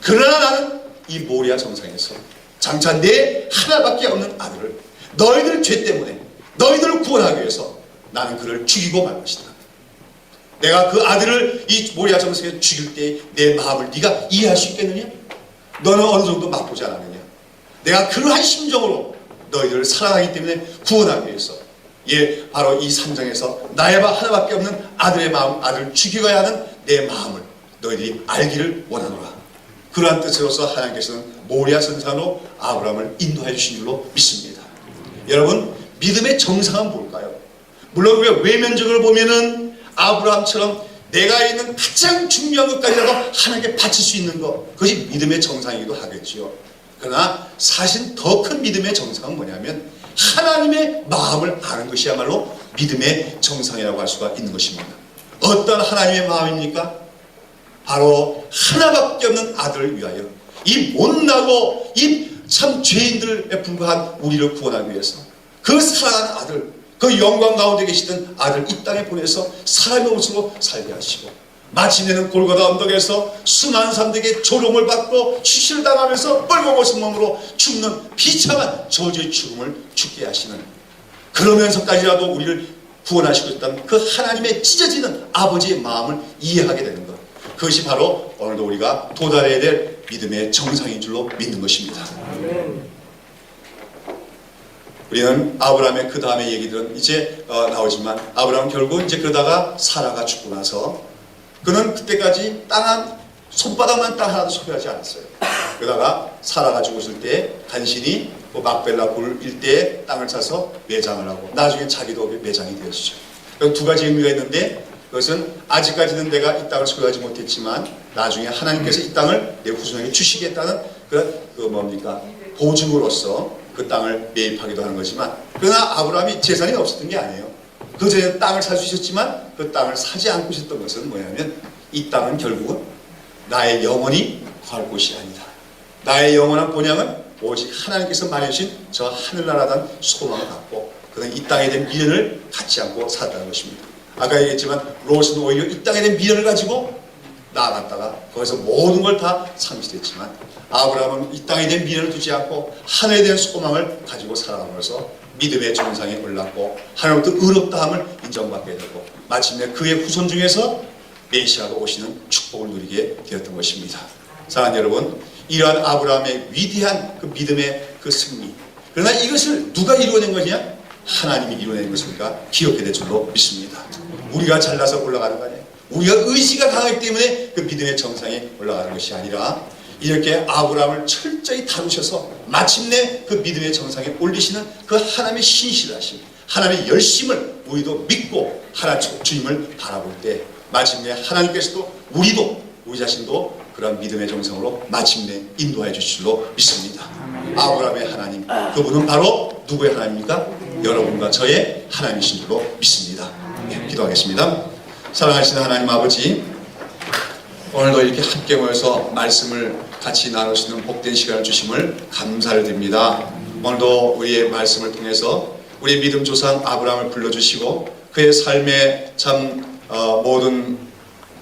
S1: 그러나 나는 이 모리아 정상에서 장차 내 하나밖에 없는 아들을 너희들 죄 때문에 너희들을 구원하기 위해서 나는 그를 죽이고 말 것이다. 내가 그 아들을 이 모리아 정상에서 죽일 때 내 마음을 네가 이해할 수 있겠느냐? 너는 어느 정도 맛보지 않았느냐? 내가 그러한 심정으로 너희들을 사랑하기 때문에 구원하기 위해서 바로 이 3장에서 나의 하나밖에 없는 아들의 마음, 아들을 죽이고야 하는 내 마음을 너희들이 알기를 원하노라. 그러한 뜻으로서 하나님께서는 모리아 선산으로 아브라함을 인도해 주신 줄로 믿습니다. 여러분, 믿음의 정상은 뭘까요? 물론 우리가 외면적으로 보면은 아브라함처럼 내가 있는 가장 중요한 것까지라도 하나님께 바칠 수 있는 것, 그것이 믿음의 정상이기도 하겠지요. 그러나 사실 더 큰 믿음의 정상은 뭐냐면 하나님의 마음을 아는 것이야말로 믿음의 정상이라고 할 수가 있는 것입니다. 어떤 하나님의 마음입니까? 바로 하나밖에 없는 아들을 위하여 이 못나고 이 참 죄인들에 불과한 우리를 구원하기 위해서 그 사랑하는 아들, 그 영광 가운데 계시던 아들 이 땅에 보내서 사람의 옷으로 살게 하시고 마침내는 골고다 언덕에서 수많은 사람들에게 조롱을 받고 수시를 당하면서 뻘겋은 몸으로 죽는 비참한 저주의 죽음을 죽게 하시는, 그러면서까지라도 우리를 구원하시고 있다는 그 하나님의 찢어지는 아버지의 마음을 이해하게 되는 것, 그것이 바로 오늘도 우리가 도달해야 될 믿음의 정상인 줄로 믿는 것입니다. 우리는 아브라함의 그 다음의 얘기들은 이제 나오지만 아브라함은 결국 이제 그러다가 사라가 죽고 나서 그는 그때까지 손바닥만 땅 하나도 소유하지 않았어요. 그러다가 사라가 죽었을 때 간신히 막벨라 굴 일대에 땅을 사서 매장을 하고 나중에 자기도 매장이 되었죠. 두 가지 의미가 있는데, 그것은 아직까지는 내가 이 땅을 소유하지 못했지만 나중에 하나님께서 이 땅을 내 후손에게 주시겠다는 보증으로서 그 땅을 매입하기도 하는 거지만, 그러나 아브라함이 재산이 없었던 게 아니에요. 그 전에 땅을 살 수 있었지만 그 땅을 사지 않고 있었던 것은 뭐냐면, 이 땅은 결국은 나의 영원히 갈 곳이 아니다. 나의 영원한 본향은 오직 하나님께서 마련하신 저 하늘나라라는 소망을 갖고 그는 이 땅에 대한 미련을 갖지 않고 살았다는 것입니다. 아까 얘기했지만 롯은 오히려 이 땅에 대한 미련을 가지고 나아갔다가 거기서 모든 걸 다 상실했지만, 아브라함은 이 땅에 대한 미련을 두지 않고 하늘에 대한 소망을 가지고 살아가면서 믿음의 정상에 올랐고 하나님부터 의롭다함을 인정받게 되고 마침내 그의 후손 중에서 메시아가 오시는 축복을 누리게 되었던 것입니다. 사랑하는 여러분, 이러한 아브라함의 위대한 그 믿음의 그 승리, 그러나 이것을 누가 이루어낸 거냐? 하나님이 이루어낸 것을 우리가 기억해야 될 줄로 믿습니다. 우리가 잘나서 올라가는 거 아니에요. 우리가 의지가 강하기 때문에 그 믿음의 정상에 올라가는 것이 아니라 이렇게 아브라함을 철저히 다루셔서 마침내 그 믿음의 정상에 올리시는 그 하나님의 신실하심, 하나님의 열심을 우리도 믿고 하나님 주님을 바라볼 때 마침내 하나님께서도 우리 자신도 그런 믿음의 정상으로 마침내 인도해 주실 줄로 믿습니다. 아브라함의 하나님, 그분은 바로 누구의 하나님입니까? 여러분과 저의 하나님이신 줄로 믿습니다. 기도하겠습니다. 사랑하시는 하나님 아버지, 오늘도 이렇게 함께 모여서 말씀을 같이 나눌 수 있는 복된 시간을 주심을 감사를 드립니다. 오늘도 우리의 말씀을 통해서 우리 믿음 조상 아브라함을 불러주시고 그의 삶에 참 모든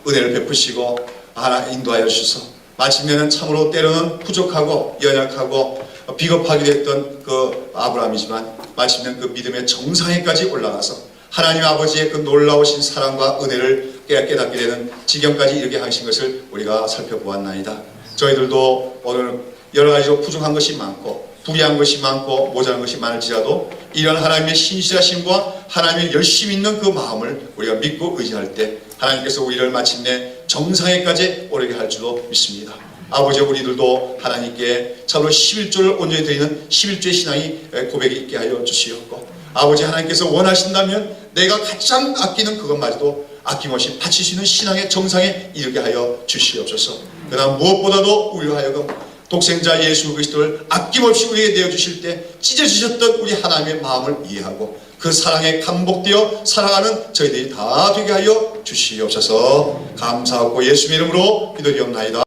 S1: 은혜를 베푸시고 하나 인도하여 주셔서 마침내는 참으로 때로는 부족하고 연약하고 비겁하기도 했던 그 아브라함이지만 마침내 그 믿음의 정상에까지 올라가서 하나님 아버지의 그 놀라우신 사랑과 은혜를 깨닫게 되는 지경까지 이르게 하신 것을 우리가 살펴보았나이다. 저희들도 오늘 여러 가지로 부족한 것이 많고 불의한 것이 많고 모자란 것이 많을지라도 이런 하나님의 신실하심과 하나님의 열심 있는 그 마음을 우리가 믿고 의지할 때 하나님께서 우리를 마침내 정상에까지 오르게 할 줄로 믿습니다. 아버지, 우리들도 하나님께 참으로 11조를 온전히 드리는 11조의 신앙이 고백이 있게 하여 주시옵고, 아버지 하나님께서 원하신다면 내가 가장 아끼는 그것마저도 아낌없이 바칠 수 있는 신앙의 정상에 이르게 하여 주시옵소서. 그러나 무엇보다도 우리 하여금 독생자 예수 그리스도를 아낌없이 우리에게 내어주실 때 찢어지셨던 우리 하나님의 마음을 이해하고 그 사랑에 감복되어 살아가는 저희들이 다 되게 하여 주시옵소서. 감사하고 예수의 이름으로 기도드리옵나이다.